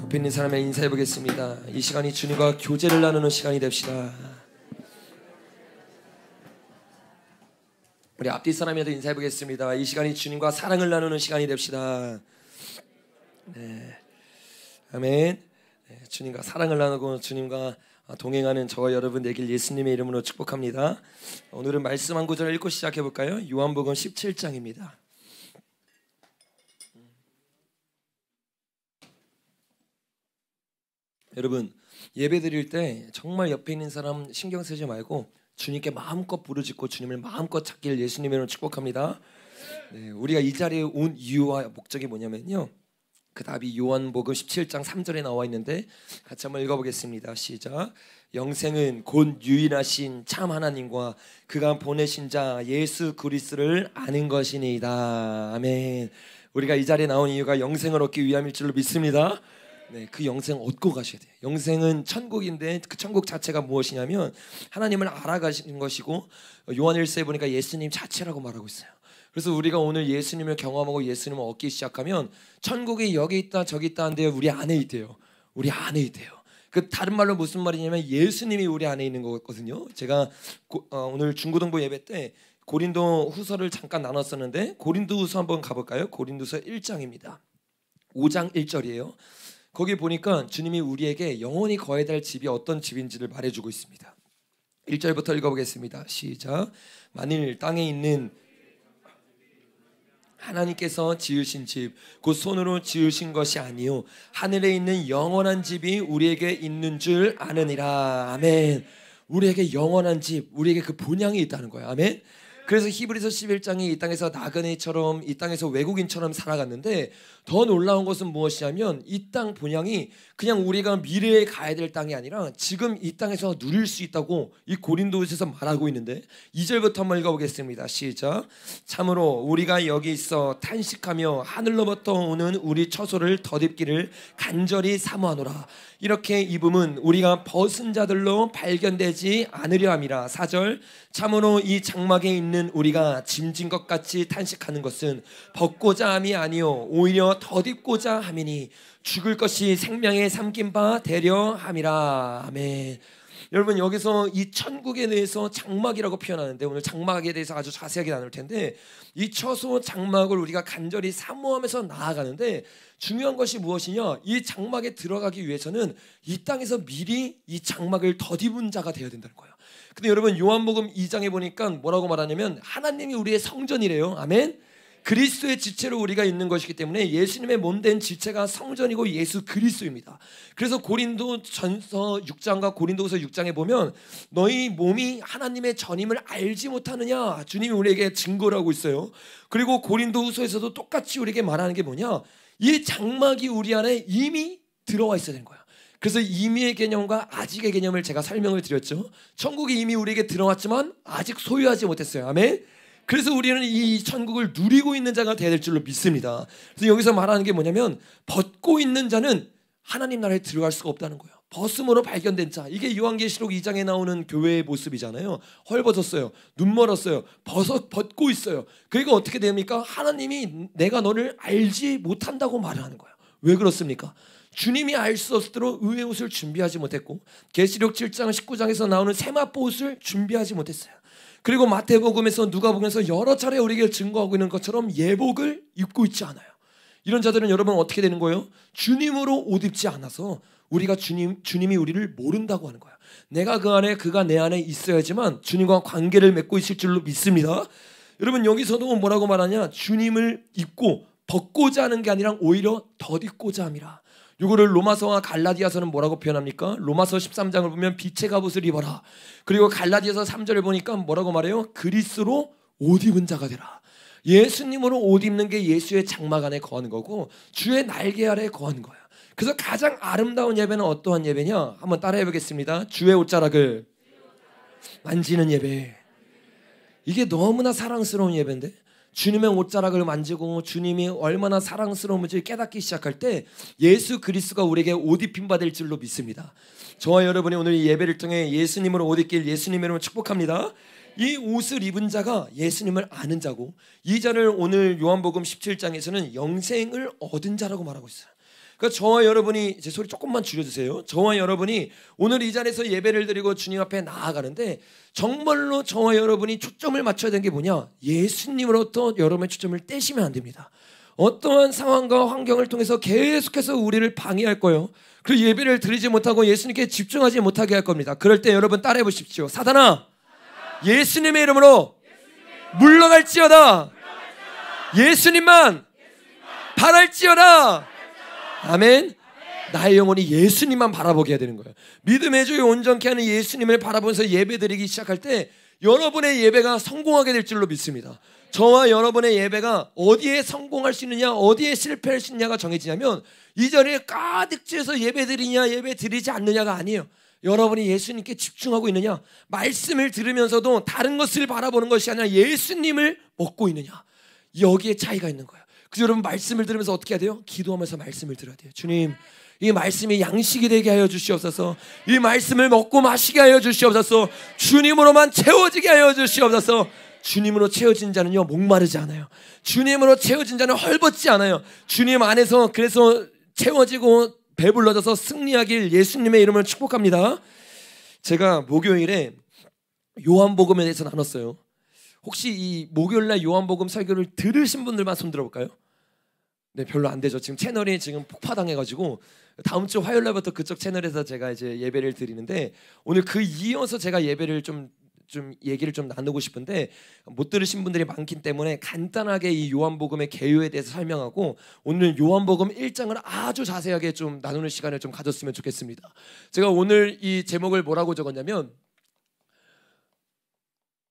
옆에 있는 사람에 인사해 보겠습니다. 이 시간이 주님과 교제를 나누는 시간이 됩시다. 우리 앞뒤 사람에도 인사해 보겠습니다. 이 시간이 주님과 사랑을 나누는 시간이 됩시다. 네, 아멘. 네, 주님과 사랑을 나누고 주님과 동행하는 저와 여러분 되길 예수님의 이름으로 축복합니다. 오늘은 말씀 한 구절 읽고 시작해 볼까요? 요한복음 17장입니다. 여러분, 예배 드릴 때 정말 옆에 있는 사람 신경 쓰지 말고 주님께 마음껏 부르짖고 주님을 마음껏 찾길 예수님의 이름으로 축복합니다. 네, 우리가 이 자리에 온 이유와 목적이 뭐냐면요, 그 답이 요한복음 17장 3절에 나와 있는데 같이 한번 읽어보겠습니다. 시작. 영생은 곧 유일하신 참 하나님과 그가 보내신 자 예수 그리스도를 아는 것이니이다. 아멘. 우리가 이 자리에 나온 이유가 영생을 얻기 위함일 줄로 믿습니다. 네, 그 영생 얻고 가셔야 돼요. 영생은 천국인데 그 천국 자체가 무엇이냐면 하나님을 알아가시는 것이고, 요한일서에 보니까 예수님 자체라고 말하고 있어요. 그래서 우리가 오늘 예수님을 경험하고 예수님을 얻기 시작하면 천국이 여기 있다 저기 있다 한데 우리 안에 있대요. 우리 안에 있대요. 그 다른 말로 무슨 말이냐면 예수님이 우리 안에 있는 거거든요. 제가 오늘 중고등부 예배 때 고린도 후서를 잠깐 나눴었는데 고린도 후서 한번 가볼까요? 고린도서 1장입니다. 5장 1절이에요. 거기 보니까 주님이 우리에게 영원히 거해야 될 집이 어떤 집인지를 말해주고 있습니다. 1절부터 읽어보겠습니다. 시작. 만일 땅에 있는 하나님께서 지으신 집 곧 손으로 지으신 것이 아니요 하늘에 있는 영원한 집이 우리에게 있는 줄 아느니라. 아멘. 우리에게 영원한 집, 우리에게 그 본향이 있다는 거예요. 아멘. 그래서 히브리서 11장이 이 땅에서 나그네처럼, 이 땅에서 외국인처럼 살아갔는데 더 놀라운 것은 무엇이냐면 이 땅 본향이 그냥 우리가 미래에 가야 될 땅이 아니라 지금 이 땅에서 누릴 수 있다고 이 고린도후서에서 말하고 있는데 2절부터 한번 읽어보겠습니다. 시작. 참으로 우리가 여기 있어 탄식하며 하늘로부터 오는 우리 처소를 덧입기를 간절히 사모하노라. 이렇게 입음은 우리가 벗은 자들로 발견되지 않으려 함이라. 4절. 참으로 이 장막에 있는 우리가 짐진 것 같이 탄식하는 것은 벗고자 함이 아니요 오히려 덧입고자 함이니 죽을 것이 생명에 삼긴 바 되려 함이라. 아멘. 여러분, 여기서 이 천국에 대해서 장막이라고 표현하는데 오늘 장막에 대해서 아주 자세하게 나눌 텐데 이 처소 장막을 우리가 간절히 사모하면서 나아가는데 중요한 것이 무엇이냐, 이 장막에 들어가기 위해서는 이 땅에서 미리 이 장막을 덧입은 자가 되어야 된다는 거예요. 근데 여러분, 요한복음 2장에 보니까 뭐라고 말하냐면 하나님이 우리의 성전이래요. 아멘. 그리스도의 지체로 우리가 있는 것이기 때문에 예수님의 몸된 지체가 성전이고 예수 그리스도입니다. 그래서 고린도전서 6장과 고린도후서 6장에 보면 너희 몸이 하나님의 전임을 알지 못하느냐 주님이 우리에게 증거를 하고 있어요. 그리고 고린도후서에서도 똑같이 우리에게 말하는 게 뭐냐, 이 장막이 우리 안에 이미 들어와 있어야 되는 거예요. 그래서 임의의 개념과 아직의 개념을 제가 설명을 드렸죠. 천국이 이미 우리에게 들어왔지만 아직 소유하지 못했어요. 아멘. 그래서 우리는 이 천국을 누리고 있는 자가 되어야 될 줄로 믿습니다. 그래서 여기서 말하는 게 뭐냐면 벗고 있는 자는 하나님 나라에 들어갈 수가 없다는 거예요. 벗음으로 발견된 자, 이게 요한계시록 2장에 나오는 교회의 모습이잖아요. 헐벗었어요. 눈 멀었어요. 벗고 있어요. 그러니까 어떻게 됩니까? 하나님이 내가 너를 알지 못한다고 말을 하는 거예요. 왜 그렇습니까? 주님이 알 수 없도록 의의 옷을 준비하지 못했고 계시록 7장 19장에서 나오는 세마포 옷을 준비하지 못했어요. 그리고 마태복음에서 누가복음에서 여러 차례 우리에게 증거하고 있는 것처럼 예복을 입고 있지 않아요. 이런 자들은 여러분 어떻게 되는 거예요? 주님으로 옷 입지 않아서 우리가 주님이 우리를 모른다고 하는 거야. 내가 그 안에, 그가 내 안에 있어야지만 주님과 관계를 맺고 있을 줄로 믿습니다. 여러분, 여기서도 뭐라고 말하냐, 주님을 입고 벗고자 하는 게 아니라 오히려 덧입고자 함이라. 이거를 로마서와 갈라디아서는 뭐라고 표현합니까? 로마서 13장을 보면 빛의 갑옷을 입어라. 그리고 갈라디아서 3절을 보니까 뭐라고 말해요? 그리스도로 옷 입은 자가 되라. 예수님으로 옷 입는 게 예수의 장막 안에 거하는 거고 주의 날개 아래 거하는 거야. 그래서 가장 아름다운 예배는 어떠한 예배냐? 한번 따라해 보겠습니다. 주의 옷자락을 만지는 예배. 이게 너무나 사랑스러운 예배인데 주님의 옷자락을 만지고 주님이 얼마나 사랑스러운지 깨닫기 시작할 때 예수 그리스도가 우리에게 옷 입힌 바 될 줄로 믿습니다. 저와 여러분이 오늘 이 예배를 통해 예수님으로 옷 입길 예수님의 이름으로 축복합니다. 이 옷을 입은 자가 예수님을 아는 자고 이 자를 오늘 요한복음 17장에서는 영생을 얻은 자라고 말하고 있어요. 그러니까 저와 여러분이, 제 소리 조금만 줄여주세요. 저와 여러분이 오늘 이 자리에서 예배를 드리고 주님 앞에 나아가는데 정말로 저와 여러분이 초점을 맞춰야 되는 게 뭐냐? 예수님으로부터 여러분의 초점을 떼시면 안 됩니다. 어떠한 상황과 환경을 통해서 계속해서 우리를 방해할 거예요. 그 예배를 드리지 못하고 예수님께 집중하지 못하게 할 겁니다. 그럴 때 여러분 따라해 보십시오. 사단아, 예수님의 이름으로 물러갈지어다. 예수님만 바랄지어다. 아멘. 나의 영혼이 예수님만 바라보게 해야 되는 거예요. 믿음의 주에 온전케 하는 예수님을 바라보면서 예배드리기 시작할 때 여러분의 예배가 성공하게 될 줄로 믿습니다. 저와 여러분의 예배가 어디에 성공할 수 있느냐, 어디에 실패할 수 있느냐가 정해지냐면 이 자리에 가득 채워서 예배드리냐 예배드리지 않느냐가 아니에요. 여러분이 예수님께 집중하고 있느냐, 말씀을 들으면서도 다른 것을 바라보는 것이 아니라 예수님을 먹고 있느냐, 여기에 차이가 있는 거예요. 그래서 여러분 말씀을 들으면서 어떻게 해야 돼요? 기도하면서 말씀을 들어야 돼요. 주님, 이 말씀이 양식이 되게 하여 주시옵소서. 이 말씀을 먹고 마시게 하여 주시옵소서. 주님으로만 채워지게 하여 주시옵소서. 주님으로 채워진 자는요 목마르지 않아요. 주님으로 채워진 자는 헐벗지 않아요. 주님 안에서 그래서 채워지고 배불러져서 승리하길 예수님의 이름으로 축복합니다. 제가 목요일에 요한복음에 대해서 나눴어요. 혹시 이 목요일날 요한복음 설교를 들으신 분들만 손 들어볼까요? 네, 별로 안 되죠. 지금 채널이 지금 폭파당해가지고 다음 주 화요일날부터 그쪽 채널에서 제가 이제 예배를 드리는데 오늘 그 이어서 제가 예배를 좀 얘기를 좀 나누고 싶은데 못 들으신 분들이 많기 때문에 간단하게 이 요한복음의 개요에 대해서 설명하고 오늘 요한복음 1장을 아주 자세하게 좀 나누는 시간을 좀 가졌으면 좋겠습니다. 제가 오늘 이 제목을 뭐라고 적었냐면,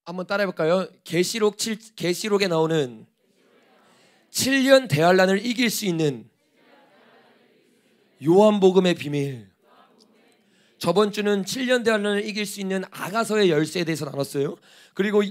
한번 따라해볼까요? 계시록에 나오는 7년 대환란을 이길 수 있는 요한복음의 비밀. 저번 주는 7년 대환란을 이길 수 있는 아가서의 열쇠에 대해서 나눴어요. 그리고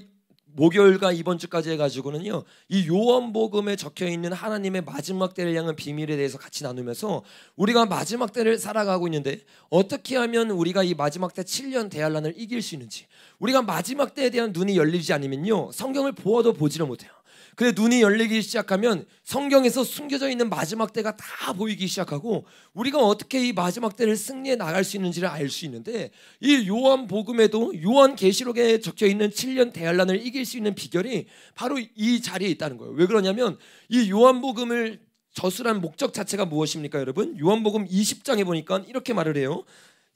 목요일과 이번 주까지 해가지고는요, 이 요한복음에 적혀있는 하나님의 마지막 때를 향한 비밀에 대해서 같이 나누면서 우리가 마지막 때를 살아가고 있는데 어떻게 하면 우리가 이 마지막 때 7년 대환란을 이길 수 있는지, 우리가 마지막 때에 대한 눈이 열리지 않으면요 성경을 보아도 보지를 못해요. 근데 눈이 열리기 시작하면 성경에서 숨겨져 있는 마지막 때가 다 보이기 시작하고 우리가 어떻게 이 마지막 때를 승리해 나갈 수 있는지를 알 수 있는데, 이 요한복음에도 요한계시록에 적혀있는 7년 대환란을 이길 수 있는 비결이 바로 이 자리에 있다는 거예요. 왜 그러냐면 이 요한복음을 저술한 목적 자체가 무엇입니까 여러분? 요한복음 20장에 보니까 이렇게 말을 해요.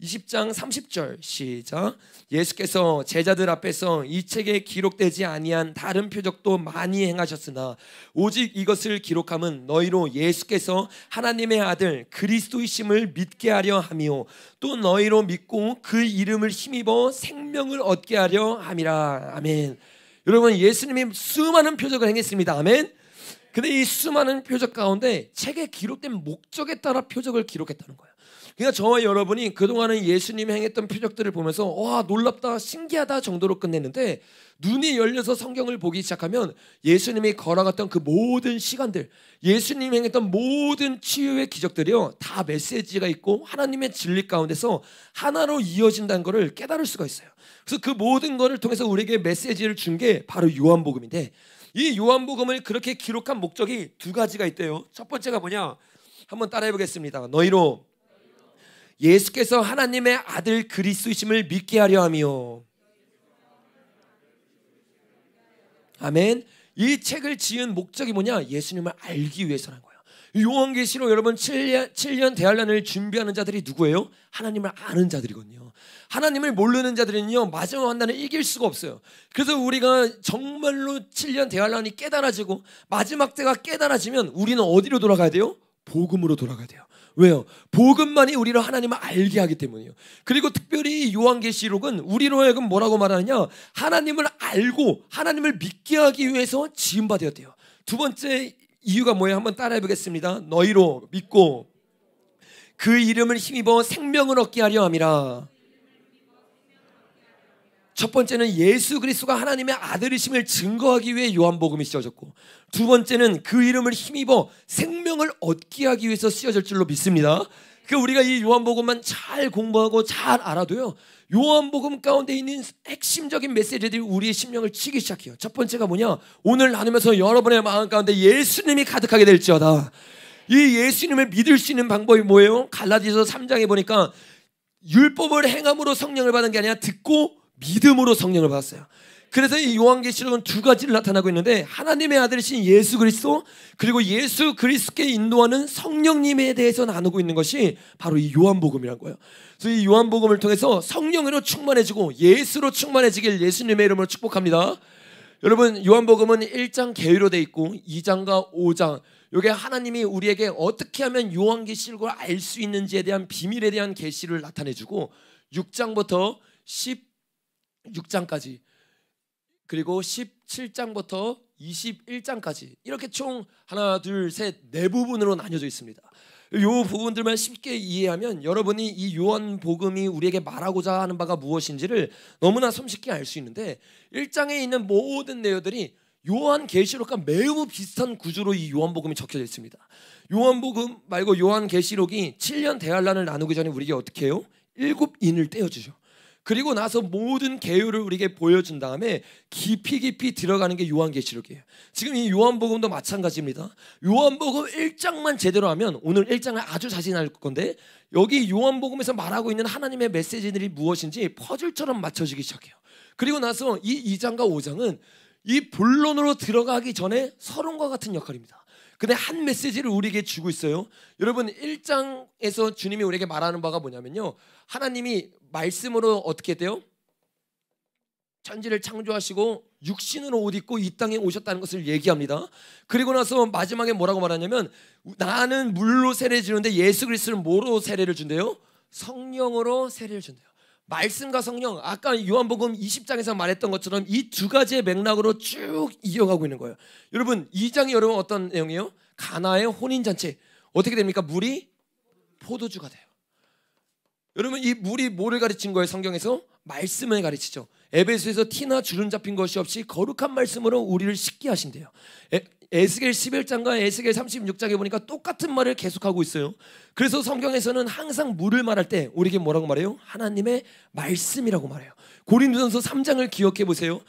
20장 30절 시작. 예수께서 제자들 앞에서 이 책에 기록되지 아니한 다른 표적도 많이 행하셨으나 오직 이것을 기록함은 너희로 예수께서 하나님의 아들 그리스도이심을 믿게 하려 함이요 또 너희로 믿고 그 이름을 힘입어 생명을 얻게 하려 함이라. 아멘. 여러분, 예수님이 수많은 표적을 행했습니다. 아멘. 근데 이 수많은 표적 가운데 책에 기록된 목적에 따라 표적을 기록했다는 거예요. 그러니까 저와 여러분이 그동안은 예수님이 행했던 표적들을 보면서 와 놀랍다 신기하다 정도로 끝냈는데, 눈이 열려서 성경을 보기 시작하면 예수님이 걸어갔던 그 모든 시간들, 예수님이 행했던 모든 치유의 기적들이요 다 메시지가 있고 하나님의 진리 가운데서 하나로 이어진다는 것을 깨달을 수가 있어요. 그래서 그 모든 것을 통해서 우리에게 메시지를 준 게 바로 요한복음인데, 이 요한복음을 그렇게 기록한 목적이 두 가지가 있대요. 첫 번째가 뭐냐? 한번 따라해 보겠습니다. 너희로 예수께서 하나님의 아들 그리스도이심을 믿게 하려 함이요. 아멘. 이 책을 지은 목적이 뭐냐? 예수님을 알기 위해서라는 거예요. 요한계시록 여러분 7년 대환란을 준비하는 자들이 누구예요? 하나님을 아는 자들이거든요. 하나님을 모르는 자들은요 마지막 환난을 이길 수가 없어요. 그래서 우리가 정말로 7년 대환란이 깨달아지고 마지막 때가 깨달아지면 우리는 어디로 돌아가야 돼요? 복음으로 돌아가야 돼요. 왜요? 복음만이 우리를 하나님을 알게 하기 때문이에요. 그리고 특별히 요한계시록은 우리로 하여금 뭐라고 말하느냐? 하나님을 알고 하나님을 믿게 하기 위해서 지음받았대요. 두 번째 이유가 뭐예요? 한번 따라해 보겠습니다. 너희로 믿고 그 이름을 힘입어 생명을 얻게 하려 함이라. 첫 번째는 예수 그리스도가 하나님의 아들이심을 증거하기 위해 요한복음이 쓰여졌고, 두 번째는 그 이름을 힘입어 생명을 얻게 하기 위해서 쓰여질 줄로 믿습니다. 그러니까 우리가 이 요한복음만 잘 공부하고 잘 알아도요 요한복음 가운데 있는 핵심적인 메시지들이 우리의 심령을 치기 시작해요. 첫 번째가 뭐냐? 오늘 나누면서 여러분의 마음 가운데 예수님이 가득하게 될지어다. 이 예수님을 믿을 수 있는 방법이 뭐예요? 갈라디아서 3장에 보니까 율법을 행함으로 성령을 받은 게 아니라 듣고 믿음으로 성령을 받았어요. 그래서 이 요한계시록은 두 가지를 나타나고 있는데 하나님의 아들이신 예수 그리스도 그리고 예수 그리스도께 인도하는 성령님에 대해서 나누고 있는 것이 바로 이 요한복음이라는 거예요. 그래서 이 요한복음을 통해서 성령으로 충만해지고 예수로 충만해지길 예수님의 이름으로 축복합니다. 여러분 요한복음은 1장 계율로 되어 있고 2장과 5장 이게 하나님이 우리에게 어떻게 하면 요한계시록을 알 수 있는지에 대한 비밀에 대한 계시를 나타내주고 6장부터 16장까지 그리고 17장부터 21장까지 이렇게 총 하나 둘 셋 네 부분으로 나뉘어져 있습니다. 이 부분들만 쉽게 이해하면 여러분이 이 요한복음이 우리에게 말하고자 하는 바가 무엇인지를 너무나 손쉽게 알 수 있는데 1장에 있는 모든 내용들이 요한계시록과 매우 비슷한 구조로 이 요한복음이 적혀져 있습니다. 요한복음 말고 요한계시록이 7년 대환란을 나누기 전에 우리에게 어떻게 해요? 7인을 떼어주죠. 그리고 나서 모든 계율을 우리에게 보여준 다음에 깊이 들어가는 게 요한계시록이에요. 지금 이 요한복음도 마찬가지입니다. 요한복음 1장만 제대로 하면 오늘 1장을 아주 자세히 나눌 건데 여기 요한복음에서 말하고 있는 하나님의 메시지들이 무엇인지 퍼즐처럼 맞춰지기 시작해요. 그리고 나서 이 2장과 5장은 이 본론으로 들어가기 전에 서론과 같은 역할입니다. 근데 한 메시지를 우리에게 주고 있어요. 여러분 1장에서 주님이 우리에게 말하는 바가 뭐냐면요, 하나님이 말씀으로 어떻게 돼요? 천지를 창조하시고 육신으로 옷 입고 이 땅에 오셨다는 것을 얘기합니다. 그리고 나서 마지막에 뭐라고 말하냐면 나는 물로 세례를 주는데 예수 그리스도는 뭐로 세례를 준대요? 성령으로 세례를 준대요. 말씀과 성령, 아까 요한복음 20장에서 말했던 것처럼 이 두 가지의 맥락으로 쭉 이어가고 있는 거예요. 여러분 2장이 여러분 어떤 내용이에요? 가나의 혼인잔치 어떻게 됩니까? 물이 포도주가 돼요. 여러분 이 물이 뭐를 가르친 거예요? 성경에서 말씀을 가르치죠. 에베소에서 티나 주름 잡힌 것이 없이 거룩한 말씀으로 우리를 씻게 하신대요. 에스겔 11장과 에스겔 36장에 보니까 똑같은 말을 계속하고 있어요. 그래서 성경에서는 항상 물을 말할 때 우리에게 뭐라고 말해요? 하나님의 말씀이라고 말해요. 고린도전서 3장을 기억해 보세요.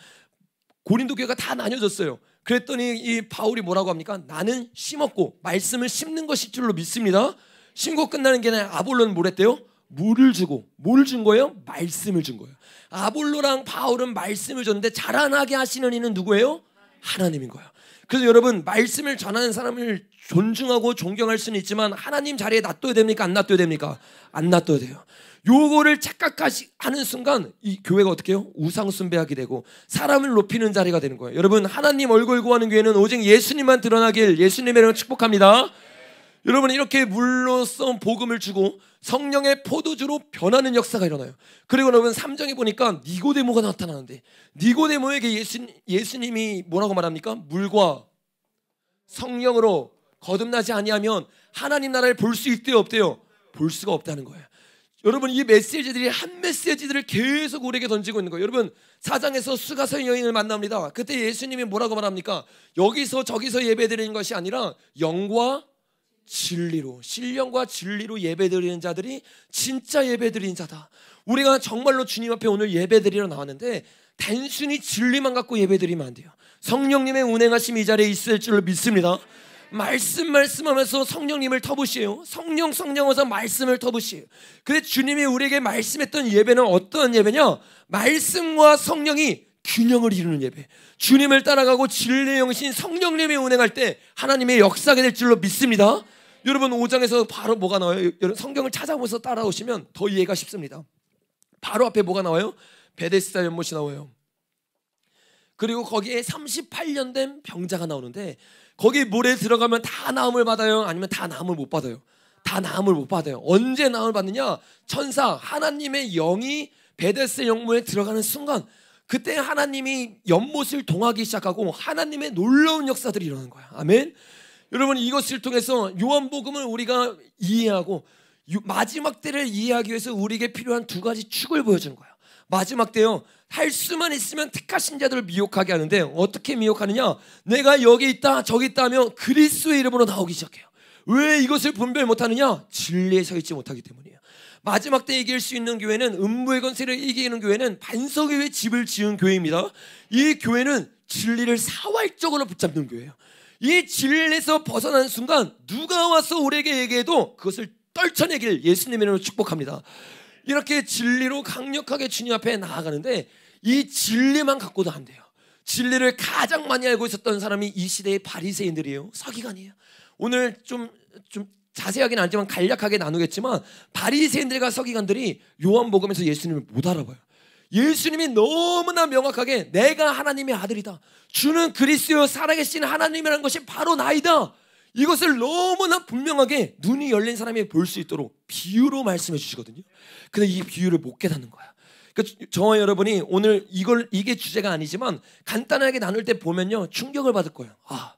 고린도 교회가 다 나뉘어졌어요. 그랬더니 이 바울이 뭐라고 합니까? 나는 심었고 말씀을 심는 것일 줄로 믿습니다. 심고 끝나는 게 아니라 아볼로는 뭘 했대요? 물을 주고 뭘 준 거예요? 말씀을 준 거예요. 아볼로랑 바울은 말씀을 줬는데 자라나게 하시는 이는 누구예요? 하나님인 거예요. 그래서 여러분 말씀을 전하는 사람을 존중하고 존경할 수는 있지만 하나님 자리에 놔둬야 됩니까? 안 놔둬야 됩니까? 안 놔둬야 돼요. 요거를 착각하는 순간 이 교회가 어떻게 해요? 우상 숭배하게 되고 사람을 높이는 자리가 되는 거예요. 여러분 하나님 얼굴 구하는 교회는 오직 예수님만 드러나길 예수님의 이름으로 축복합니다. 여러분 이렇게 물로써 복음을 주고 성령의 포도주로 변하는 역사가 일어나요. 그리고 여러분 3장에 보니까 니고데모가 나타나는데 니고데모에게 예수님이 뭐라고 말합니까? 물과 성령으로 거듭나지 아니하면 하나님 나라를 볼 수 있대요 없대요? 볼 수가 없다는 거예요. 여러분 이 메시지들이 한 메시지들을 계속 우리에게 던지고 있는 거예요. 여러분 4장에서 수가성 여인을 만납니다. 그때 예수님이 뭐라고 말합니까? 여기서 저기서 예배드리는 것이 아니라 영과 진리로 신령과 진리로 예배드리는 자들이 진짜 예배드리는 자다. 우리가 정말로 주님 앞에 오늘 예배드리러 나왔는데 단순히 진리만 갖고 예배드리면 안 돼요. 성령님의 운행하심이 이 자리에 있을 줄로 믿습니다. 말씀하면서 성령님을 터부시에요. 성령 하면서 말씀을 터부시에요. 근데 주님이 우리에게 말씀했던 예배는 어떤 예배냐? 말씀과 성령이 균형을 이루는 예배. 주님을 따라가고 진리의 영신 성령님이 운행할 때 하나님의 역사가 될 줄로 믿습니다. 여러분 5장에서 바로 뭐가 나와요? 여러분 성경을 찾아보면서 따라오시면 더 이해가 쉽습니다. 바로 앞에 뭐가 나와요? 베데스다 연못이 나와요. 그리고 거기에 38년 된 병자가 나오는데 거기 물에 들어가면 다 나음을 받아요? 아니면 다 나음을 못 받아요? 다 나음을 못 받아요. 언제 나음을 받느냐? 천사 하나님의 영이 베데스다 연못에 들어가는 순간 그때 하나님이 연못을 동하기 시작하고 하나님의 놀라운 역사들이 일어나는 거야. 아멘. 여러분 이것을 통해서 요한복음을 우리가 이해하고 마지막 때를 이해하기 위해서 우리에게 필요한 두 가지 축을 보여주는 거야. 마지막 때요 할 수만 있으면 택하신 자들을 미혹하게 하는데 어떻게 미혹하느냐? 내가 여기 있다 저기 있다 하면 그리스도의 이름으로 나오기 시작해요. 왜 이것을 분별 못하느냐? 진리에 서 있지 못하기 때문이에요. 마지막 때 이길 수 있는 교회는 음부의 권세를 이기는 교회는 반석 위에 집을 지은 교회입니다. 이 교회는 진리를 사활적으로 붙잡는 교회예요. 이 진리에서 벗어난 순간 누가 와서 우리에게 얘기해도 그것을 떨쳐내길 예수님의 이름으로 축복합니다. 이렇게 진리로 강력하게 주님 앞에 나아가는데 이 진리만 갖고도 안 돼요. 진리를 가장 많이 알고 있었던 사람이 이 시대의 바리새인들이에요. 서기관이에요. 오늘 좀 자세하게는 아니지만 간략하게 나누겠지만 바리새인들과 서기관들이 요한복음에서 예수님을 못 알아봐요. 예수님이 너무나 명확하게 내가 하나님의 아들이다, 주는 그리스도 살아계신 하나님이라는 것이 바로 나이다, 이것을 너무나 분명하게 눈이 열린 사람이 볼 수 있도록 비유로 말씀해 주시거든요. 근데 이 비유를 못 깨닫는 거야. 그러니까 저와 여러분이 오늘 이게 주제가 아니지만 간단하게 나눌 때 보면요, 충격을 받을 거예요. 아,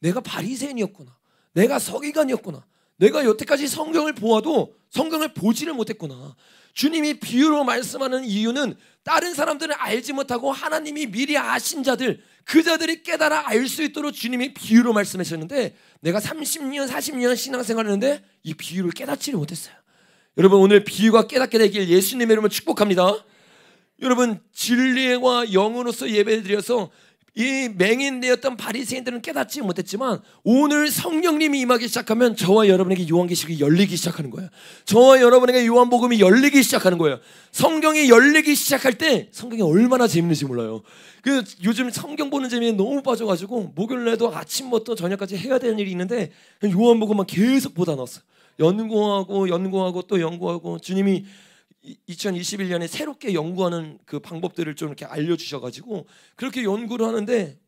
내가 바리새인이었구나, 내가 서기관이었구나, 내가 여태까지 성경을 보아도 성경을 보지를 못했구나. 주님이 비유로 말씀하는 이유는 다른 사람들은 알지 못하고 하나님이 미리 아신 자들, 그 자들이 깨달아 알 수 있도록 주님이 비유로 말씀하셨는데 내가 30년 40년 신앙생활을 했는데 이 비유를 깨닫지를 못했어요. 여러분, 오늘 비유가 깨닫게 되길 예수님의 이름으로 축복합니다. 여러분, 진리와 영으로서 예배드려서 이 맹인되었던 바리새인들은 깨닫지 못했지만 오늘 성령님이 임하기 시작하면 저와 여러분에게 요한계시록이 열리기 시작하는 거예요. 저와 여러분에게 요한복음이 열리기 시작하는 거예요. 성경이 열리기 시작할 때 성경이 얼마나 재밌는지 몰라요. 요즘 성경 보는 재미에 너무 빠져가지고 목요일날도 아침부터 저녁까지 해야 되는 일이 있는데 요한복음만 계속 보다 놨어요. 연구하고 또 연구하고, 주님이 2021년에 새롭게 연구하는 그 방법들을 좀 이렇게 알려주셔가지고 그렇게 연구를 하는데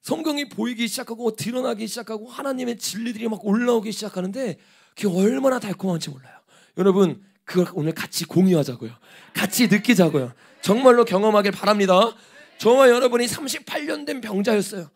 성경이 보이기 시작하고 드러나기 시작하고 하나님의 진리들이 막 올라오기 시작하는데 그게 얼마나 달콤한지 몰라요. 여러분, 그걸 오늘 같이 공유하자고요. 같이 느끼자고요. 정말로 경험하길 바랍니다. 저와 여러분이 38년 된 병자였어요.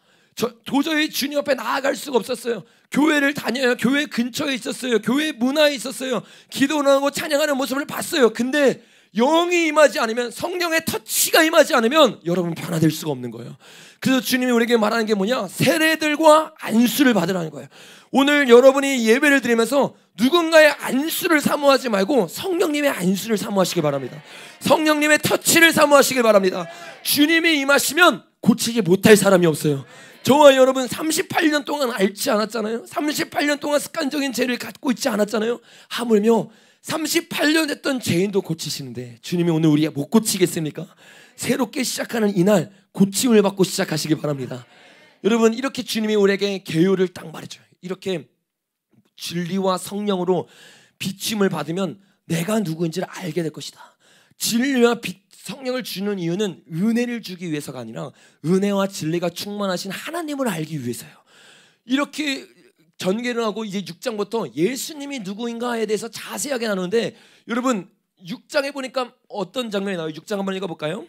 도저히 주님 앞에 나아갈 수가 없었어요. 교회를 다녀요. 교회 근처에 있었어요. 교회 문화에 있었어요. 기도를 하고 찬양하는 모습을 봤어요. 근데 영이 임하지 않으면, 성령의 터치가 임하지 않으면 여러분 변화될 수가 없는 거예요. 그래서 주님이 우리에게 말하는 게 뭐냐? 세례들과 안수를 받으라는 거예요. 오늘 여러분이 예배를 드리면서 누군가의 안수를 사모하지 말고 성령님의 안수를 사모하시길 바랍니다. 성령님의 터치를 사모하시길 바랍니다. 주님이 임하시면 고치지 못할 사람이 없어요. 저와 여러분 38년 동안 앓지 않았잖아요. 38년 동안 습관적인 죄를 갖고 있지 않았잖아요. 하물며 38년 됐던 죄인도 고치시는데 주님이 오늘 우리가 못 고치겠습니까? 새롭게 시작하는 이날 고침을 받고 시작하시기 바랍니다. 여러분, 이렇게 주님이 우리에게 계율을 딱 말해줘요. 이렇게 진리와 성령으로 비침을 받으면 내가 누구인지를 알게 될 것이다. 진리와 성령을 주는 이유는 은혜를 주기 위해서가 아니라 은혜와 진리가 충만하신 하나님을 알기 위해서요. 이렇게 전개를 하고 이제 6장부터 예수님이 누구인가에 대해서 자세하게 나누는데, 여러분 6장에 보니까 어떤 장면이 나와요? 6장 한번 읽어볼까요?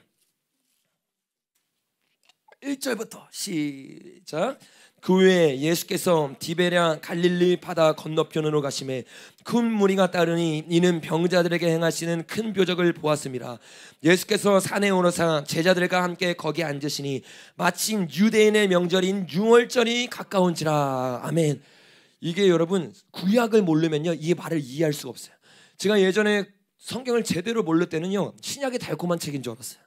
1절부터 시작. 그 후에 예수께서 디베랴 갈릴리 바다 건너편으로 가시매 큰 무리가 따르니 이는 병자들에게 행하시는 큰 표적을 보았습니다. 예수께서 산에 오르사 제자들과 함께 거기 앉으시니 마침 유대인의 명절인 유월절이 가까운지라. 아멘. 이게 여러분, 구약을 모르면요 이 말을 이해할 수가 없어요. 제가 예전에 성경을 제대로 모를 때는요 신약의 달콤한 책인 줄 알았어요.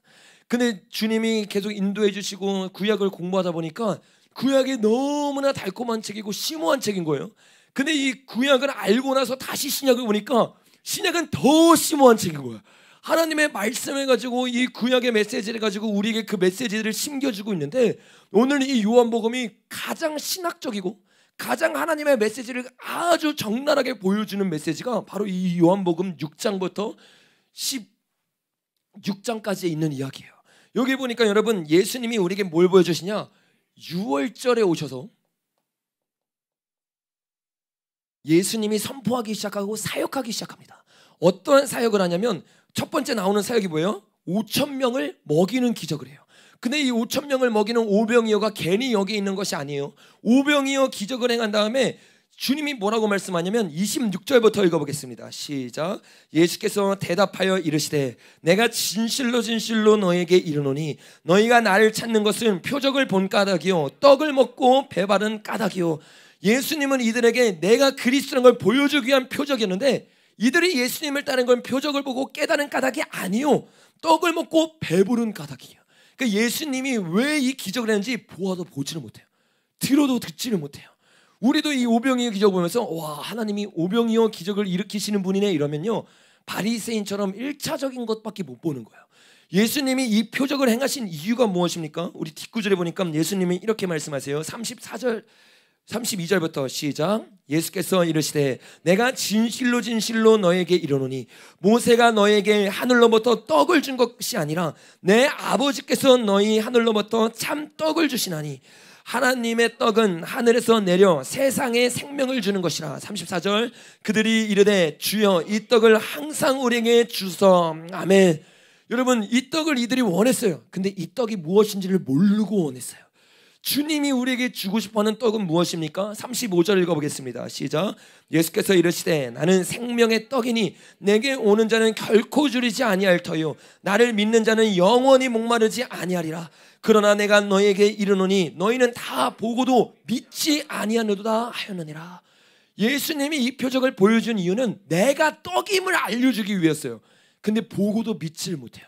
근데 주님이 계속 인도해 주시고 구약을 공부하다 보니까 구약이 너무나 달콤한 책이고 심오한 책인 거예요. 근데 이 구약을 알고 나서 다시 신약을 보니까 신약은 더 심오한 책인 거예요. 하나님의 말씀을 가지고 이 구약의 메시지를 가지고 우리에게 그 메시지를 심겨주고 있는데, 오늘 이 요한복음이 가장 신학적이고 가장 하나님의 메시지를 아주 적나라하게 보여주는 메시지가 바로 이 요한복음 6장부터 16장까지에 있는 이야기예요. 여기 보니까 여러분, 예수님이 우리에게 뭘 보여주시냐? 6월절에 오셔서 예수님이 선포하기 시작하고 사역하기 시작합니다. 어떠한 사역을 하냐면 첫 번째 나오는 사역이 뭐예요? 5,000명을 먹이는 기적을 해요. 근데 이 5,000명을 먹이는 오병이어가 괜히 여기 있는 것이 아니에요. 오병이어 기적을 행한 다음에 주님이 뭐라고 말씀하냐면 26절부터 읽어보겠습니다. 시작. 예수께서 대답하여 이르시되 내가 진실로 진실로 너에게 이르노니 너희가 나를 찾는 것은 표적을 본 까닭이요 떡을 먹고 배바른 까닭이요. 예수님은 이들에게 내가 그리스도라는 걸 보여주기 위한 표적이었는데 이들이 예수님을 따른 건 표적을 보고 깨달은 까닭이 아니요 떡을 먹고 배부른 까닭이에요. 그러니까 예수님이 왜 이 기적을 했는지 보아도 보지를 못해요. 들어도 듣지를 못해요. 우리도 이 오병이어 기적 보면서 와, 하나님이 오병이어 기적을 일으키시는 분이네 이러면요, 바리새인처럼 1차적인 것밖에 못 보는 거예요. 예수님이 이 표적을 행하신 이유가 무엇입니까? 우리 뒷구절에 보니까 예수님이 이렇게 말씀하세요. 32절부터 시작. 예수께서 이르시되 내가 진실로 진실로 너에게 이르노니 모세가 너에게 하늘로부터 떡을 준 것이 아니라 내 아버지께서 너희 하늘로부터 참 떡을 주시나니 하나님의 떡은 하늘에서 내려 세상에 생명을 주는 것이라. 34절. 그들이 이르되 주여 이 떡을 항상 우리에게 주소. 아멘. 여러분, 이 떡을 이들이 원했어요. 근데 이 떡이 무엇인지를 모르고 원했어요. 주님이 우리에게 주고 싶어하는 떡은 무엇입니까? 35절 읽어보겠습니다. 시작. 예수께서 이르시되 나는 생명의 떡이니 내게 오는 자는 결코 줄이지 아니할 터요 나를 믿는 자는 영원히 목마르지 아니하리라. 그러나 내가 너에게 이르노니 너희는 다 보고도 믿지 아니하노라 하였느니라. 예수님이 이 표적을 보여준 이유는 내가 떡임을 알려주기 위해서요. 근데 보고도 믿지를 못해요.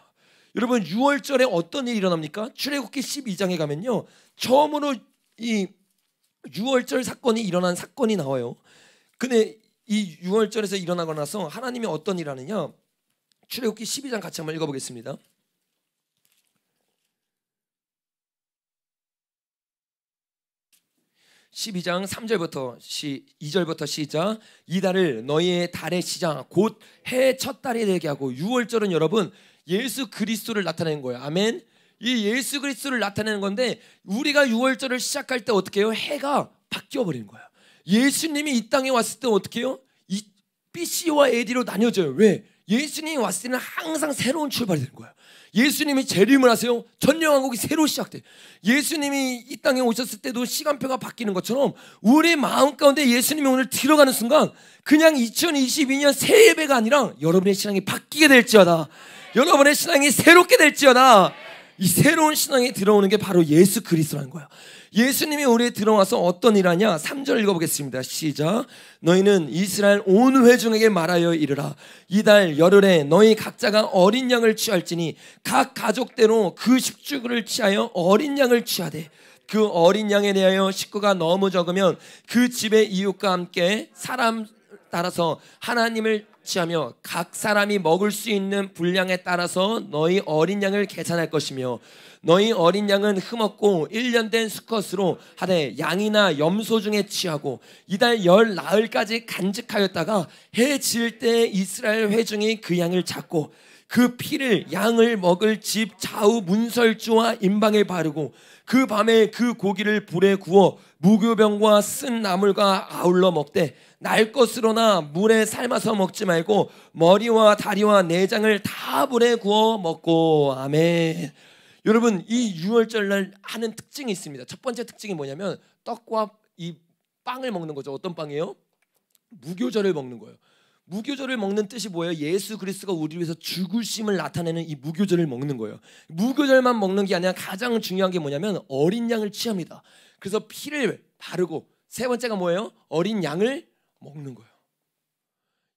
여러분, 6월절에 어떤 일이 일어납니까? 출애굽기 12장에 가면요, 처음으로 이 6월절 사건이 일어난 사건이 나와요. 근데 이 6월절에서 일어나고 나서 하나님이 어떤 일을 하느냐, 출애굽기 12장 같이 한번 읽어보겠습니다. (12장) 3절부터 2절부터 시작. 이달을 너희의 달의 시작 곧 해의 첫 달이 되게 하고. 6월절은 여러분 예수 그리스도를 나타내는 거예요. 아멘. 이 예수 그리스도를 나타내는 건데, 우리가 6월절을 시작할 때 어떻게 해요? 해가 바뀌어 버리는 거예요. 예수님이 이 땅에 왔을 때 어떻게 해요? 이 BC와 AD로 나뉘어져요. 왜? 예수님이 왔을 때는 항상 새로운 출발이 되는 거예요. 예수님이 재림을 하세요. 전영왕국이 새로 시작돼. 예수님이 이 땅에 오셨을 때도 시간표가 바뀌는 것처럼 우리 마음 가운데 예수님이 오늘 들어가는 순간 그냥 2022년 새 예배가 아니라 여러분의 신앙이 바뀌게 될지어다. 여러분의 신앙이 새롭게 될지어다. 이 새로운 신앙이 들어오는 게 바로 예수 그리스도라는 거예요. 예수님이 우리에 들어와서 어떤 일 하냐? 3절 읽어보겠습니다. 시작. 너희는 이스라엘 온 회중에게 말하여 이르라. 이달 열흘에 너희 각자가 어린 양을 취할지니 각 가족대로 그 십주를 취하여 어린 양을 취하되 그 어린 양에 대하여 식구가 너무 적으면 그 집의 이웃과 함께 사람 따라서 하나님을 취하며 각 사람이 먹을 수 있는 분량에 따라서 너희 어린 양을 계산할 것이며 너희 어린 양은 흠없고 1년 된 수컷으로 하되 양이나 염소 중에 취하고 이달 열 나흘까지 간직하였다가 해 지을 때 이스라엘 회중이 그 양을 잡고 그 피를 양을 먹을 집 좌우 문설주와 임방에 바르고 그 밤에 그 고기를 불에 구워 무교병과 쓴 나물과 아울러 먹되 날 것으로나 물에 삶아서 먹지 말고 머리와 다리와 내장을 다 불에 구워 먹고. 아멘. 여러분, 이 6월절날 하는 특징이 있습니다. 첫 번째 특징이 뭐냐면 떡과 이 빵을 먹는 거죠. 어떤 빵이에요? 무교절을 먹는 거예요. 무교절을 먹는 뜻이 뭐예요? 예수 그리스도가 우리 위해서 죽으심을 나타내는 이 무교절을 먹는 거예요. 무교절만 먹는 게 아니라 가장 중요한 게 뭐냐면 어린 양을 취합니다. 그래서 피를 바르고, 세 번째가 뭐예요? 어린 양을 먹는 거예요.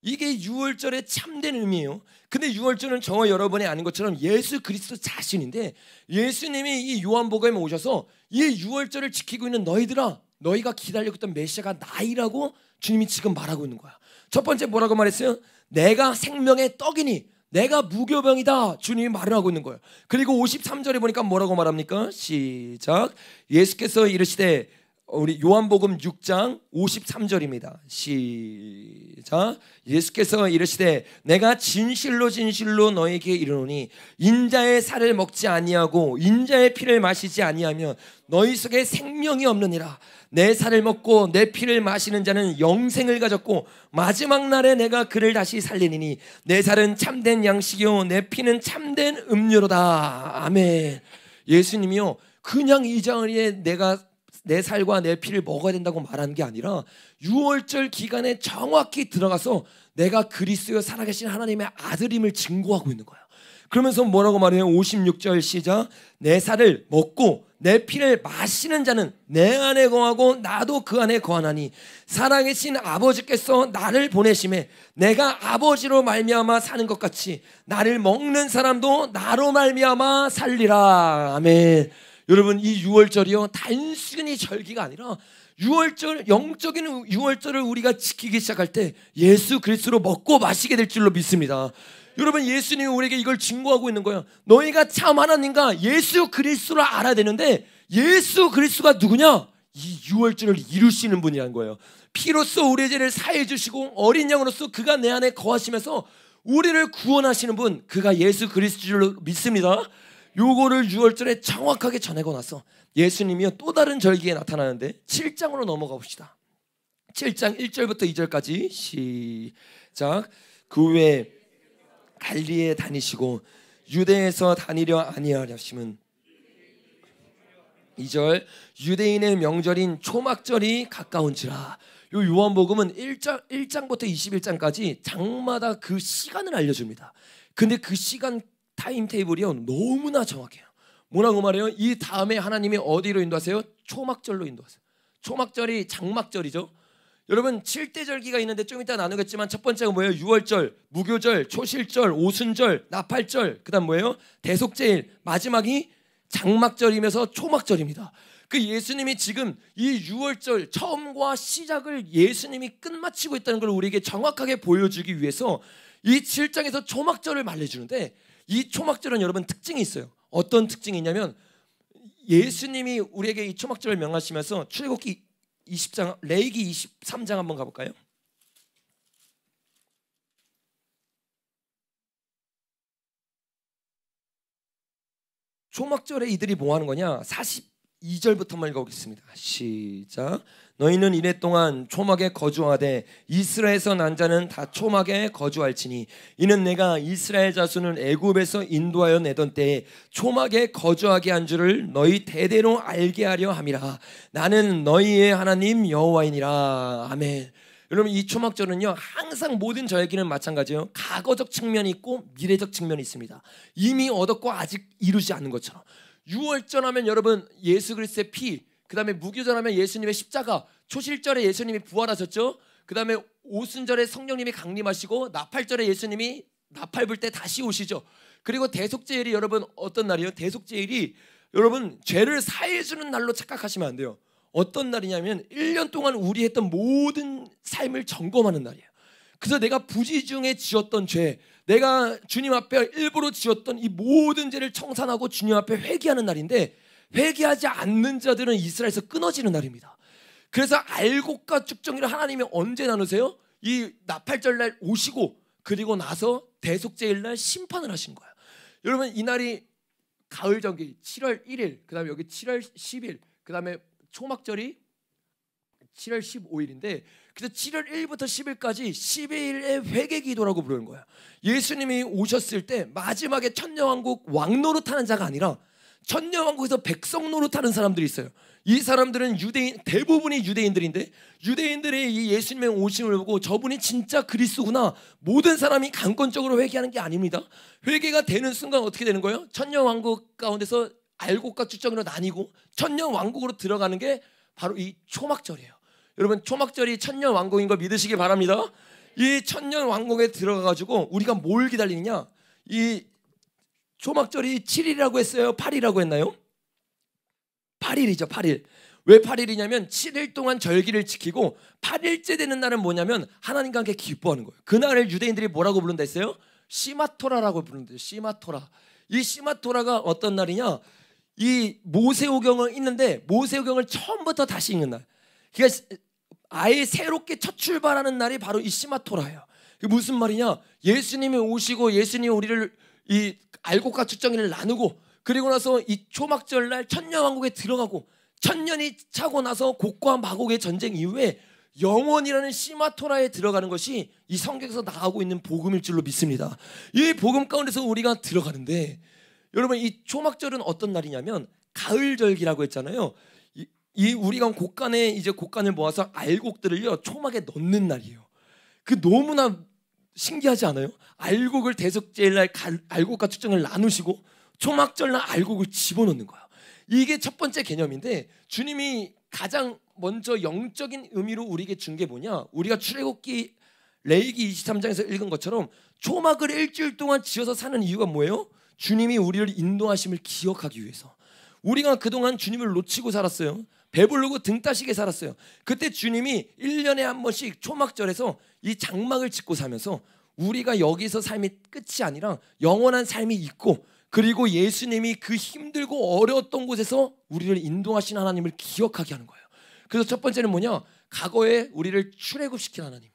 이게 6월절의 참된 의미예요. 근데 6월절은 저와 여러분이 아는 것처럼 예수 그리스도 자신인데, 예수님이 이 요한복음에 오셔서 이 6월절을 지키고 있는 너희들아, 너희가 기다리고 있던 메시아가 나이라고 주님이 지금 말하고 있는 거야. 첫 번째 뭐라고 말했어요? 내가 생명의 떡이니 내가 무교병이다. 주님이 말을 하고 있는 거예요. 그리고 53절에 보니까 뭐라고 말합니까? 시작. 예수께서 이르시되, 우리 요한복음 6장 53절입니다. 시작. 예수께서 이르시되 내가 진실로 진실로 너에게 이르노니 인자의 살을 먹지 아니하고 인자의 피를 마시지 아니하면 너희 속에 생명이 없느니라. 내 살을 먹고 내 피를 마시는 자는 영생을 가졌고 마지막 날에 내가 그를 다시 살리니니 내 살은 참된 양식이요 내 피는 참된 음료로다. 아멘. 예수님이요 그냥 이 자리에 내가 내 살과 내 피를 먹어야 된다고 말하는 게 아니라 6월절 기간에 정확히 들어가서 내가 그리스도의 살아계신 하나님의 아들임을 증거하고 있는 거야. 그러면서 뭐라고 말해요? 56절 시작. 내 살을 먹고 내 피를 마시는 자는 내 안에 거하고 나도 그 안에 거하나니 살아계신 아버지께서 나를 보내심에 내가 아버지로 말미암아 사는 것 같이 나를 먹는 사람도 나로 말미암아 살리라. 아멘. 여러분 이 유월절이요 단순히 절기가 아니라 유월절, 영적인 유월절을 우리가 지키기 시작할 때 예수 그리스도로 먹고 마시게 될 줄로 믿습니다. 여러분 예수님이 우리에게 이걸 증거하고 있는 거예요. 너희가 참 하나님과 예수 그리스도를 알아야 되는데 예수 그리스도가 누구냐? 이 유월절을 이루시는 분이라는 거예요. 피로써 우리의 죄를 사해 주시고 어린 양으로서 그가 내 안에 거하시면서 우리를 구원하시는 분, 그가 예수 그리스도를 믿습니다. 요거를 유월절에 정확하게 전하고 나서 예수님이요 또 다른 절기에 나타나는데 7장으로 넘어가 봅시다. 7장 1절부터 2절까지 시작. 그 후에 갈리에 다니시고 유대에서 다니려 아니하려심은 2절 유대인의 명절인 초막절이 가까운지라. 요 요한복음은 1장부터 21장까지 장마다 그 시간을 알려줍니다. 근데 그 시간 타임 테이블이요 너무나 정확해요. 뭐라고 말해요? 이 다음에 하나님이 어디로 인도하세요? 초막절로 인도하세요. 초막절이 장막절이죠. 여러분 7대 절기가 있는데 좀 이따 나누겠지만 첫 번째가 뭐예요? 유월절, 무교절, 초실절, 오순절, 나팔절, 그 다음 뭐예요? 대속제일, 마지막이 장막절이면서 초막절입니다. 그 예수님이 지금 이 유월절 처음과 시작을 예수님이 끝마치고 있다는 걸 우리에게 정확하게 보여주기 위해서 이 7장에서 초막절을 말해주는데 이 초막절은 여러분 특징이 있어요. 어떤 특징이 있냐면 예수님이 우리에게 이 초막절을 명하시면서 출애굽기 20장, 레위기 23장 한번 가볼까요? 초막절에 이들이 뭐 하는 거냐? 42절부터만 읽어보겠습니다. 시작. 너희는 이래 동안 초막에 거주하되 이스라엘에서 난 자는 다 초막에 거주할지니 이는 내가 이스라엘 자손을 애굽에서 인도하여 내던 때에 초막에 거주하게 한 줄을 너희 대대로 알게 하려 함이라. 나는 너희의 하나님 여호와이니라. 아멘. 여러분 이 초막절은요 항상 모든 절기는 마찬가지예요. 과거적 측면이 있고 미래적 측면이 있습니다. 이미 얻었고 아직 이루지 않은 것처럼. 유월절하면 여러분 예수 그리스도의 피, 그 다음에 무교절하면 예수님의 십자가, 초실절에 예수님이 부활하셨죠. 그 다음에 오순절에 성령님이 강림하시고 나팔절에 예수님이 나팔 불 때 다시 오시죠. 그리고 대속제일이 여러분 어떤 날이에요? 대속제일이 여러분 죄를 사해주는 날로 착각하시면 안 돼요. 어떤 날이냐면 1년 동안 우리 했던 모든 삶을 점검하는 날이에요. 그래서 내가 부지중에 지었던 죄, 내가 주님 앞에 일부러 지었던 이 모든 죄를 청산하고 주님 앞에 회개하는 날인데 회개하지 않는 자들은 이스라엘에서 끊어지는 날입니다. 그래서 알곡과 쭉정이를 하나님이 언제 나누세요? 이 나팔절날 오시고 그리고 나서 대속제일날 심판을 하신 거예요. 여러분 이 날이 가을절기 7월 1일, 그 다음에 여기 7월 10일, 그 다음에 초막절이 7월 15일인데 그래서 7월 1일부터 10일까지 12일의 회개기도라고 부르는 거예요. 예수님이 오셨을 때 마지막에 천녀왕국 왕노릇하는 자가 아니라 천녀왕국에서 백성 노릇하는 사람들이 있어요. 이 사람들은 유대인, 대부분이 유대인들인데 유대인들이 이 예수님의 오심을 보고 저분이 진짜 그리스도구나, 모든 사람이 강권적으로 회개하는 게 아닙니다. 회개가 되는 순간 어떻게 되는 거예요? 천녀왕국 가운데서 알곡과 쭉정이로 나뉘고 천녀왕국으로 들어가는 게 바로 이 초막절이에요. 여러분 초막절이 천년왕국인 거 믿으시기 바랍니다. 이 천년왕국에 들어가가지고 우리가 뭘 기다리느냐? 이 초막절이 7일이라고 했어요? 8일이라고 했나요? 8일이죠. 8일. 왜 8일이냐면 7일 동안 절기를 지키고 8일째 되는 날은 뭐냐면 하나님과 함께 기뻐하는 거예요. 그날을 유대인들이 뭐라고 부른다 했어요? 시마토라라고 부른대요. 시마토라. 이 시마토라가 어떤 날이냐? 이 모세오경을 읽는데 모세오경을 처음부터 다시 읽는 날. 그러니까 아예 새롭게 첫 출발하는 날이 바로 이 시마토라예요. 이게 무슨 말이냐? 예수님이 오시고 예수님이 우리를 이 알곡과 쭉정이를 나누고 그리고 나서 이 초막절날 천년왕국에 들어가고 천년이 차고 나서 곡과 마곡의 전쟁 이후에 영원이라는 시마토라에 들어가는 것이 이 성경에서 나가고 있는 복음일 줄로 믿습니다. 이 복음 가운데서 우리가 들어가는데 여러분 이 초막절은 어떤 날이냐면 가을절기라고 했잖아요. 이 우리가 곡간에 이제 곡간을 모아서 알곡들을요 초막에 넣는 날이에요. 그 너무나 신기하지 않아요? 알곡을 대속제일날 알곡과 쭉정을 나누시고 초막절날 알곡을 집어넣는 거예요. 이게 첫 번째 개념인데 주님이 가장 먼저 영적인 의미로 우리에게 준 게 뭐냐? 우리가 출애굽기 레위기 23장에서 읽은 것처럼 초막을 일주일 동안 지어서 사는 이유가 뭐예요? 주님이 우리를 인도하심을 기억하기 위해서. 우리가 그동안 주님을 놓치고 살았어요. 배부르고 등 따시게 살았어요. 그때 주님이 1년에 한 번씩 초막절에서 이 장막을 짓고 사면서 우리가 여기서 삶이 끝이 아니라 영원한 삶이 있고, 그리고 예수님이 그 힘들고 어려웠던 곳에서 우리를 인도하신 하나님을 기억하게 하는 거예요. 그래서 첫 번째는 뭐냐? 과거에 우리를 출애굽시킨 하나님.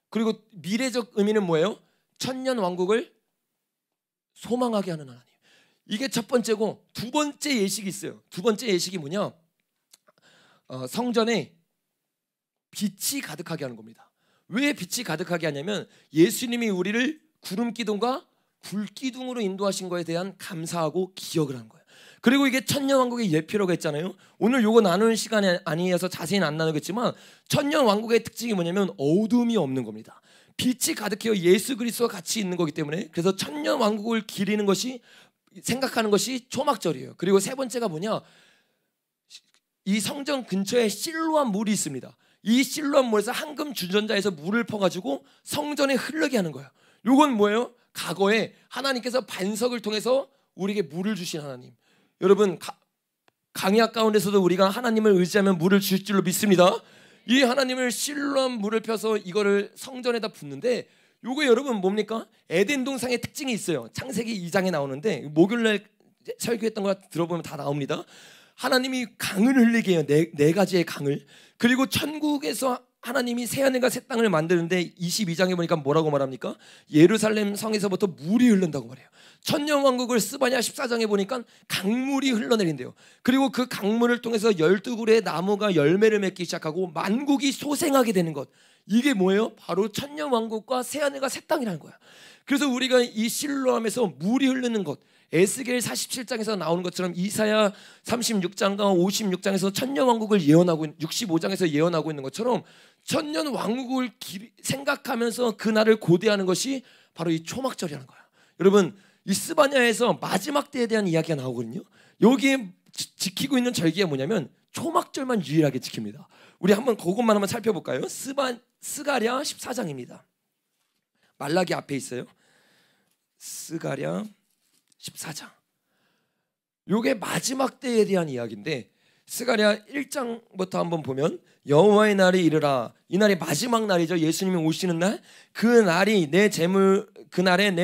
그리고 미래적 의미는 뭐예요? 천년 왕국을 소망하게 하는 하나님. 이게 첫 번째고, 두 번째 예식이 있어요. 두 번째 예식이 뭐냐? 성전에 빛이 가득하게 하는 겁니다. 왜 빛이 가득하게 하냐면 예수님이 우리를 구름 기둥과 불 기둥으로 인도하신 거에 대한 감사하고 기억을 하는 거예요. 그리고 이게 천년 왕국의 예표라고 했잖아요. 오늘 요거 나누는 시간이 아니어서 자세히는 안 나누겠지만, 천년 왕국의 특징이 뭐냐면 어둠이 없는 겁니다. 빛이 가득해요. 예수 그리스도와 같이 있는 거기 때문에. 그래서 천년 왕국을 기리는 것이, 생각하는 것이 초막절이에요. 그리고 세 번째가 뭐냐? 이 성전 근처에 실로암 물이 있습니다. 이 실로암 물에서 황금 주전자에서 물을 퍼가지고 성전에 흐르게 하는 거예요. 요건 뭐예요? 과거에 하나님께서 반석을 통해서 우리에게 물을 주신 하나님. 여러분, 강약 가운데서도 우리가 하나님을 의지하면 물을 줄 줄로 믿습니다. 이 하나님을 실로암 물을 펴서 이거를 성전에다 붓는데, 요거 여러분 뭡니까? 에덴 동상의 특징이 있어요. 창세기 2장에 나오는데, 목요일날 설교했던 거 들어보면 다 나옵니다. 하나님이 강을 흘리게 해요. 네 가지의 강을. 그리고 천국에서 하나님이 새하늘과 새 땅을 만드는데 22장에 보니까 뭐라고 말합니까? 예루살렘 성에서부터 물이 흐른다고 말해요. 천년왕국을 스바냐 14장에 보니까 강물이 흘러내린대요. 그리고 그 강물을 통해서 12그루의 나무가 열매를 맺기 시작하고 만국이 소생하게 되는 것. 이게 뭐예요? 바로 천년왕국과 새하늘과 새 땅이라는 거야. 그래서 우리가 이 실로암에서 물이 흐르는 것, 에스겔 47장에서 나오는 것처럼 이사야 36장과 56장에서 천년왕국을 예언하고, 65장에서 예언하고 있는 것처럼 천년왕국을 생각하면서 그날을 고대하는 것이 바로 이 초막절이라는 거야. 여러분, 이 스바냐에서 마지막 때에 대한 이야기가 나오거든요. 여기에 지키고 있는 절기가 뭐냐면 초막절만 유일하게 지킵니다. 우리 한번 그것만 한번 살펴볼까요? 스가랴 14장입니다. 말라기 앞에 있어요. 스가랴 14장. 요게 마지막 때에 대한 이야기인데, 스가랴 1장부터 한번 보면 여호와의 날이 이르라. 이 날이 마지막 날이죠. 예수님이 오시는 날. 그날에 내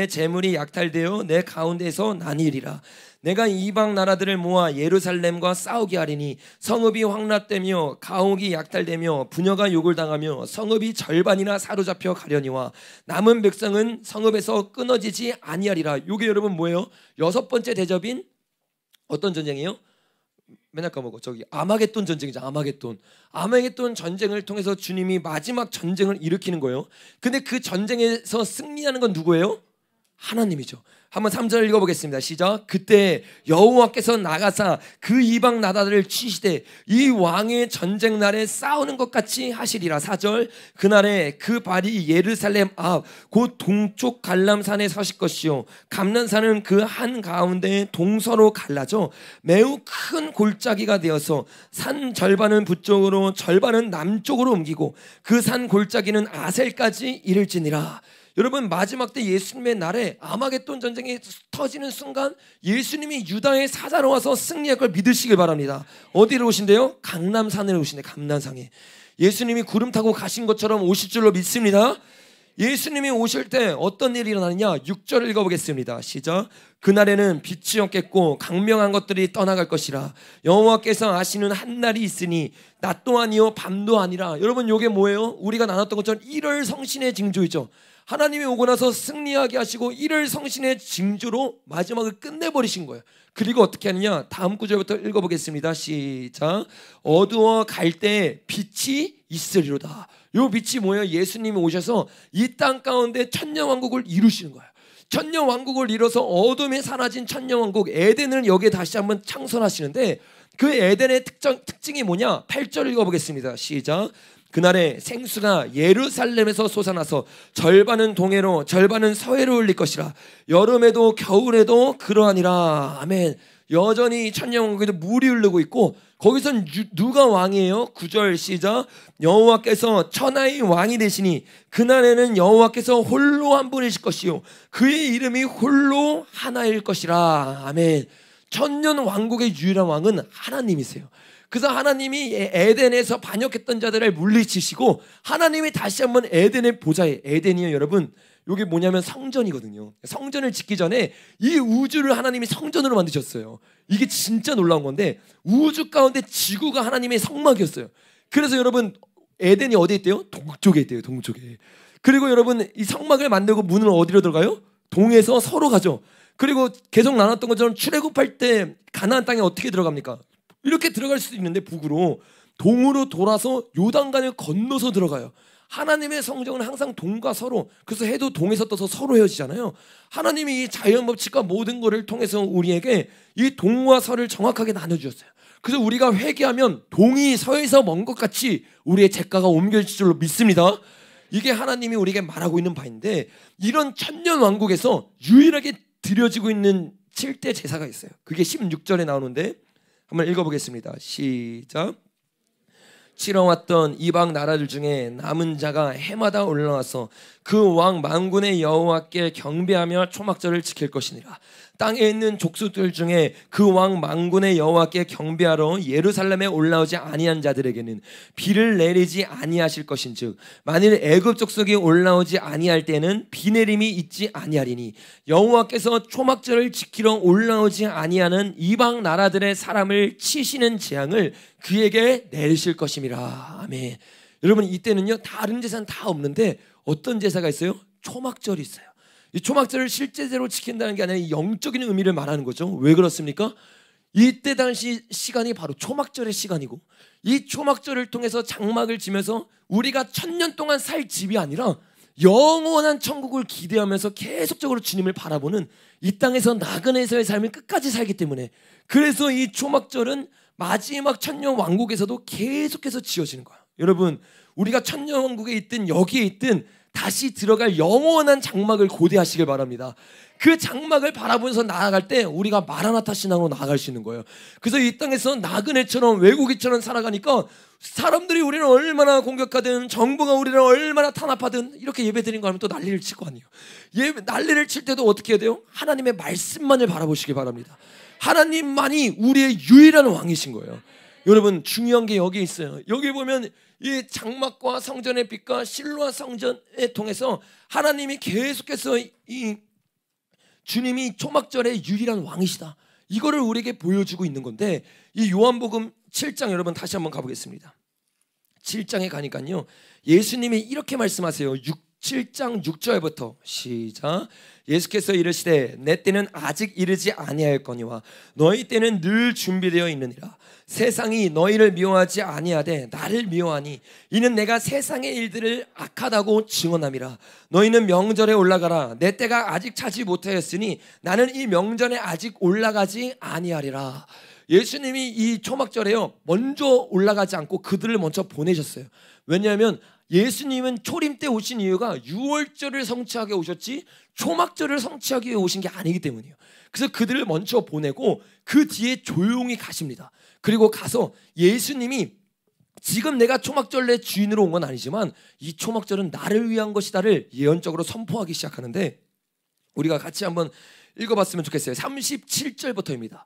재물이 약탈되어 내 가운데서 나뉘리라. 내가 이방 나라들을 모아 예루살렘과 싸우게 하리니 성읍이 황납되며 가옥이 약탈되며 부녀가 욕을 당하며 성읍이 절반이나 사로잡혀 가려니와 남은 백성은 성읍에서 끊어지지 아니하리라. 이게 여러분 뭐예요? 여섯 번째 대접인 어떤 전쟁이에요? 맨날 까먹어. 저기 아마겟돈 전쟁이죠. 아마겟돈 전쟁을 통해서 주님이 마지막 전쟁을 일으키는 거예요. 근데 그 전쟁에서 승리하는 건 누구예요? 하나님이죠. 한번 3절 읽어보겠습니다. 시작. 그때 여호와께서 나가사 그 이방 나라들을 치시되 이 왕의 전쟁 날에 싸우는 것 같이 하시리라. 4절. 그날에 그 발이 예루살렘 앞 곧 동쪽 갈람산에 서실 것이요 감난산은 그 한 가운데 동서로 갈라져 매우 큰 골짜기가 되어서 산 절반은 북쪽으로 절반은 남쪽으로 옮기고 그 산 골짜기는 아셀까지 이를지니라. 여러분, 마지막 때 예수님의 날에 아마겟돈 전쟁이 터지는 순간 예수님이 유다의 사자로 와서 승리할 걸 믿으시길 바랍니다. 어디로 오신대요? 강남산으로 오신대. 감난산에 예수님이 구름 타고 가신 것처럼 오실 줄로 믿습니다. 예수님이 오실 때 어떤 일이 일어나느냐? 6절을 읽어보겠습니다. 시작. 그날에는 빛이 없겠고 강명한 것들이 떠나갈 것이라. 여호와께서 아시는 한 날이 있으니 낮도 아니요 밤도 아니라. 여러분, 이게 뭐예요? 우리가 나눴던 것처럼 일월 성신의 징조이죠. 하나님이 오고 나서 승리하게 하시고 일월 성신의 징조로 마지막을 끝내버리신 거예요. 그리고 어떻게 하느냐? 다음 구절부터 읽어보겠습니다. 시작. 어두워 갈 때 빛이 있으리로다. 요 빛이 뭐예요? 예수님이 오셔서 이 땅 가운데 천년왕국을 이루시는 거예요. 천년왕국을 이뤄서 어둠에 사라진 천년왕국 에덴을 여기에 다시 한번 창설하시는데, 그 에덴의 특징이 뭐냐? 8절 읽어보겠습니다. 시작. 그날에 생수가 예루살렘에서 솟아나서 절반은 동해로 절반은 서해로 흘릴 것이라. 여름에도 겨울에도 그러하니라. 아멘. 여전히 천년왕국에도 물이 흐르고 있고, 거기선 누가 왕이에요? 9절 시작. 여호와께서 천하의 왕이 되시니 그날에는 여호와께서 홀로 한 분이실 것이요 그의 이름이 홀로 하나일 것이라. 아멘. 천년 왕국의 유일한 왕은 하나님이세요. 그래서 하나님이 에덴에서 반역했던 자들을 물리치시고 하나님이 다시 한번 에덴의 보좌에, 에덴이요 여러분, 이게 뭐냐면 성전이거든요. 성전을 짓기 전에 이 우주를 하나님이 성전으로 만드셨어요. 이게 진짜 놀라운 건데 우주 가운데 지구가 하나님의 성막이었어요. 그래서 여러분 에덴이 어디에 있대요? 동쪽에 있대요. 동쪽에. 그리고 여러분 이 성막을 만들고 문은 어디로 들어가요? 동에서 서로 가죠. 그리고 계속 나눴던 것처럼 출애굽할 때 가나안 땅에 어떻게 들어갑니까? 이렇게 들어갈 수도 있는데 북으로, 동으로 돌아서 요단강을 건너서 들어가요. 하나님의 성정은 항상 동과 서로, 그래서 해도 동에서 떠서 서로 헤어지잖아요. 하나님이 이 자연법칙과 모든 것을 통해서 우리에게 이 동과 서를 정확하게 나눠주셨어요. 그래서 우리가 회개하면 동이 서에서 먼 것 같이 우리의 죄가가 옮겨질 줄로 믿습니다. 이게 하나님이 우리에게 말하고 있는 바인데, 이런 천년 왕국에서 유일하게 드려지고 있는 7대 제사가 있어요. 그게 16절에 나오는데 한번 읽어보겠습니다. 시작. 치러왔던 이방 나라들 중에 남은 자가 해마다 올라와서 그 왕 만군의 여호와께 경배하며 초막절을 지킬 것이니라. 땅에 있는 족속들 중에 그 왕 만군의 여호와께 경배하러 예루살렘에 올라오지 아니한 자들에게는 비를 내리지 아니하실 것인즉, 만일 애굽 족속이 올라오지 아니할 때는 비 내림이 있지 아니하리니, 여호와께서 초막절을 지키러 올라오지 아니하는 이방 나라들의 사람을 치시는 재앙을 그에게 내리실 것임이라. 아멘. 여러분 이때는요 다른 제사는 다 없는데 어떤 제사가 있어요? 초막절이 있어요. 이 초막절을 실제대로 지킨다는 게 아니라 영적인 의미를 말하는 거죠. 왜 그렇습니까? 이때 당시 시간이 바로 초막절의 시간이고, 이 초막절을 통해서 장막을 지면서 우리가 1000년 동안 살 집이 아니라 영원한 천국을 기대하면서 계속적으로 주님을 바라보는 이 땅에서 나그네에서의 삶을 끝까지 살기 때문에, 그래서 이 초막절은 마지막 천년 왕국에서도 계속해서 지어지는 거예요. 여러분 우리가 천년 왕국에 있든 여기에 있든 다시 들어갈 영원한 장막을 고대하시길 바랍니다. 그 장막을 바라보면서 나아갈 때 우리가 마라나타 신앙으로 나아갈 수 있는 거예요. 그래서 이 땅에서 나그네처럼 외국인처럼 살아가니까 사람들이 우리를 얼마나 공격하든, 정부가 우리를 얼마나 탄압하든, 이렇게 예배드린 거 하면 또 난리를 칠 거 아니에요. 난리를 칠 때도 어떻게 해야 돼요? 하나님의 말씀만을 바라보시기 바랍니다. 하나님만이 우리의 유일한 왕이신 거예요. 여러분 중요한 게 여기 있어요. 여기 보면 이 장막과 성전의 빛과 실로와 성전에 통해서 하나님이 계속해서 이 주님이 초막절의 유일한 왕이시다, 이거를 우리에게 보여주고 있는 건데, 이 요한복음 7장 여러분 다시 한번 가보겠습니다. 7장에 가니까요 예수님이 이렇게 말씀하세요. 7장 6절부터 시작. 예수께서 이르시되 내 때는 아직 이르지 아니하였거니와 너희 때는 늘 준비되어 있느니라. 세상이 너희를 미워하지 아니하되 나를 미워하니 이는 내가 세상의 일들을 악하다고 증언함이라. 너희는 명절에 올라가라. 내 때가 아직 차지 못하였으니 나는 이 명절에 아직 올라가지 아니하리라. 예수님이 이 초막절에요 먼저 올라가지 않고 그들을 먼저 보내셨어요. 왜냐하면 예수님은 초림 때 오신 이유가 유월절을 성취하게 오셨지 초막절을 성취하기 위해 오신 게 아니기 때문이에요. 그래서 그들을 먼저 보내고 그 뒤에 조용히 가십니다. 그리고 가서 예수님이 지금 내가 초막절의 주인으로 온 건 아니지만 이 초막절은 나를 위한 것이다를 예언적으로 선포하기 시작하는데, 우리가 같이 한번 읽어봤으면 좋겠어요. 37절부터입니다.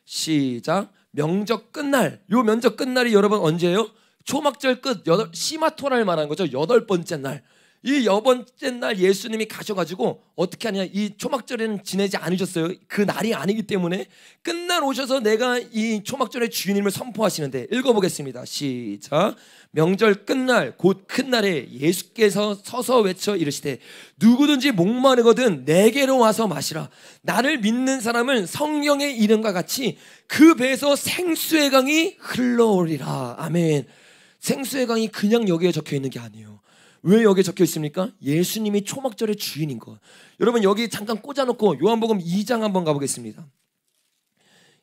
시작. 명절 끝날, 요 명절 끝날이 여러분 언제예요? 초막절 끝, 시마토라를 말하는 거죠. 8번째 날. 이 8번째 날 예수님이 가셔가지고 어떻게 하냐, 이 초막절에는 지내지 않으셨어요. 그 날이 아니기 때문에 끝날 오셔서 내가 이 초막절의 주인임을 선포하시는데, 읽어보겠습니다. 시작. 명절 끝날 곧 큰 날에 예수께서 서서 외쳐 이르시되 누구든지 목마르거든 내게로 와서 마시라. 나를 믿는 사람은 성경의 이름과 같이 그 배에서 생수의 강이 흘러오리라. 아멘. 생수의 강이 그냥 여기에 적혀 있는 게 아니에요. 왜 여기에 적혀 있습니까? 예수님이 초막절의 주인인 것. 여러분 여기 잠깐 꽂아놓고 요한복음 2장 한번 가보겠습니다.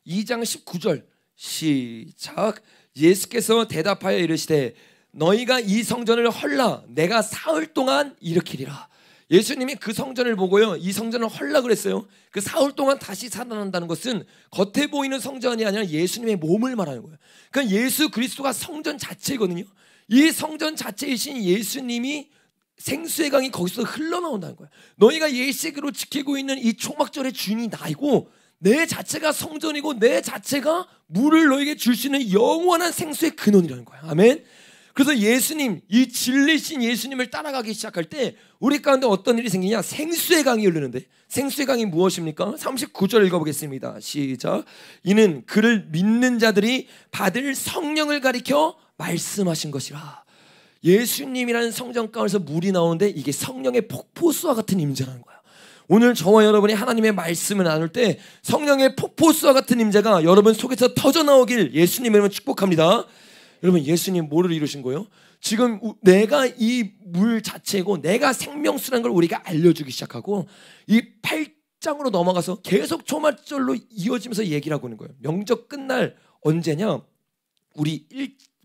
2장 19절 시작. 예수께서 대답하여 이르시되 너희가 이 성전을 헐라 내가 사흘 동안 일으키리라. 예수님이 그 성전을 보고요 이 성전을 헐라 그랬어요. 그 사흘 동안 다시 살아난다는 것은 겉에 보이는 성전이 아니라 예수님의 몸을 말하는 거예요. 그러니까 예수 그리스도가 성전 자체거든요. 이 성전 자체이신 예수님이 생수의 강이 거기서 흘러나온다는 거예요. 너희가 예식으로 지키고 있는 이 초막절의 주인이 나이고 내 자체가 성전이고 내 자체가 물을 너에게 줄 수 있는 영원한 생수의 근원이라는 거야. 아멘. 그래서 예수님, 이 진리신 예수님을 따라가기 시작할 때 우리 가운데 어떤 일이 생기냐? 생수의 강이 흐르는데, 생수의 강이 무엇입니까? 39절 읽어보겠습니다. 시작. 이는 그를 믿는 자들이 받을 성령을 가리켜 말씀하신 것이라. 예수님이라는 성전 가운데서 물이 나오는데 이게 성령의 폭포수와 같은 임재라는 거야. 오늘 저와 여러분이 하나님의 말씀을 나눌 때 성령의 폭포수와 같은 임재가 여러분 속에서 터져나오길 예수님 이름으로 축복합니다. 여러분, 예수님 뭐를 이루신 거예요? 지금 내가 이 물 자체고 내가 생명수라는 걸 우리가 알려주기 시작하고, 이 8장으로 넘어가서 계속 초막절로 이어지면서 얘기를 하고 있는 거예요. 명절 끝날 언제냐? 우리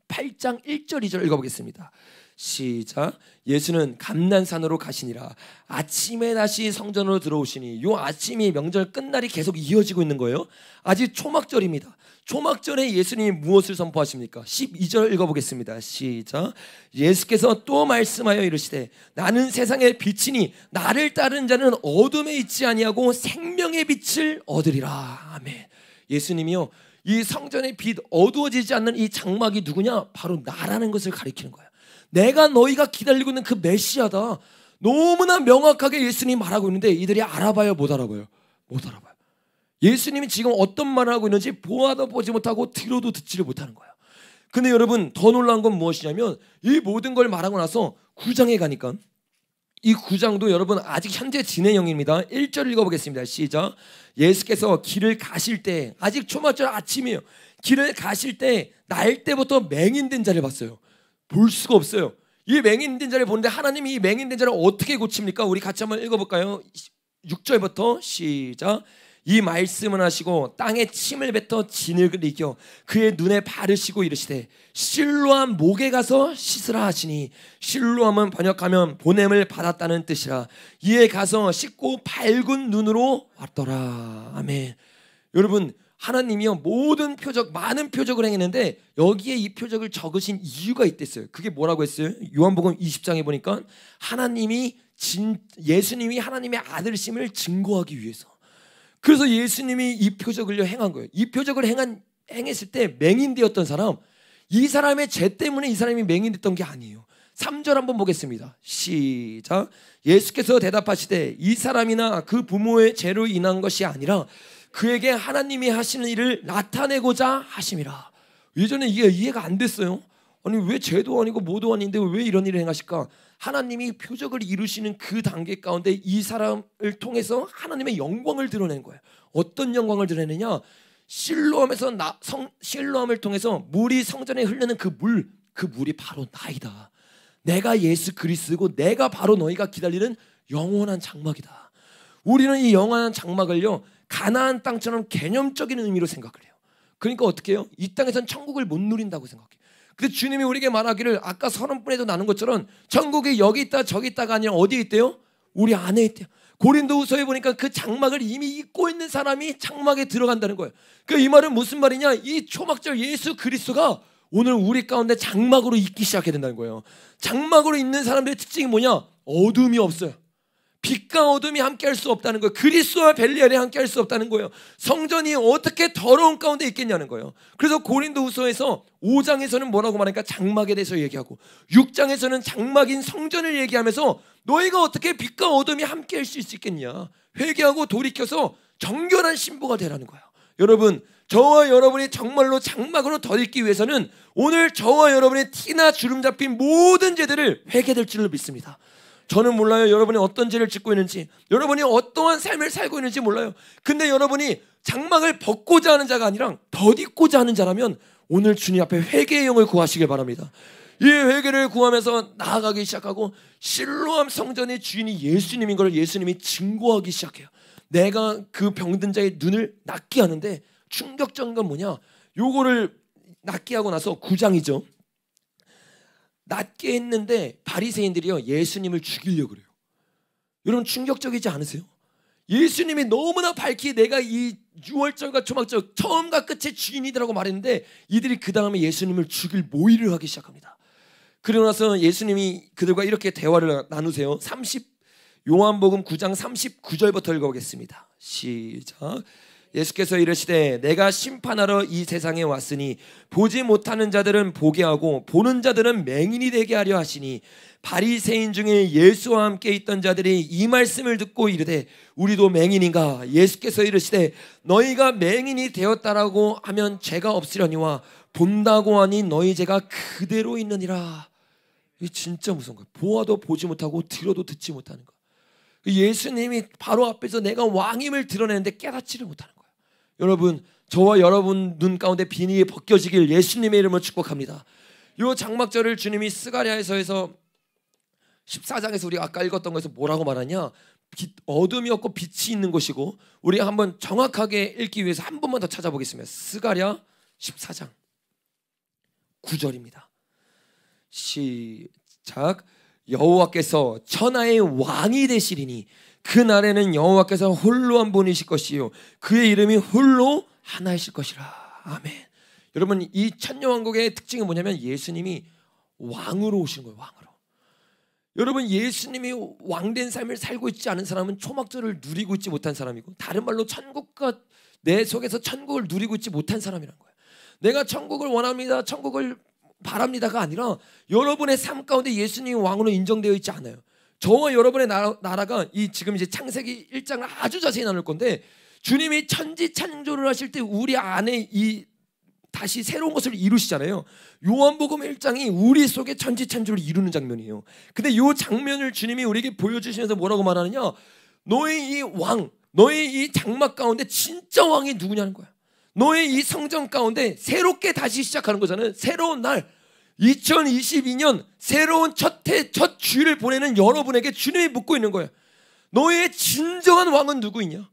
8장 1절 2절 읽어보겠습니다. 시작. 예수는 감난산으로 가시니라. 아침에 다시 성전으로 들어오시니, 요 아침이 명절 끝날이 계속 이어지고 있는 거예요. 아직 초막절입니다. 초막절에 예수님이 무엇을 선포하십니까? 12절 읽어보겠습니다. 시작. 예수께서 또 말씀하여 이르시되 나는 세상의 빛이니 나를 따르는 자는 어둠에 있지 아니하고 생명의 빛을 얻으리라. 아멘. 예수님이요, 이 성전의 빛, 어두워지지 않는 이 장막이 누구냐? 바로 나라는 것을 가리키는 거야. 내가 너희가 기다리고 있는 그 메시아다. 너무나 명확하게 예수님이 말하고 있는데 이들이 알아봐요, 못 알아봐요? 못 알아봐요. 예수님이 지금 어떤 말을 하고 있는지 보아도 보지 못하고 들어도 듣지를 못하는 거예요. 근데 여러분, 더 놀라운 건 무엇이냐면 이 모든 걸 말하고 나서 9장에 가니까, 이 9장도 여러분 아직 현재 진행형입니다. 1절 읽어보겠습니다. 시작. 예수께서 길을 가실 때, 아직 초막절 아침이에요. 길을 가실 때 날 때부터 맹인된 자를 봤어요. 볼 수가 없어요. 이 맹인된 자를 보는데 하나님이 이 맹인된 자를 어떻게 고칩니까? 우리 같이 한번 읽어볼까요? 6절부터 시작. 이 말씀을 하시고 땅에 침을 뱉어 진흙을 이겨 그의 눈에 바르시고 이르시되 실로암 목에 가서 씻으라 하시니, 실로암은 번역하면 보냄을 받았다는 뜻이라. 이에 가서 씻고 밝은 눈으로 왔더라. 아멘. 여러분, 하나님이요 모든 표적, 많은 표적을 행했는데 여기에 이 표적을 적으신 이유가 있댔어요. 그게 뭐라고 했어요? 요한복음 20장에 보니까 예수님이 하나님의 아들심을 증거하기 위해서. 그래서 예수님이 이 표적을 행한 거예요. 이 표적을 행했을 때 맹인되었던 사람, 이 사람의 죄 때문에 이 사람이 맹인됐던 게 아니에요. 3절 한번 보겠습니다. 시작. 예수께서 대답하시되 이 사람이나 그 부모의 죄로 인한 것이 아니라 그에게 하나님이 하시는 일을 나타내고자 하심이라. 예전에 이게 이해가 안 됐어요. 아니 왜 죄도 아니고 뭐도 아닌데 왜 이런 일을 행하실까? 하나님이 표적을 이루시는 그 단계 가운데 이 사람을 통해서 하나님의 영광을 드러낸 거예요. 어떤 영광을 드러내느냐? 실로암을 통해서 물이 성전에 흐르는 그 물이 바로 나이다. 내가 예수 그리스도고 내가 바로 너희가 기다리는 영원한 장막이다. 우리는 이 영원한 장막을요 가나안 땅처럼 개념적인 의미로 생각을 해요. 그러니까 어떻게 해요? 이 땅에선 천국을 못 누린다고 생각해요. 근데 주님이 우리에게 말하기를 아까 서론분에도 나눈 것처럼 천국이 여기 있다 저기 있다가 아니라 어디에 있대요? 우리 안에 있대요. 고린도후서에 보니까 그 장막을 이미 입고 있는 사람이 장막에 들어간다는 거예요. 이 말은 무슨 말이냐? 이 초막절 예수 그리스도가 오늘 우리 가운데 장막으로 있기 시작해야 된다는 거예요. 장막으로 있는 사람들의 특징이 뭐냐? 어둠이 없어요. 빛과 어둠이 함께할 수 없다는 거예요. 그리스도와 벨리알이 함께할 수 없다는 거예요. 성전이 어떻게 더러운 가운데 있겠냐는 거예요. 그래서 고린도후서에서 5장에서는 뭐라고 말하니까 장막에 대해서 얘기하고 6장에서는 장막인 성전을 얘기하면서 너희가 어떻게 빛과 어둠이 함께할 수 있겠냐? 회개하고 돌이켜서 정결한 신부가 되라는 거예요. 여러분, 저와 여러분이 정말로 장막으로 더 있기 위해서는 오늘 저와 여러분의 티나 주름 잡힌 모든 죄들을 회개될 줄로 믿습니다. 저는 몰라요. 여러분이 어떤 죄를 짓고 있는지, 여러분이 어떠한 삶을 살고 있는지 몰라요. 근데 여러분이 장막을 벗고자 하는 자가 아니라 덧입고자 하는 자라면 오늘 주님 앞에 회개의 영을 구하시길 바랍니다. 이 회개를 구하면서 나아가기 시작하고 실로암 성전의 주인이 예수님인 걸 예수님이 증거하기 시작해요. 내가 그 병든 자의 눈을 낫게 하는데 충격적인 건 뭐냐? 요거를 낫게 하고 나서 9장이죠. 낫게 했는데 바리새인들이요 예수님을 죽이려고 그래요. 여러분 충격적이지 않으세요? 예수님이 너무나 밝히 내가 이 6월절과 초막절 처음과 끝의 주인이라고 말했는데 이들이 그 다음에 예수님을 죽일 모의를 하기 시작합니다. 그러고 나서 예수님이 그들과 이렇게 대화를 나누세요. 요한복음 9장 39절부터 읽어보겠습니다. 시작. 예수께서 이르시되 내가 심판하러 이 세상에 왔으니 보지 못하는 자들은 보게 하고 보는 자들은 맹인이 되게 하려 하시니 바리새인 중에 예수와 함께 있던 자들이 이 말씀을 듣고 이르되 우리도 맹인인가? 예수께서 이르시되 너희가 맹인이 되었다라고 하면 죄가 없으려니와 본다고 하니 너희 죄가 그대로 있느니라. 이게 진짜 무서운 거예요. 보아도 보지 못하고 들어도 듣지 못하는 거. 예수님이 바로 앞에서 내가 왕임을 드러내는데 깨닫지를 못하는 거예요. 여러분, 저와 여러분 눈 가운데 비닐이 벗겨지길 예수님의 이름으로 축복합니다. 이 장막절을 주님이 스가랴에서 14장에서 우리가 아까 읽었던 것에서 뭐라고 말하냐? 어둠이 없고 빛이 있는 곳이고, 우리가 한번 정확하게 읽기 위해서 한 번만 더 찾아보겠습니다. 스가랴 14장 9절입니다. 시작. 여호와께서 천하의 왕이 되시리니 그날에는 여호와께서 홀로 한 분이실 것이요 그의 이름이 홀로 하나이실 것이라. 아멘. 여러분, 이 천녀왕국의 특징은 뭐냐면 예수님이 왕으로 오시는 거예요. 왕으로. 여러분, 예수님이 왕된 삶을 살고 있지 않은 사람은 초막절을 누리고 있지 못한 사람이고, 다른 말로 천국과 내 속에서 천국을 누리고 있지 못한 사람이란 거예요. 내가 천국을 원합니다, 천국을 바랍니다가 아니라 여러분의 삶 가운데 예수님이 왕으로 인정되어 있지 않아요. 저와 여러분의 나라가 지금 이제 창세기 1장을 아주 자세히 나눌 건데, 주님이 천지 창조를 하실 때 우리 안에 다시 새로운 것을 이루시잖아요. 요한복음 1장이 우리 속에 천지 창조를 이루는 장면이에요. 근데 이 장면을 주님이 우리에게 보여주시면서 뭐라고 말하느냐? 너의 이 왕, 너의 이 장막 가운데 진짜 왕이 누구냐는 거야. 너의 이 성전 가운데 새롭게 다시 시작하는 거잖아요. 새로운 날, 2022년 새로운 첫 주일을 보내는 여러분에게 주님이 묻고 있는 거예요. 너의 진정한 왕은 누구이냐?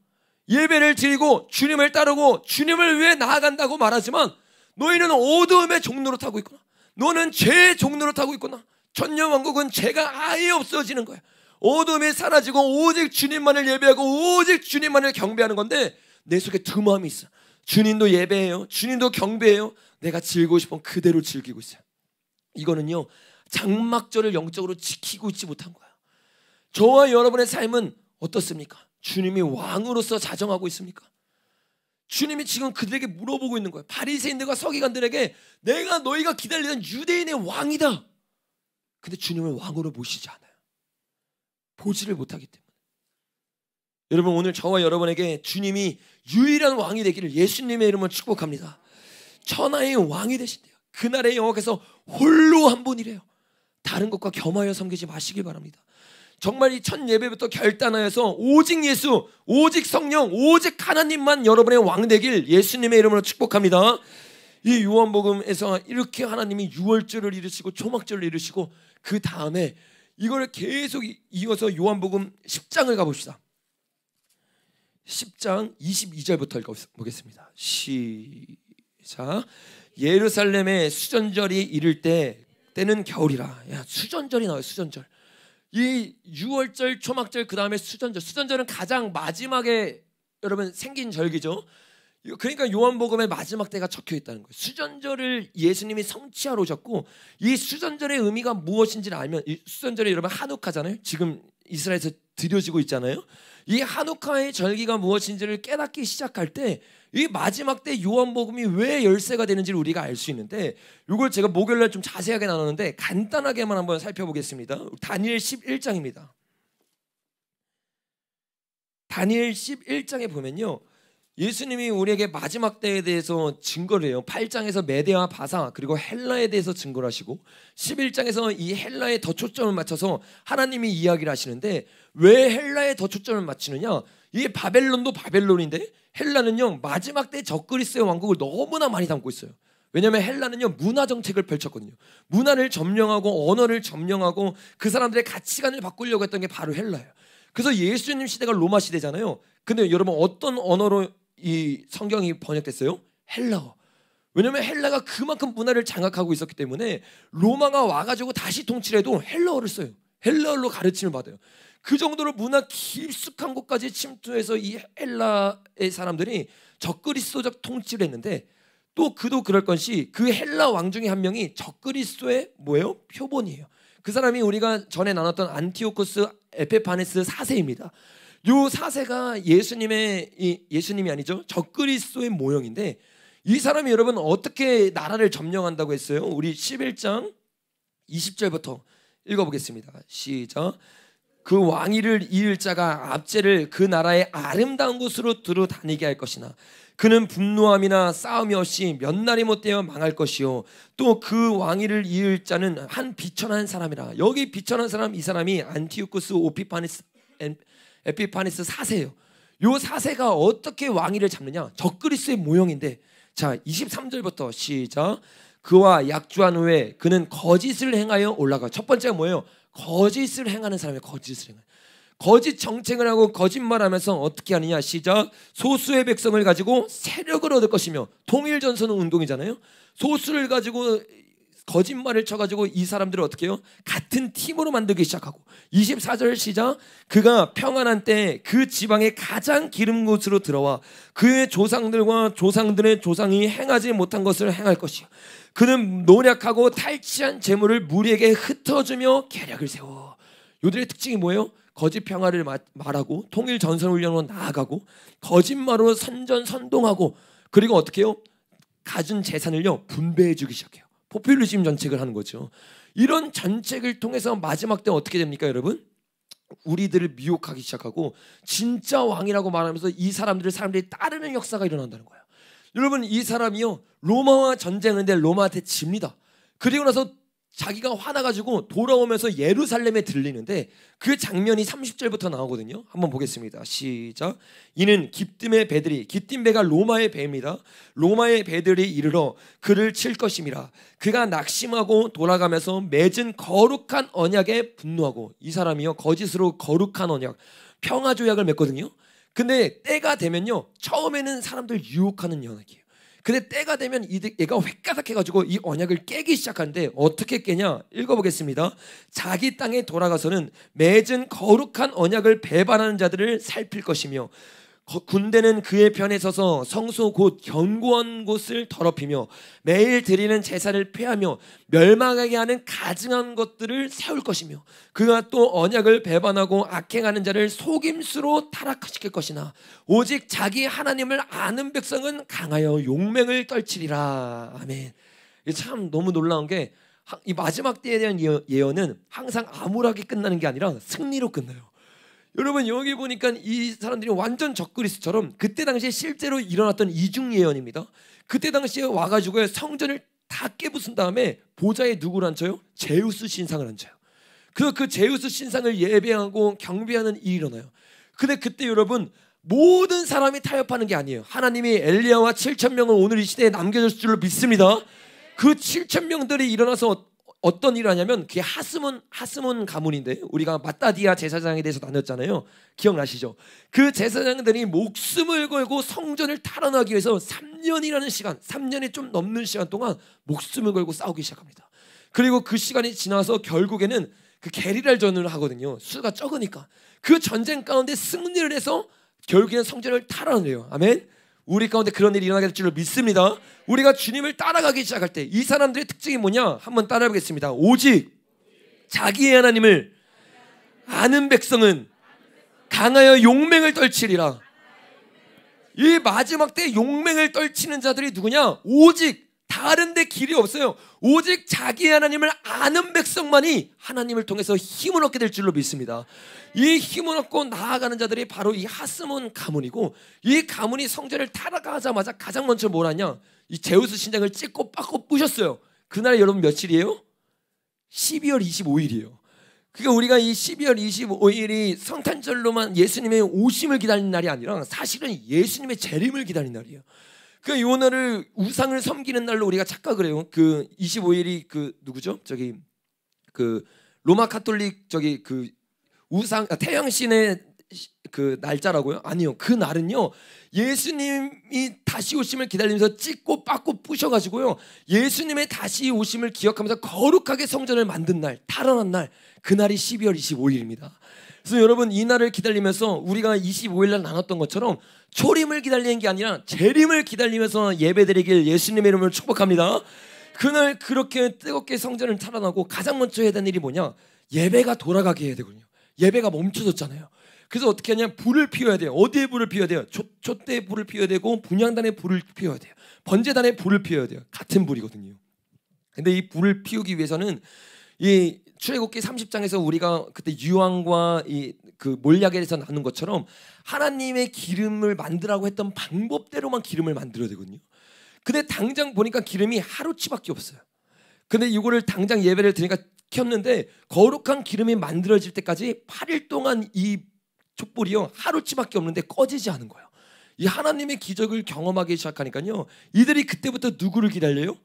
예배를 드리고 주님을 따르고 주님을 위해 나아간다고 말하지만 너희는 어두움의 종로로 타고 있구나. 너는 죄의 종로로 타고 있구나. 천년왕국은 죄가 아예 없어지는 거야. 어둠이 사라지고 오직 주님만을 예배하고 오직 주님만을 경배하는 건데, 내 속에 두 마음이 있어. 주님도 예배해요, 주님도 경배해요. 내가 즐기고 싶으면 그대로 즐기고 있어요. 이거는요, 장막절을 영적으로 지키고 있지 못한 거야. 저와 여러분의 삶은 어떻습니까? 주님이 왕으로서 자정하고 있습니까? 주님이 지금 그들에게 물어보고 있는 거예요. 바리새인들과 서기관들에게 내가 너희가 기다리던 유대인의 왕이다. 근데 주님을 왕으로 모시지 않아요. 보지를 못하기 때문에. 여러분, 오늘 저와 여러분에게 주님이 유일한 왕이 되기를 예수님의 이름으로 축복합니다. 천하의 왕이 되신대요. 그날에 여호와께서 홀로 한 분이래요. 다른 것과 겸하여 섬기지 마시길 바랍니다. 정말 이 첫 예배부터 결단하여서 오직 예수, 오직 성령, 오직 하나님만 여러분의 왕 되길 예수님의 이름으로 축복합니다. 이 요한복음에서 이렇게 하나님이 유월절을 이루시고 초막절을 이루시고, 그 다음에 이걸 계속 이어서 요한복음 10장을 가봅시다. 10장 22절부터 읽어보겠습니다. 시작. 예루살렘에 수전절이 이를 때는 겨울이라. 야, 수전절이 나와요. 수전절. 이 유월절, 초막절, 그 다음에 수전절. 수전절은 가장 마지막에 여러분 생긴 절기죠. 그러니까 요한복음의 마지막 때가 적혀 있다는 거예요. 수전절을 예수님이 성취하러 오셨고, 이 수전절의 의미가 무엇인지를 알면, 이 수전절이 여러분 한우카잖아요. 지금 이스라엘에서 드려지고 있잖아요. 이 한우카의 절기가 무엇인지를 깨닫기 시작할 때, 이 마지막 때 요한복음이 왜 열쇠가 되는지를 우리가 알 수 있는데, 이걸 제가 목요일날 좀 자세하게 나눴는데 간단하게만 한번 살펴보겠습니다. 다니엘 11장입니다. 다니엘 11장에 보면요, 예수님이 우리에게 마지막 때에 대해서 증거를 해요. 8장에서 메대와 바사 그리고 헬라에 대해서 증거를 하시고, 11장에서 이 헬라에 더 초점을 맞춰서 하나님이 이야기를 하시는데, 왜 헬라에 더 초점을 맞추느냐? 이 바벨론도 바벨론인데 헬라는요, 마지막 때 적그리스의 왕국을 너무나 많이 담고 있어요. 왜냐하면 헬라는요, 문화 정책을 펼쳤거든요. 문화를 점령하고 언어를 점령하고 그 사람들의 가치관을 바꾸려고 했던 게 바로 헬라예요. 그래서 예수님 시대가 로마 시대잖아요. 근데 여러분, 어떤 언어로 이 성경이 번역됐어요? 헬라어. 왜냐하면 헬라가 그만큼 문화를 장악하고 있었기 때문에 로마가 와가지고 다시 통치해도 헬라어를 써요. 헬라어로 가르침을 받아요. 그 정도로 문화 깊숙한 곳까지 침투해서 이 헬라의 사람들이 적그리스도적 통치를 했는데, 또 그도 그럴 것이 그 헬라 왕 중에 한 명이 적그리스도의 뭐예요? 표본이에요. 그 사람이 우리가 전에 나눴던 안티오코스 에페파네스 4세입니다. 요 사세가 예수님이 아니죠. 적그리스도의 모형인데 이 사람이 여러분 어떻게 나라를 점령한다고 했어요? 우리 11장 20절부터 읽어보겠습니다. 시작. 그 왕위를 이을 자가 압제를 그 나라의 아름다운 곳으로 두루 다니게 할 것이나 그는 분노함이나 싸움이 없이 몇 날이 못되어 망할 것이요 또 그 왕위를 이을 자는 한 비천한 사람이라. 여기 비천한 사람, 이 사람이 안티오쿠스 에피파니스 4세예요. 요 4세가 어떻게 왕위를 잡느냐? 적그리스도의 모형인데, 자 23절부터 시작. 그와 약주한 후에 그는 거짓을 행하여 올라가. 첫 번째가 뭐예요? 거짓을 행하는 사람이에요. 거짓 정책을 하고 거짓말하면서 어떻게 하느냐? 시작. 소수의 백성을 가지고 세력을 얻을 것이며, 통일 전선은 운동이잖아요. 소수를 가지고 거짓말을 쳐가지고 이 사람들을 어떻게 해요? 같은 팀으로 만들기 시작하고. 24절 시작. 그가 평안한 때 그 지방의 가장 기름 곳으로 들어와 그의 조상들과 조상들의 조상이 행하지 못한 것을 행할 것이요 그는 노력하고 탈취한 재물을 무리에게 흩어주며 계략을 세워. 요들의 특징이 뭐예요? 거짓 평화를 말하고 통일 전선 훈련으로 나아가고 거짓말로 선동하고, 그리고 어떻게 해요? 가진 재산을요 분배해주기 시작해요. 포퓰리즘 정책을 하는 거죠. 이런 정책을 통해서 마지막 때 어떻게 됩니까, 여러분? 우리들을 미혹하기 시작하고 진짜 왕이라고 말하면서 이 사람들이 따르는 역사가 일어난다는 거예요. 여러분, 이 사람이요 로마와 전쟁하는데 로마한테 집니다. 그리고 나서 자기가 화나가지고 돌아오면서 예루살렘에 들리는데 그 장면이 30절부터 나오거든요. 한번 보겠습니다. 시작. 이는 기띔의 배들이, 기띔 배가 로마의 배입니다. 로마의 배들이 이르러 그를 칠 것임이라. 그가 낙심하고 돌아가면서 맺은 거룩한 언약에 분노하고. 이 사람이요 거짓으로 거룩한 언약, 평화조약을 맺거든요. 근데 때가 되면요 처음에는 사람들 유혹하는 언약이에요. 근데 때가 되면 얘가 획가닥해가지고 이 언약을 깨기 시작하는데 어떻게 깨냐? 읽어보겠습니다. 자기 땅에 돌아가서는 맺은 거룩한 언약을 배반하는 자들을 살필 것이며 군대는 그의 편에 서서 성소 곧 견고한 곳을 더럽히며 매일 드리는 제사를 폐하며 멸망하게 하는 가증한 것들을 세울 것이며 그가 또 언약을 배반하고 악행하는 자를 속임수로 타락시킬 것이나 오직 자기 하나님을 아는 백성은 강하여 용맹을 떨치리라. 아멘. 참 너무 놀라운 게 이 마지막 때에 대한 예언은 항상 암울하게 끝나는 게 아니라 승리로 끝나요. 여러분, 여기 보니까 이 사람들이 완전 적그리스도처럼 그때 당시에 실제로 일어났던 이중 예언입니다. 그때 당시에 와가지고 성전을 다 깨부순 다음에 보좌에 누구를 앉혀요? 제우스 신상을 앉혀요. 그래서 그 제우스 신상을 예배하고 경배하는 일이 일어나요. 근데 그때 여러분 모든 사람이 타협하는 게 아니에요. 하나님이 엘리야와 7,000명을 오늘 이 시대에 남겨줬을 줄로 믿습니다. 그 7,000명들이 일어나서 어떤 일을 하냐면 그게 하스몬 가문인데 우리가 마따디아 제사장에 대해서 나눴잖아요. 기억나시죠? 그 제사장들이 목숨을 걸고 성전을 탈환하기 위해서 3년이라는 시간, 3년이 좀 넘는 시간 동안 목숨을 걸고 싸우기 시작합니다. 그리고 그 시간이 지나서 결국에는 그 게리랄전을 하거든요. 수가 적으니까. 그 전쟁 가운데 승리를 해서 결국에는 성전을 탈환을 해요. 아멘. 우리 가운데 그런 일이 일어나게 될 줄로 믿습니다. 우리가 주님을 따라가기 시작할 때 이 사람들의 특징이 뭐냐? 한번 따라해 보겠습니다. 오직 자기의 하나님을 아는 백성은 강하여 용맹을 떨치리라. 이 마지막 때 용맹을 떨치는 자들이 누구냐? 오직 다른 데 길이 없어요. 오직 자기의 하나님을 아는 백성만이 하나님을 통해서 힘을 얻게 될 줄로 믿습니다. 이 힘을 얻고 나아가는 자들이 바로 이 하스몬 가문이고, 이 가문이 성전을 타락하자마자 가장 먼저 뭘 하냐? 이 제우스 신장을 찢고 빠고 부셨어요. 그날이 여러분 며칠이에요? 12월 25일이에요. 그러니까 우리가 이 12월 25일이 성탄절로만 예수님의 오심을 기다리는 날이 아니라 사실은 예수님의 재림을 기다리는 날이에요. 그 요 날을 우상을 섬기는 날로 우리가 착각을 해요. 그 25일이 그 누구죠? 저기 그 로마 카톨릭 저기 그 우상 태양신의 그 날짜라고요? 아니요. 그 날은요 예수님이 다시 오심을 기다리면서 찢고 빠고 부셔가지고요 예수님의 다시 오심을 기억하면서 거룩하게 성전을 만든 날, 탈환한 날, 그 날이 12월 25일입니다. 그래서 여러분 이 날을 기다리면서 우리가 25일 날 나눴던 것처럼 초림을 기다리는 게 아니라 재림을 기다리면서 예배드리길 예수님의 이름으로 축복합니다. 그날 그렇게 뜨겁게 성전을 탈환하고 가장 먼저 해야 되는 일이 뭐냐? 예배가 돌아가게 해야 되거든요. 예배가 멈춰졌잖아요. 그래서 어떻게 하냐? 불을 피워야 돼요. 어디에 불을 피워야 돼요? 촛대에 불을 피워야 되고 분향단에 불을 피워야 돼요. 번제단에 불을 피워야 돼요. 같은 불이거든요. 근데 이 불을 피우기 위해서는 이 출애굽기 30장에서 우리가 그때 유황과 이 그 몰약에서 나눈 것처럼 하나님의 기름을 만들라고 했던 방법대로만 기름을 만들어야 되거든요. 근데 당장 보니까 기름이 하루치밖에 없어요. 근데 이거를 당장 예배를 드리니까 켰는데 거룩한 기름이 만들어질 때까지 8일 동안 이 촛불이요 하루치밖에 없는데 꺼지지 않은 거예요. 이 하나님의 기적을 경험하기 시작하니까요, 이들이 그때부터 누구를 기다려요?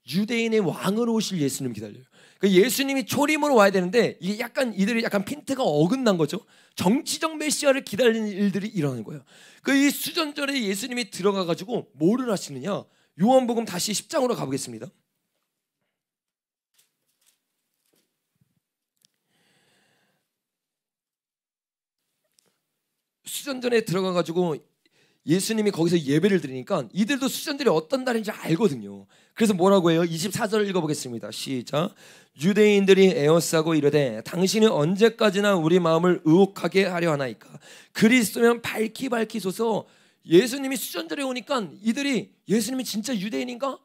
유대인의 왕으로 오실 예수님 기다려요. 그러니까 예수님이 초림으로 와야 되는데 이게 약간 이들이 약간 핀트가 어긋난 거죠. 정치적 메시아를 기다리는 일들이 일어나는 거예요. 그 이 수전절에 예수님이 들어가 가지고 뭐를 하시느냐? 요한복음 다시 10장으로 가보겠습니다. 수전전에 들어가 가지고 예수님이 거기서 예배를 드리니까 이들도 수전절이 어떤 날인지 알거든요. 그래서 뭐라고 해요? 24절 읽어보겠습니다. 시작. 유대인들이 에워싸고 이르되 당신이 언제까지나 우리 마음을 의혹하게 하려 하나이까? 그리스도면 밝히 밝히소서. 예수님이 수전절에 오니까 이들이 예수님이 진짜 유대인인가?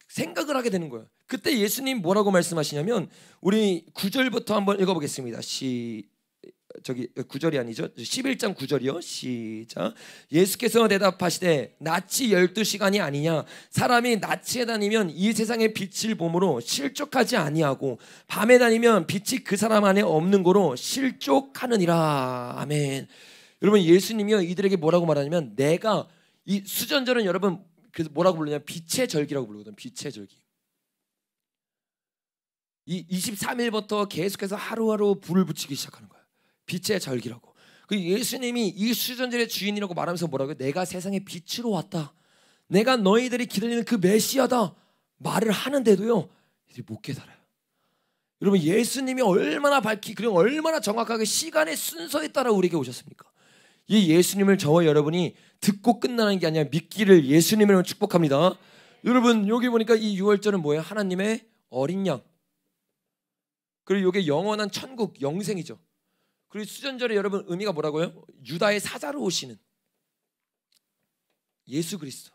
생각을 하게 되는 거예요. 그때 예수님 뭐라고 말씀하시냐면 우리 9절부터 한번 읽어보겠습니다. 9절이 아니죠. 11장 9절이요. 시작. 예수께서 대답하시되 낯이 12시간이 아니냐? 사람이 낮에 다니면 이 세상의 빛을 보므로 실족하지 아니하고 밤에 다니면 빛이 그 사람 안에 없는 거로 실족하느니라. 아멘. 여러분, 예수님이요 이들에게 뭐라고 말하냐면, 내가 이 수전절은 여러분 그래서 뭐라고 부르냐? 빛의 절기라고 부르거든. 빛의 절기. 이 23일부터 계속해서 하루하루 불을 붙이기 시작하는 거예요. 빛의 절기라고. 그 예수님이 이 수전절의 주인이라고 말하면서 뭐라고요? 내가 세상의 빛으로 왔다. 내가 너희들이 기다리는 그 메시아다 말을 하는데도요 이들이 못 깨달아요. 여러분, 예수님이 얼마나 밝히 그리고 얼마나 정확하게 시간의 순서에 따라 우리에게 오셨습니까? 이 예수님을 저와 여러분이 듣고 끝나는 게 아니라 믿기를 예수님으로 축복합니다. 여러분, 여기 보니까 이 6월절은 뭐예요? 하나님의 어린 양. 그리고 이게 영원한 천국, 영생이죠. 그리고 수전절에 여러분 의미가 뭐라고요? 유다의 사자로 오시는 예수 그리스도.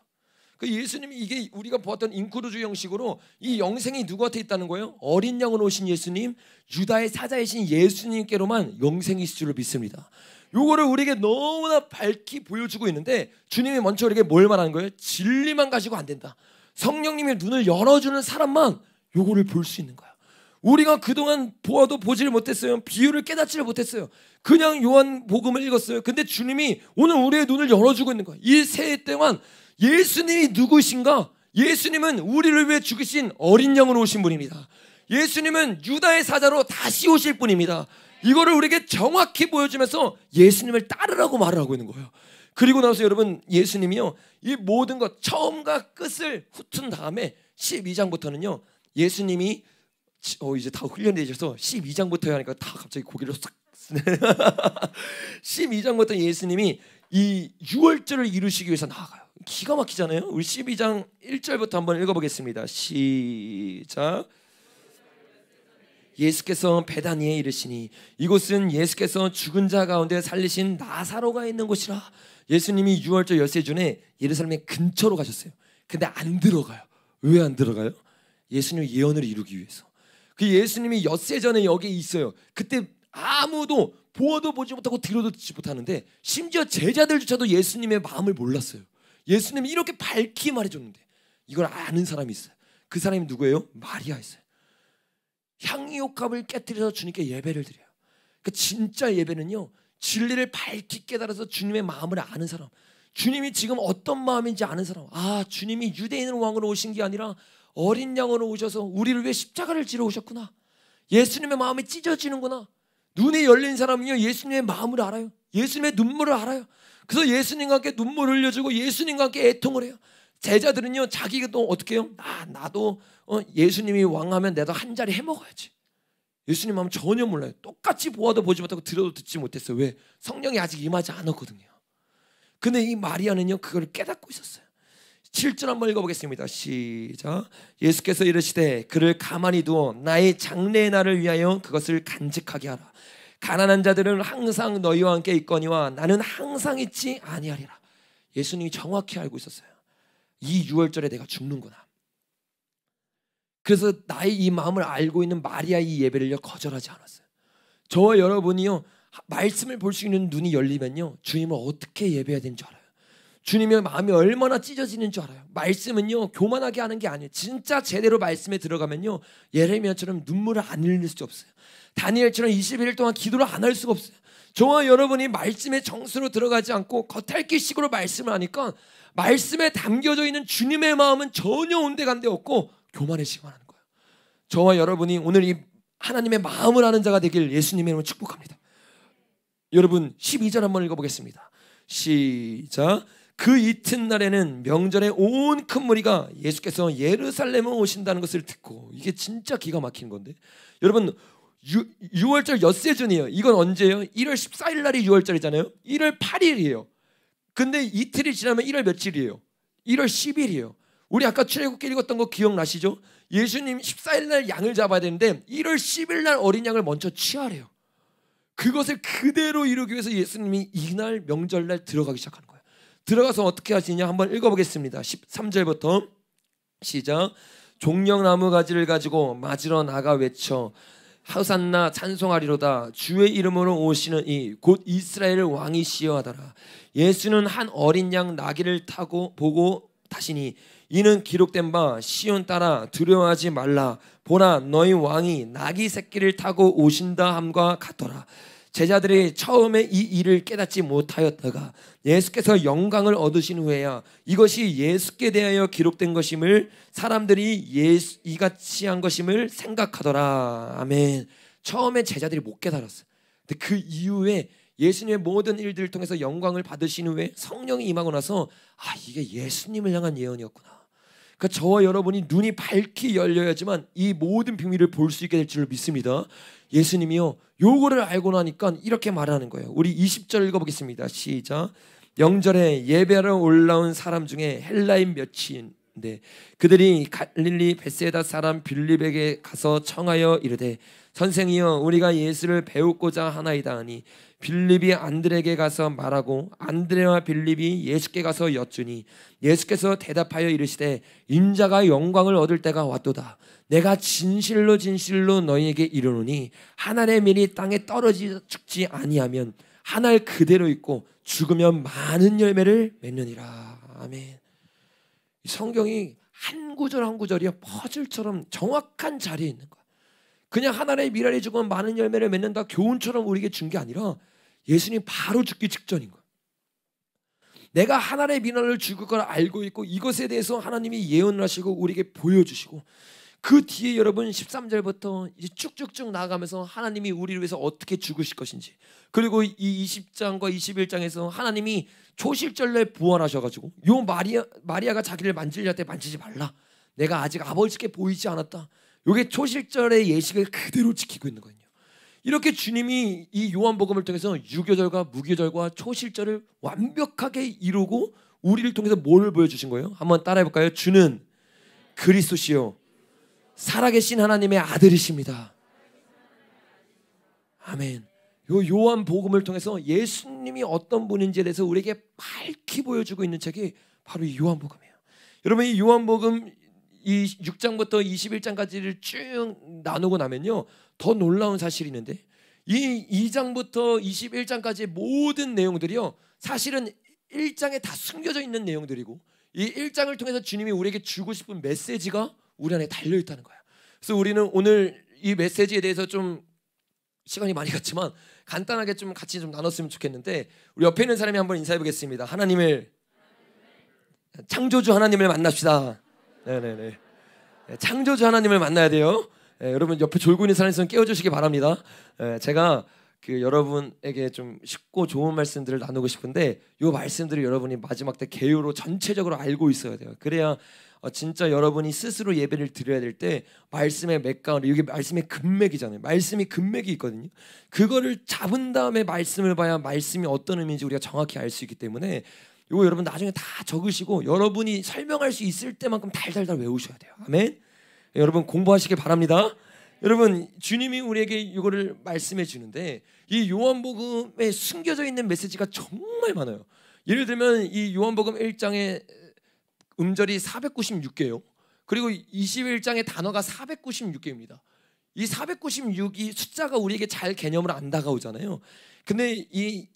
그 예수님이 이게 우리가 보았던 인크루즈 형식으로 이 영생이 누구한테 있다는 거예요? 어린 양으로 오신 예수님, 유다의 사자이신 예수님께로만 영생이 있을 줄로 믿습니다. 요거를 우리에게 너무나 밝히 보여주고 있는데 주님이 먼저 우리에게 뭘 말하는 거예요? 진리만 가지고 안 된다. 성령님의 눈을 열어주는 사람만 요거를 볼 수 있는 거야. 우리가 그동안 보아도 보지를 못했어요. 비유를 깨닫지를 못했어요. 그냥 요한복음을 읽었어요. 근데 주님이 오늘 우리의 눈을 열어주고 있는 거야. 이 새해 동안 예수님이 누구신가? 예수님은 우리를 위해 죽으신 어린 양으로 오신 분입니다. 예수님은 유다의 사자로 다시 오실 분입니다. 이거를 우리에게 정확히 보여주면서 예수님을 따르라고 말을 하고 있는 거예요. 그리고 나서 여러분, 예수님이요 이 모든 것 처음과 끝을 훑은 다음에 12장부터는요 예수님이 이제 다 훈련되셔서 12장부터 하니까 다 갑자기 고개를 싹 12장부터 예수님이 이 6월절을 이루시기 위해서 나아가요. 기가 막히잖아요. 우리 12장 1절부터 한번 읽어보겠습니다. 시작. 예수께서 베다니에 이르시니 이곳은 예수께서 죽은 자 가운데 살리신 나사로가 있는 곳이라. 예수님이 6월절 열세주에 예루살렘의 근처로 가셨어요. 근데 안 들어가요. 왜 안 들어가요? 예수님의 예언을 이루기 위해서. 그 예수님이 엿새 전에 여기 있어요. 그때 아무도 보아도 보지 못하고 들어도 듣지 못하는데 심지어 제자들조차도 예수님의 마음을 몰랐어요. 예수님이 이렇게 밝히 말해줬는데 이걸 아는 사람이 있어요. 그 사람이 누구예요? 마리아였어요. 향유옥합을 깨뜨려서 주님께 예배를 드려요. 그 진짜 예배는요 진리를 밝히 깨달아서 주님의 마음을 아는 사람, 주님이 지금 어떤 마음인지 아는 사람. 아, 주님이 유대인 왕으로 오신 게 아니라 어린 양으로 오셔서 우리를 위해 십자가를 지러 오셨구나. 예수님의 마음이 찢어지는구나. 눈이 열린 사람은요 예수님의 마음을 알아요. 예수님의 눈물을 알아요. 그래서 예수님과 함께 눈물을 흘려주고 예수님과 함께 애통을 해요. 제자들은요 자기가 또 어떻게 해요? 나도 예수님이 왕하면 나도 한 자리 해먹어야지. 예수님 마음 전혀 몰라요. 똑같이 보아도 보지 못하고 들어도 듣지 못했어요. 왜? 성령이 아직 임하지 않았거든요. 근데 이 마리아는요 그걸 깨닫고 있었어요. 7절 한번 읽어보겠습니다. 시작. 예수께서 이르시되 그를 가만히 두어 나의 장래의 날을 위하여 그것을 간직하게 하라. 가난한 자들은 항상 너희와 함께 있거니와 나는 항상 있지 아니하리라. 예수님이 정확히 알고 있었어요. 이 유월절에 내가 죽는구나. 그래서 나의 이 마음을 알고 있는 마리아의 이 예배를 거절하지 않았어요. 저와 여러분이요, 말씀을 볼 수 있는 눈이 열리면요, 주님을 어떻게 예배해야 되는지 알아요. 주님의 마음이 얼마나 찢어지는 줄 알아요. 말씀은요, 교만하게 하는 게 아니에요. 진짜 제대로 말씀에 들어가면요, 예레미야처럼 눈물을 안 흘릴 수 없어요. 다니엘처럼 21일 동안 기도를 안 할 수가 없어요. 저와 여러분이 말씀의 정수로 들어가지 않고 겉핥기식으로 말씀을 하니까 말씀에 담겨져 있는 주님의 마음은 전혀 온데간데 없고 교만해지기만 하는 거예요. 저와 여러분이 오늘 이 하나님의 마음을 아는 자가 되길 예수님의 이름으로 축복합니다. 여러분 12절 한번 읽어보겠습니다. 시작. 그 이튿날에는 명절에 온 큰 무리가 예수께서 예루살렘에 오신다는 것을 듣고, 이게 진짜 기가 막히는 건데, 여러분 6월절 엿새 전이에요. 이건 언제예요? 1월 14일 날이 6월절이잖아요. 1월 8일이에요. 근데 이틀이 지나면 1월 며칠이에요? 1월 10일이에요. 우리 아까 출애굽기 읽었던 거 기억나시죠? 예수님 14일 날 양을 잡아야 되는데 1월 10일 날 어린 양을 먼저 취하래요. 그것을 그대로 이루기 위해서 예수님이 이날 명절날 들어가기 시작하는 거예요. 들어가서 어떻게 하시냐 한번 읽어보겠습니다. 13절부터 시작. 종려나무 가지를 가지고 맞으러 나가 외쳐 하산나 찬송하리로다. 주의 이름으로 오시는 이 곧 이스라엘 왕이시여 하더라. 예수는 한 어린 양 나귀를 타고 보고 다시니 이는 기록된 바 시온 따라 두려워하지 말라. 보라 너희 왕이 나귀 새끼를 타고 오신다 함과 같더라. 제자들이 처음에 이 일을 깨닫지 못하였다가 예수께서 영광을 얻으신 후에야 이것이 예수께 대하여 기록된 것임을 사람들이 이같이 한 것임을 생각하더라. 아멘. 처음에 제자들이 못 깨달았어요. 근데 그 이후에 예수님의 모든 일들을 통해서 영광을 받으신 후에 성령이 임하고 나서 이게 예수님을 향한 예언이었구나. 그러니까 저와 여러분이 눈이 밝게 열려야지만 이 모든 비밀을 볼 수 있게 될 줄 믿습니다. 예수님이요, 요거를 알고 나니까 이렇게 말하는 거예요. 우리 20절 읽어보겠습니다. 시작. 영절에 예배하러 올라온 사람 중에 헬라인 몇이인데 그들이 갈릴리 벳세다 사람 빌립에게 가서 청하여 이르되 선생이여 우리가 예수를 배우고자 하나이다 하니 빌립이 안드레에게 가서 말하고 안드레와 빌립이 예수께 가서 여쭈니 예수께서 대답하여 이르시되 인자가 영광을 얻을 때가 왔도다. 내가 진실로 진실로 너희에게 이르노니 한 알의 밀이 땅에 떨어져 죽지 아니하면 한 알 그대로 있고 죽으면 많은 열매를 맺느니라. 아멘. 성경이 한 구절 한 구절이 퍼즐처럼 정확한 자리에 있는 거야. 그냥 한 알의 밀알이 죽으면 많은 열매를 맺는다 교훈처럼 우리에게 준 게 아니라 예수님 바로 죽기 직전인 거야. 내가 한 알의 밀알을 죽을 걸 알고 있고 이것에 대해서 하나님이 예언을 하시고 우리에게 보여주시고 그 뒤에 여러분 13절부터 이제 쭉쭉쭉 나아가면서 하나님이 우리를 위해서 어떻게 죽으실 것인지, 그리고 이 20장과 21장에서 하나님이 초실절에 부활하셔가지고 요 마리아가 자기를 만지려 할 때 만지지 말라. 내가 아직 아버지께 보이지 않았다. 요게 초실절의 예식을 그대로 지키고 있는 거예요. 이렇게 주님이 이 요한복음을 통해서 유교절과 무교절과 초실절을 완벽하게 이루고 우리를 통해서 뭘 보여주신 거예요? 한번 따라해볼까요? 주는 그리스도시요 살아계신 하나님의 아들이십니다. 아멘. 요 요한복음을 통해서 예수님이 어떤 분인지에 대해서 우리에게 밝히 보여주고 있는 책이 바로 이 요한복음이에요. 여러분 이 요한복음 이 6장부터 21장까지를 쭉 나누고 나면요 더 놀라운 사실이 있는데 이 2장부터 21장까지의 모든 내용들이요 사실은 1장에 다 숨겨져 있는 내용들이고 이 1장을 통해서 주님이 우리에게 주고 싶은 메시지가 우리 안에 달려있다는 거예요. 그래서 우리는 오늘 이 메시지에 대해서 좀 시간이 많이 갔지만 간단하게 좀 같이 좀 나눴으면 좋겠는데 우리 옆에 있는 사람이 한번 인사해 보겠습니다. 하나님을 창조주 하나님을 만납시다. 네네네. 창조주 하나님을 만나야 돼요. 여러분 옆에 졸고 있는 사람이 있으면 깨워주시기 바랍니다. 제가 그 여러분에게 좀 쉽고 좋은 말씀들을 나누고 싶은데 이 말씀들을 여러분이 마지막 때 개요로 전체적으로 알고 있어야 돼요. 그래야 진짜 여러분이 스스로 예배를 드려야 될 때 말씀의 맥가운데 이게 말씀의 금맥이잖아요. 말씀이 금맥이 있거든요. 그거를 잡은 다음에 말씀을 봐야 말씀이 어떤 의미인지 우리가 정확히 알 수 있기 때문에 이거 여러분 나중에 다 적으시고 여러분이 설명할 수 있을 때만큼 달달달 외우셔야 돼요. 아멘. 여러분 공부하시길 바랍니다. 여러분, 주님이 우리에게 이거를 말씀해 주는데 이 요한복음에 숨겨져 있는 메시지가 정말 많아요. 예를 들면 이 요한복음 1장에 음절이 496개요. 그리고 21장의 단어가 496개입니다. 이 496이 숫자가 우리에게 잘 개념을 안 다가오잖아요. 근데 이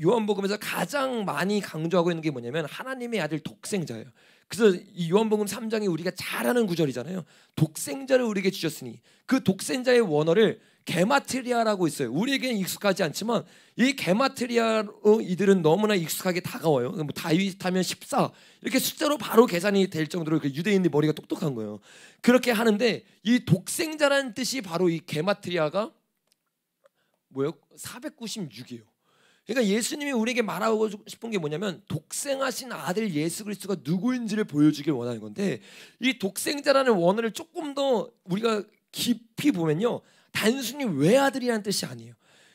요한복음에서 가장 많이 강조하고 있는 게 뭐냐면 하나님의 아들 독생자예요. 그래서 이 요한복음 3장이 우리가 잘 아는 구절이잖아요. 독생자를 우리에게 주셨으니, 그 독생자의 원어를 게마트리아라고 있어요. 우리에게는 익숙하지 않지만 이 게마트리아로 이들은 너무나 익숙하게 다가와요. 뭐 다윗하면 14 이렇게 숫자로 바로 계산이 될 정도로 유대인들 머리가 똑똑한 거예요. 그렇게 하는데 이 독생자라는 뜻이 바로 이 게마트리아가 뭐예요? 496이에요. 그러니까 예수님이 우리에게 말하고 싶은 게 뭐냐면 독생하신 아들 예수 그리스도가 누구인지를 보여주길 원하는 건데, 이 독생자라는 원어를 조금 더 우리가 깊이 보면요, 단순히 외아들이라는 뜻이 아니에요.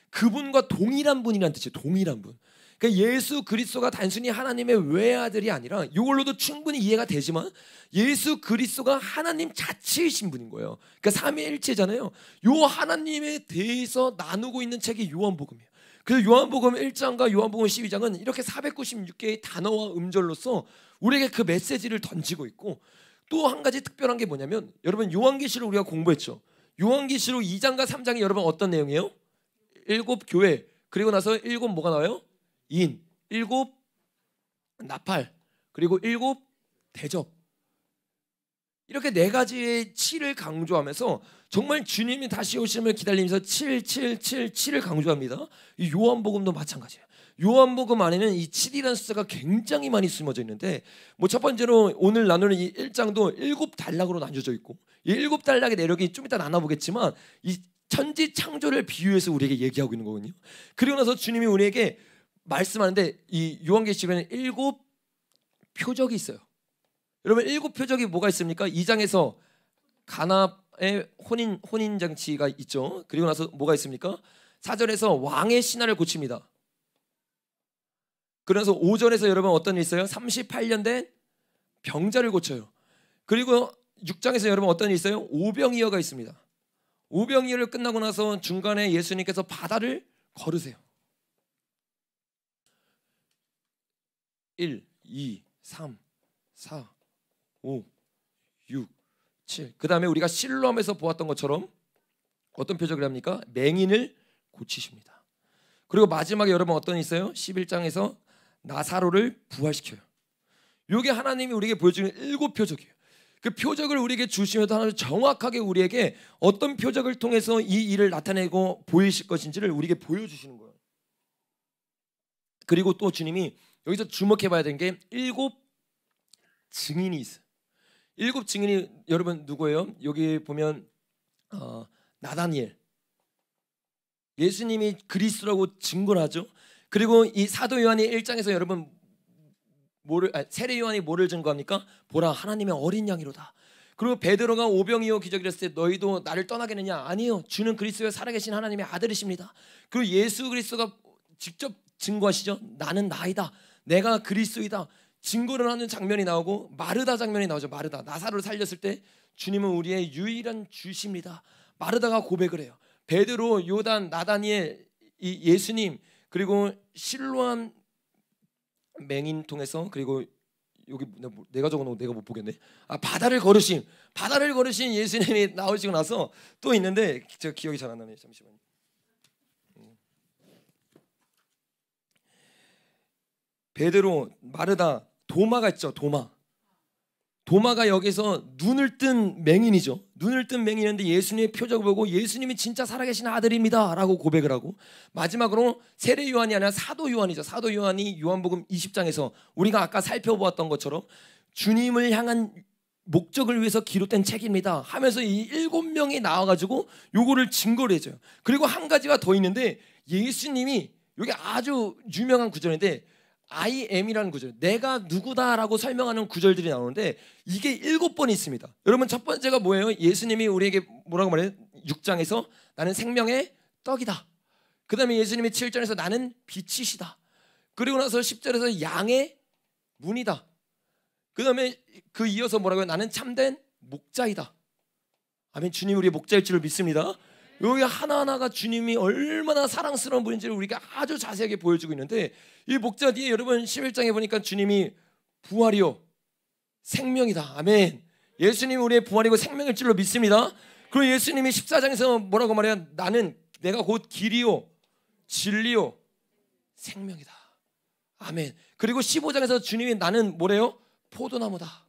그분과 동일한 분이라는 뜻이에요. 동일한 분. 그러니까 예수 그리스도가 단순히 하나님의 외아들이 아니라, 이걸로도 충분히 이해가 되지만 예수 그리스도가 하나님 자체이신 분인 거예요. 그러니까 삼위일체잖아요. 요 하나님에 대해서 나누고 있는 책이 요한복음이에요. 그래서 요한복음 1장과 요한복음 12장은 이렇게 496개의 단어와 음절로서 우리에게 그 메시지를 던지고 있고, 또 한 가지 특별한 게 뭐냐면, 여러분 요한계시록 우리가 공부했죠. 요한계시록 2장과 3장이 여러분 어떤 내용이에요? 7 교회, 그리고 나서 7 뭐가 나와요? 인, 7 나팔, 그리고 7 대접. 이렇게 4가지의 7을 강조하면서 정말 주님이 다시 오심을 기다리면서 7, 7, 7, 7을 강조합니다. 이 요한복음도 마찬가지예요. 요한복음 안에는 이 7이라는 숫자가 굉장히 많이 숨어져 있는데, 뭐 첫 번째로 오늘 나누는 이 1장도 7단락으로 나뉘어져 있고, 이 7단락의 내력이 좀 이따 나눠보겠지만 이 천지 창조를 비유해서 우리에게 얘기하고 있는 거거든요. 그리고 나서 주님이 우리에게 말씀하는데 이 요한계시록에는 7 표적이 있어요. 여러분 7 표적이 뭐가 있습니까? 2장에서 가나의 혼인 장치가 있죠. 그리고 나서 뭐가 있습니까? 4절에서 왕의 신하를 고칩니다. 그래서 5절에서 여러분 어떤 일 있어요? 38년 된 병자를 고쳐요. 그리고 6장에서 여러분 어떤 일 있어요? 오병이어가 있습니다. 오병이어를 끝나고 나서 중간에 예수님께서 바다를 걸으세요. 1, 2, 3, 4, 5, 6, 7. 그 다음에 우리가 실로암에서 보았던 것처럼 어떤 표적을 합니까? 맹인을 고치십니다. 그리고 마지막에 여러분 어떤 일 있어요? 11장에서 나사로를 부활시켜요. 이게 하나님이 우리에게 보여주는 7 표적이에요. 그 표적을 우리에게 주시면서 하나님 정확하게 우리에게 어떤 표적을 통해서 이 일을 나타내고 보이실 것인지를 우리에게 보여주시는 거예요. 그리고 또 주님이 여기서 주목해봐야 되는 게 7 증인이 있어요. 7 증인이 여러분 누구예요? 여기 보면 나다니엘, 예수님이 그리스도라고 증거를 하죠. 그리고 이 사도 요한이 1장에서 여러분 세례 요한이 뭐를 증거합니까? 보라 하나님의 어린 양이로다. 그리고 베드로가 오병이어 기적을 했을 때 너희도 나를 떠나겠느냐? 아니요, 주는 그리스도의 살아계신 하나님의 아들이십니다. 그리고 예수 그리스도가 직접 증거하시죠. 나는 나이다, 내가 그리스도이다 증거를 하는 장면이 나오고, 마르다 장면이 나오죠. 마르다, 나사로를 살렸을 때 주님은 우리의 유일한 주십니다. 마르다가 고백을 해요. 베드로, 요단, 나다니엘, 이 예수님, 그리고 실로암 맹인 통해서, 그리고 여기 내가 적어놓은 내가 못 보겠네. 바다를 걸으신 예수님이 나오시고 나서 또 있는데 제가 기억이 잘 안 나네요. 잠시만요. 베드로, 마르다, 도마가 있죠. 도마가 여기서 눈을 뜬 맹인이죠. 눈을 뜬 맹인인데 예수님의 표적을 보고 예수님이 진짜 살아계신 아들입니다 라고 고백을 하고, 마지막으로 세례 요한이 아니라 사도 요한이죠. 사도 요한이 요한복음 20장에서 우리가 아까 살펴보았던 것처럼 주님을 향한 목적을 위해서 기록된 책입니다 하면서 이 7명이 나와가지고 요거를 증거를 해줘요. 그리고 한 가지가 더 있는데, 예수님이 여기 아주 유명한 구절인데 I am이라는 구절, 내가 누구다라고 설명하는 구절들이 나오는데 이게 7번 있습니다. 여러분 첫 번째가 뭐예요? 예수님이 우리에게 뭐라고 말해요? 6장에서 나는 생명의 떡이다. 그 다음에 예수님이 7절에서 나는 빛이시다. 그리고 나서 10절에서 양의 문이다. 그 다음에 그 이어서 뭐라고요? 나는 참된 목자이다. 아멘. 주님 우리의 목자일 줄을 믿습니다. 여기 하나하나가 주님이 얼마나 사랑스러운 분인지를 우리가 아주 자세하게 보여주고 있는데, 이 목자 뒤에 여러분 11장에 보니까 주님이 부활이요 생명이다. 아멘. 예수님이 우리의 부활이고 생명일 줄로 믿습니다. 그리고 예수님이 14장에서 뭐라고 말해요? 내가 곧 길이요 진리요 생명이다. 아멘. 그리고 15장에서 주님이 나는 뭐래요? 포도나무다.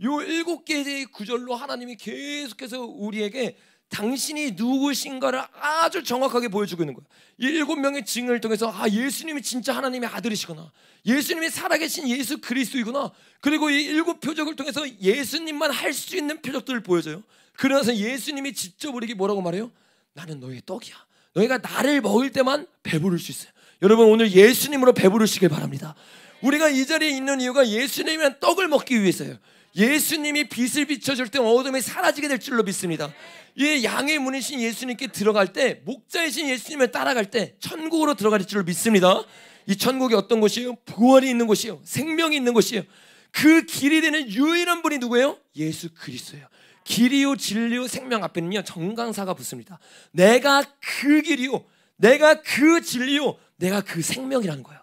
요 7개의 구절로 하나님이 계속해서 우리에게 당신이 누구신가를 아주 정확하게 보여주고 있는 거예요. 이 7명의 증인을 통해서 예수님이 진짜 하나님의 아들이시구나, 예수님이 살아계신 예수 그리스도이구나. 그리고 이 7표적을 통해서 예수님만 할 수 있는 표적들을 보여줘요. 그러면서 예수님이 직접 우리에게 뭐라고 말해요? 나는 너의 떡이야. 너희가 나를 먹을 때만 배부를 수 있어요. 여러분 오늘 예수님으로 배부르시길 바랍니다. 우리가 이 자리에 있는 이유가 예수님이란 떡을 먹기 위해서예요. 예수님이 빛을 비춰줄 때 어둠이 사라지게 될 줄로 믿습니다. 이 양의 문이신 예수님께 들어갈 때, 목자이신 예수님을 따라갈 때 천국으로 들어갈 줄로 믿습니다. 이 천국이 어떤 곳이에요? 부활이 있는 곳이에요. 생명이 있는 곳이에요. 그 길이 되는 유일한 분이 누구예요? 예수 그리스도예요. 길이요 진리요 생명 앞에는요 정강사가 붙습니다. 내가 그 길이요, 내가 그 진리요, 내가 그 생명이라는 거예요.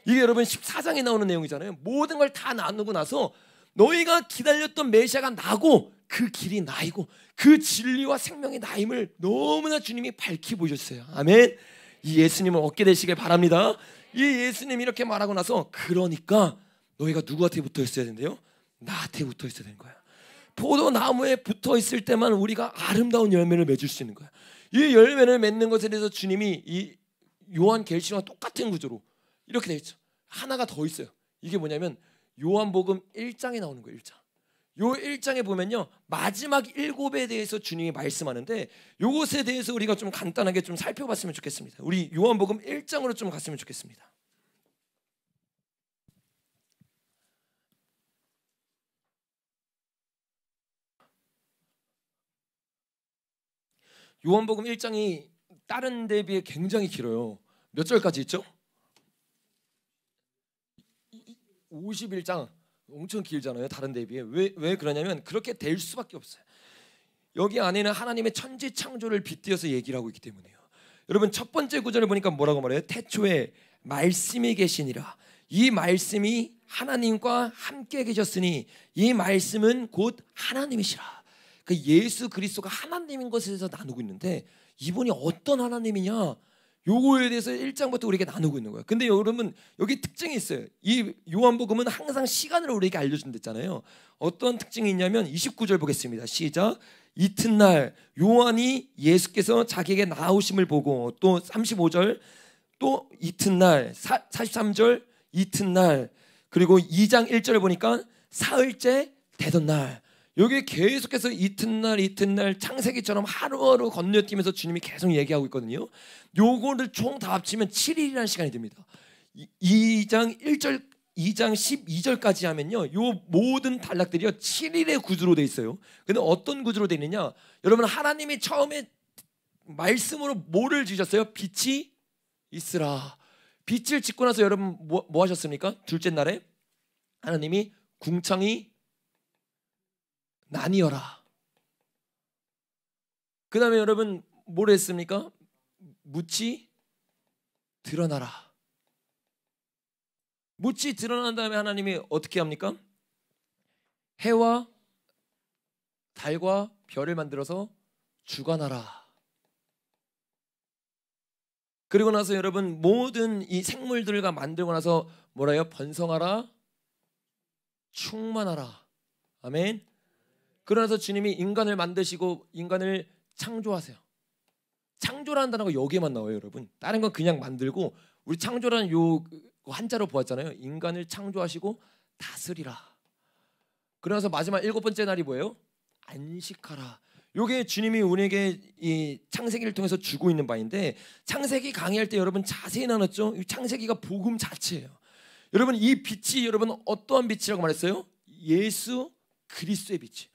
이게 여러분 14장에 나오는 내용이잖아요. 모든 걸 다 나누고 나서 너희가 기다렸던 메시아가 나고 그 길이 나이고 그 진리와 생명이 나임을 너무나 주님이 밝히 보여줬어요. 아멘. 이 예수님을 얻게 되시길 바랍니다. 이 예수님이 이렇게 말하고 나서 그러니까 너희가 누구한테 붙어 있어야 된대요? 나한테 붙어 있어야 되는 거야. 포도나무에 붙어 있을 때만 우리가 아름다운 열매를 맺을 수 있는 거야. 이 열매를 맺는 것에 대해서 주님이 이 요한계시록과 똑같은 구조로 이렇게 되어 있죠. 하나가 더 있어요. 이게 뭐냐면 요한복음 1장에 나오는 거예요. 1장. 요 1장에 보면요 마지막 7에 대해서 주님이 말씀하는데, 요것에 대해서 우리가 좀 간단하게 좀 살펴봤으면 좋겠습니다. 우리 요한복음 1장으로 좀 갔으면 좋겠습니다. 요한복음 1장이 다른 데 비해 굉장히 길어요. 몇 절까지 있죠? 51장. 엄청 길잖아요. 다른 데에 비해. 왜 그러냐면 그렇게 될 수밖에 없어요. 여기 안에는 하나님의 천지 창조를 빗대어서 얘기를 하고 있기 때문이에요. 여러분 첫 번째 구절을 보니까 뭐라고 말해요? 태초에 말씀이 계시니라. 이 말씀이 하나님과 함께 계셨으니 이 말씀은 곧 하나님이시라. 그 예수 그리스도가 하나님인 것에 대해서 나누고 있는데, 이분이 어떤 하나님이냐, 요거에 대해서 1장부터 우리에게 나누고 있는 거예요. 근데 여러분 여기 특징이 있어요. 이 요한복음은 항상 시간을 우리에게 알려준댔잖아요. 어떤 특징이 있냐면 29절 보겠습니다. 시작. 이튿날 요한이 예수께서 자기에게 나오심을 보고, 또 35절 또 이튿날, 43절 이튿날, 그리고 2장 1절을 보니까 사흘째 되던 날. 여기 계속해서 이튿날 창세기처럼 하루하루 건너뛰면서 주님이 계속 얘기하고 있거든요. 요거를 총 다 합치면 7일이라는 시간이 됩니다. 2장 1절, 2장 12절까지 하면요, 요 모든 단락들이요 7일의 구조로 돼 있어요. 근데 어떤 구조로 돼 있느냐? 여러분 하나님이 처음에 말씀으로 뭐를 지으셨어요? 빛이 있으라. 빛을 짓고 나서 여러분 뭐 하셨습니까? 둘째 날에 하나님이 궁창이 나뉘어라. 그 다음에 여러분 뭘 했습니까? 묻이 드러나라. 묻이 드러난 다음에 하나님이 어떻게 합니까? 해와 달과 별을 만들어서 주관하라. 그리고 나서 여러분 모든 이 생물들과 만들고 나서 뭐라요? 번성하라, 충만하라. 아멘. 그러나서 주님이 인간을 만드시고 인간을 창조하세요. 창조라는 단어가 여기에만 나와요, 여러분. 다른 건 그냥 만들고, 우리 창조라는 요 한자로 보았잖아요. 인간을 창조하시고 다스리라. 그러나서 마지막 7번째 날이 뭐예요? 안식하라. 요게 주님이 우리에게 이 창세기를 통해서 주고 있는 바인데, 창세기 강의할 때 여러분 자세히 나눴죠. 이 창세기가 복음 자체예요. 여러분 이 빛이 여러분 어떠한 빛이라고 말했어요? 예수 그리스도의 빛이.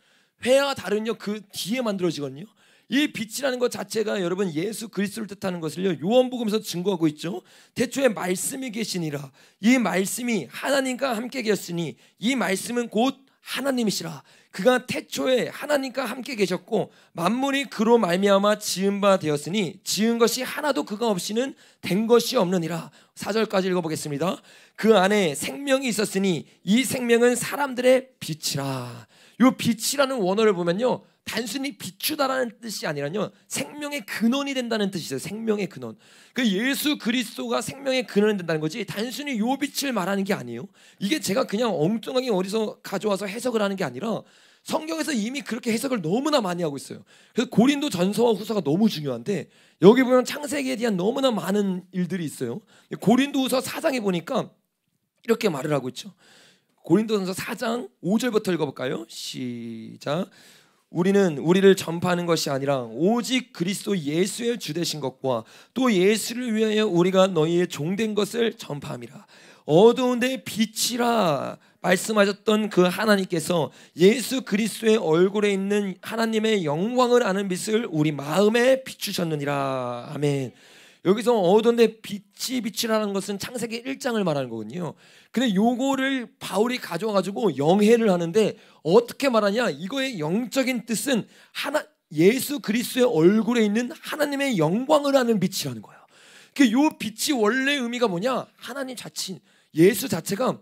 회와 달은요 그 뒤에 만들어지거든요. 이 빛이라는 것 자체가 여러분 예수 그리스도를 뜻하는 것을요 요한복음에서 증거하고 있죠. 태초에 말씀이 계시니라. 이 말씀이 하나님과 함께 계셨으니 이 말씀은 곧 하나님이시라. 그가 태초에 하나님과 함께 계셨고 만물이 그로 말미암아 지은 바 되었으니 지은 것이 하나도 그가 없이는 된 것이 없느니라. 4절까지 읽어보겠습니다. 그 안에 생명이 있었으니 이 생명은 사람들의 빛이라. 이 빛이라는 원어를 보면요, 단순히 비추다라는 뜻이 아니라요, 생명의 근원이 된다는 뜻이 있어요. 생명의 근원. 그 예수 그리스도가 생명의 근원이 된다는 거지, 단순히 요 빛을 말하는 게 아니에요. 이게 제가 그냥 엉뚱하게 어디서 가져와서 해석을 하는 게 아니라 성경에서 이미 그렇게 해석을 너무나 많이 하고 있어요. 그래서 고린도 전서와 후서가 너무 중요한데 여기 보면 창세기에 대한 너무나 많은 일들이 있어요. 고린도 후서 4장에 보니까 이렇게 말을 하고 있죠. 고린도전서 4장 5절부터 읽어볼까요? 시작. 우리는 우리를 전파하는 것이 아니라 오직 그리스도 예수의 주 되신 것과 또 예수를 위하여 우리가 너희의 종된 것을 전파함이라. 어두운데 빛이라 말씀하셨던 그 하나님께서 예수 그리스도의 얼굴에 있는 하나님의 영광을 아는 빛을 우리 마음에 비추셨느니라. 아멘. 여기서 어두운데 빛이 빛이라는 것은 창세기 1장을 말하는 거거든요. 근데 요거를 바울이 가져와가지고 영해를 하는데 어떻게 말하냐? 이거의 영적인 뜻은 예수 그리스도의 얼굴에 있는 하나님의 영광을 아는 빛이라는 거예요. 요 빛이 원래 의미가 뭐냐? 하나님 자신, 예수 자체가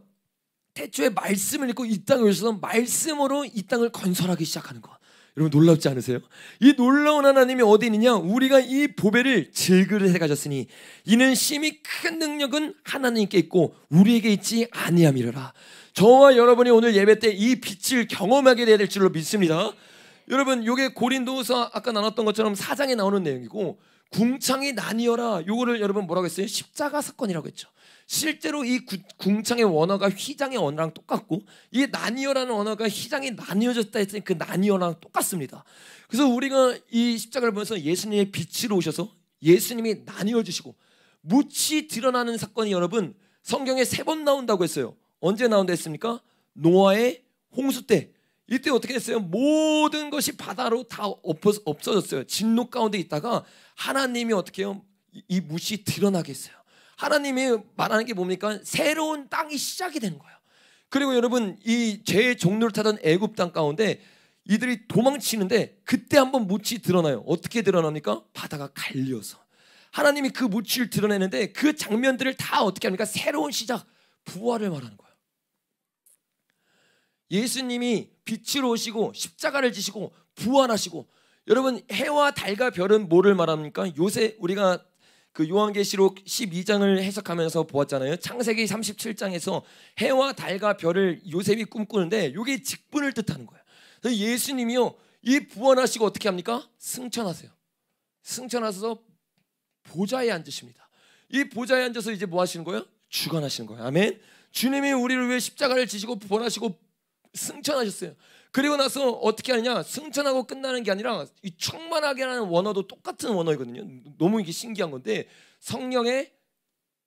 태초에 말씀을 읽고 이 땅에 오셔서 말씀으로 이 땅을 건설하기 시작하는 거. 여러분 놀랍지 않으세요? 이 놀라운 하나님이 어디 있느냐? 우리가 이 보배를 질그릇에 가졌으니 이는 심히 큰 능력은 하나님께 있고 우리에게 있지 아니함이라. 저와 여러분이 오늘 예배 때 이 빛을 경험하게 돼야 될 줄로 믿습니다. 여러분, 요게 고린도서 아까 나눴던 것처럼 4장에 나오는 내용이고, 궁창이 나뉘어라, 요거를 여러분 뭐라고 했어요? 십자가 사건이라고 했죠. 실제로 이 궁창의 원어가 휘장의 언어랑 똑같고, 이 나뉘어라는 언어가 휘장이 나뉘어졌다 했으니 그 나뉘어랑 똑같습니다. 그래서 우리가 이 십자가를 보면서 예수님의 빛으로 오셔서 예수님이 나뉘어 주시고 묻이 드러나는 사건이 여러분 성경에 3번 나온다고 했어요. 언제 나온다 했습니까? 노아의 홍수 때. 이때 어떻게 됐어요? 모든 것이 바다로 다 없어졌어요. 진노 가운데 있다가 하나님이 어떻게 해요? 이 묻이 드러나게 했어요. 하나님이 말하는 게 뭡니까? 새로운 땅이 시작이 되는 거예요. 그리고 여러분, 이 죄의 종로를 타던 애굽 땅 가운데 이들이 도망치는데 그때 한번 묻이 드러나요. 어떻게 드러납니까? 바다가 갈려서. 하나님이 그 묻을 드러내는데 그 장면들을 다 어떻게 합니까? 새로운 시작, 부활을 말하는 거예요. 예수님이 빛으로 오시고 십자가를 지시고 부활하시고, 여러분 해와 달과 별은 뭐를 말합니까? 요새 우리가 그 요한계시록 12장을 해석하면서 보았잖아요. 창세기 37장에서 해와 달과 별을 요셉이 꿈꾸는데 이게 직분을 뜻하는 거예요. 그래서 예수님이요, 이 부활하시고 어떻게 합니까? 승천하세요. 승천하셔서 보좌에 앉으십니다. 이 보좌에 앉아서 이제 뭐 하시는 거예요? 주관하시는 거예요. 아멘. 주님이 우리를 위해 십자가를 지시고 부활하시고 승천하셨어요. 그리고 나서 어떻게 하느냐? 승천하고 끝나는 게 아니라 이 충만하게 하는 원어도 똑같은 원어이거든요. 너무 이게 신기한 건데, 성령의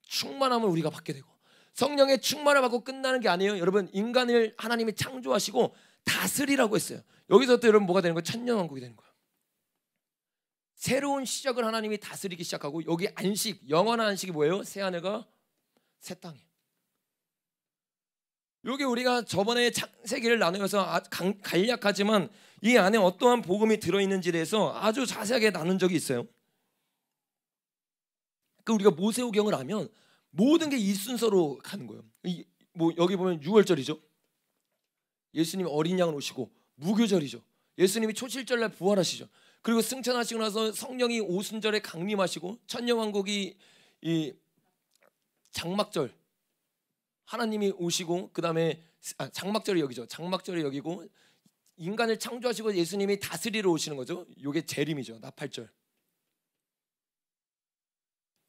충만함을 우리가 받게 되고, 성령의 충만을 받고 끝나는 게 아니에요. 여러분, 인간을 하나님이 창조하시고 다스리라고 했어요. 여기서부터 여러분 뭐가 되는 거예요? 천년왕국이 되는 거예요. 새로운 시작을 하나님이 다스리기 시작하고, 여기 안식, 영원한 안식이 뭐예요? 새 하늘과 새 땅이에요. 여기 우리가 저번에 창세기를 나누면서 간략하지만 이 안에 어떠한 복음이 들어있는지에 대해서 아주 자세하게 나눈 적이 있어요. 그 우리가 모세오경을 하면 모든 게 이 순서로 가는 거예요. 뭐 여기 보면 6월절이죠. 예수님이 어린 양을 오시고, 무교절이죠. 예수님이 초실절날 부활하시죠. 그리고 승천하시고 나서 성령이 오순절에 강림하시고, 천년왕국이 이 장막절, 하나님이 오시고, 그 다음에 장막절이 여기죠. 장막절이 여기고, 인간을 창조하시고 예수님이 다스리러 오시는 거죠. 이게 재림이죠. 나팔절.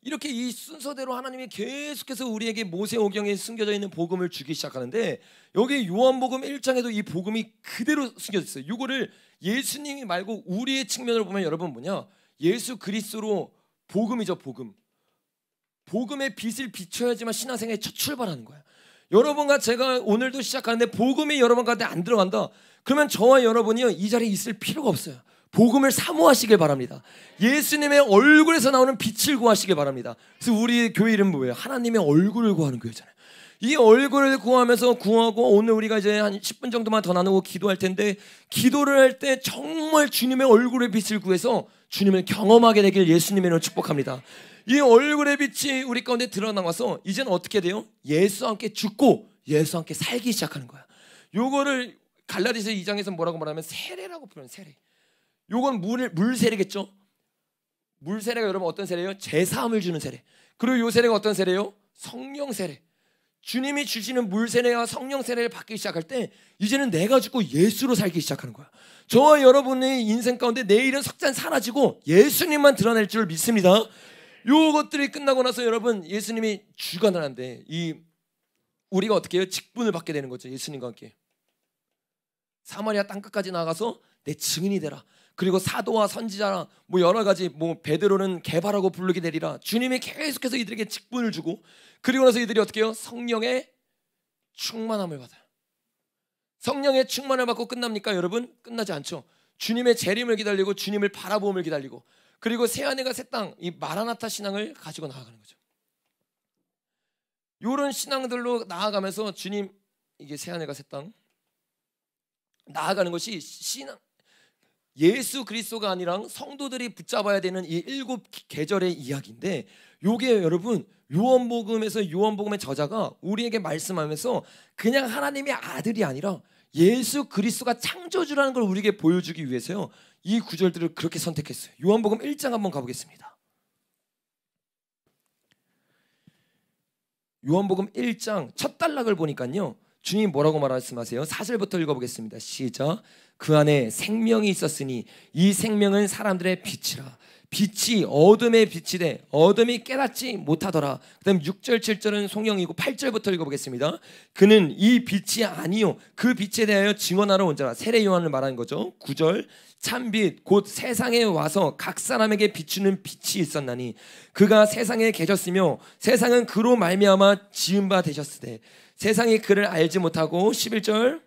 이렇게 이 순서대로 하나님이 계속해서 우리에게 모세오경에 숨겨져 있는 복음을 주기 시작하는데, 여기 요한복음 1장에도 이 복음이 그대로 숨겨져 있어요. 이거를 예수님이 말고 우리의 측면으로 보면 여러분 뭐냐? 예수 그리스도로 복음이죠. 복음. 복음의 빛을 비춰야지만 신앙생활에 첫 출발하는 거예요. 여러분과 제가 오늘도 시작하는데 복음이 여러분 가운데 안 들어간다, 그러면 저와 여러분이요, 이 자리에 있을 필요가 없어요. 복음을 사모하시길 바랍니다. 예수님의 얼굴에서 나오는 빛을 구하시길 바랍니다. 그래서 우리 교회 이름 뭐예요? 하나님의 얼굴을 구하는 교회잖아요. 이 얼굴을 구하면서 구하고 오늘 우리가 이제 한 10분 정도만 더 나누고 기도할 텐데 기도를 할 때 정말 주님의 얼굴의 빛을 구해서 주님을 경험하게 되길 예수님의 이름으로 축복합니다. 이 얼굴의 빛이 우리 가운데 드러나와서 이제는 어떻게 돼요? 예수와 함께 죽고 예수와 함께 살기 시작하는 거야. 요거를 갈라디아서 2장에서 뭐라고 말하면 세례라고 표현해요. 세례. 요건 물 세례겠죠. 물 세례가 여러분 어떤 세례예요? 제사함을 주는 세례. 그리고 요 세례가 어떤 세례예요? 성령 세례. 주님이 주시는 물 세례와 성령 세례를 받기 시작할 때 이제는 내가 죽고 예수로 살기 시작하는 거야. 저와 여러분의 인생 가운데 내일은 석잔 사라지고 예수님만 드러낼 줄 믿습니다. 요것들이 끝나고 나서 여러분 예수님이 주관을 하는데 우리가 어떻게 해요? 직분을 받게 되는 거죠. 예수님과 함께 사마리아 땅끝까지 나가서 내 증인이 되라. 그리고 사도와 선지자라 뭐 여러 가지 뭐 베드로는 개바라고 부르게 되리라. 주님이 계속해서 이들에게 직분을 주고 그리고 나서 이들이 어떻게 해요? 성령의 충만함을 받아요. 성령의 충만을 받고 끝납니까 여러분? 끝나지 않죠. 주님의 재림을 기다리고 주님을 바라보음을 기다리고 그리고 새하늘과 새 땅 이 마라나타 신앙을 가지고 나아가는 거죠. 이런 신앙들로 나아가면서 주님 이게 새하늘과 새 땅 나아가는 것이 신앙 예수 그리스도가 아니라 성도들이 붙잡아야 되는 이 7계절의 이야기인데 요게 여러분 요한복음의 저자가 우리에게 말씀하면서 그냥 하나님의 아들이 아니라 예수 그리스도가 창조주라는 걸 우리에게 보여주기 위해서요 이 구절들을 그렇게 선택했어요. 요한복음 1장 한번 가보겠습니다. 요한복음 1장 첫 단락을 보니까요 주님 뭐라고 말씀하세요? 4절부터 읽어보겠습니다. 시작. 그 안에 생명이 있었으니 이 생명은 사람들의 빛이라. 빛이 어둠의 빛이 돼 어둠이 깨닫지 못하더라. 그 다음 6절 7절은 송영이고 8절부터 읽어보겠습니다. 그는 이 빛이 아니요 그 빛에 대하여 증언하러 온 자라. 세례 요한을 말하는 거죠. 9절 참빛 곧 세상에 와서 각 사람에게 비추는 빛이 있었나니 그가 세상에 계셨으며 세상은 그로 말미암아 지은 바 되셨으되 세상이 그를 알지 못하고 11절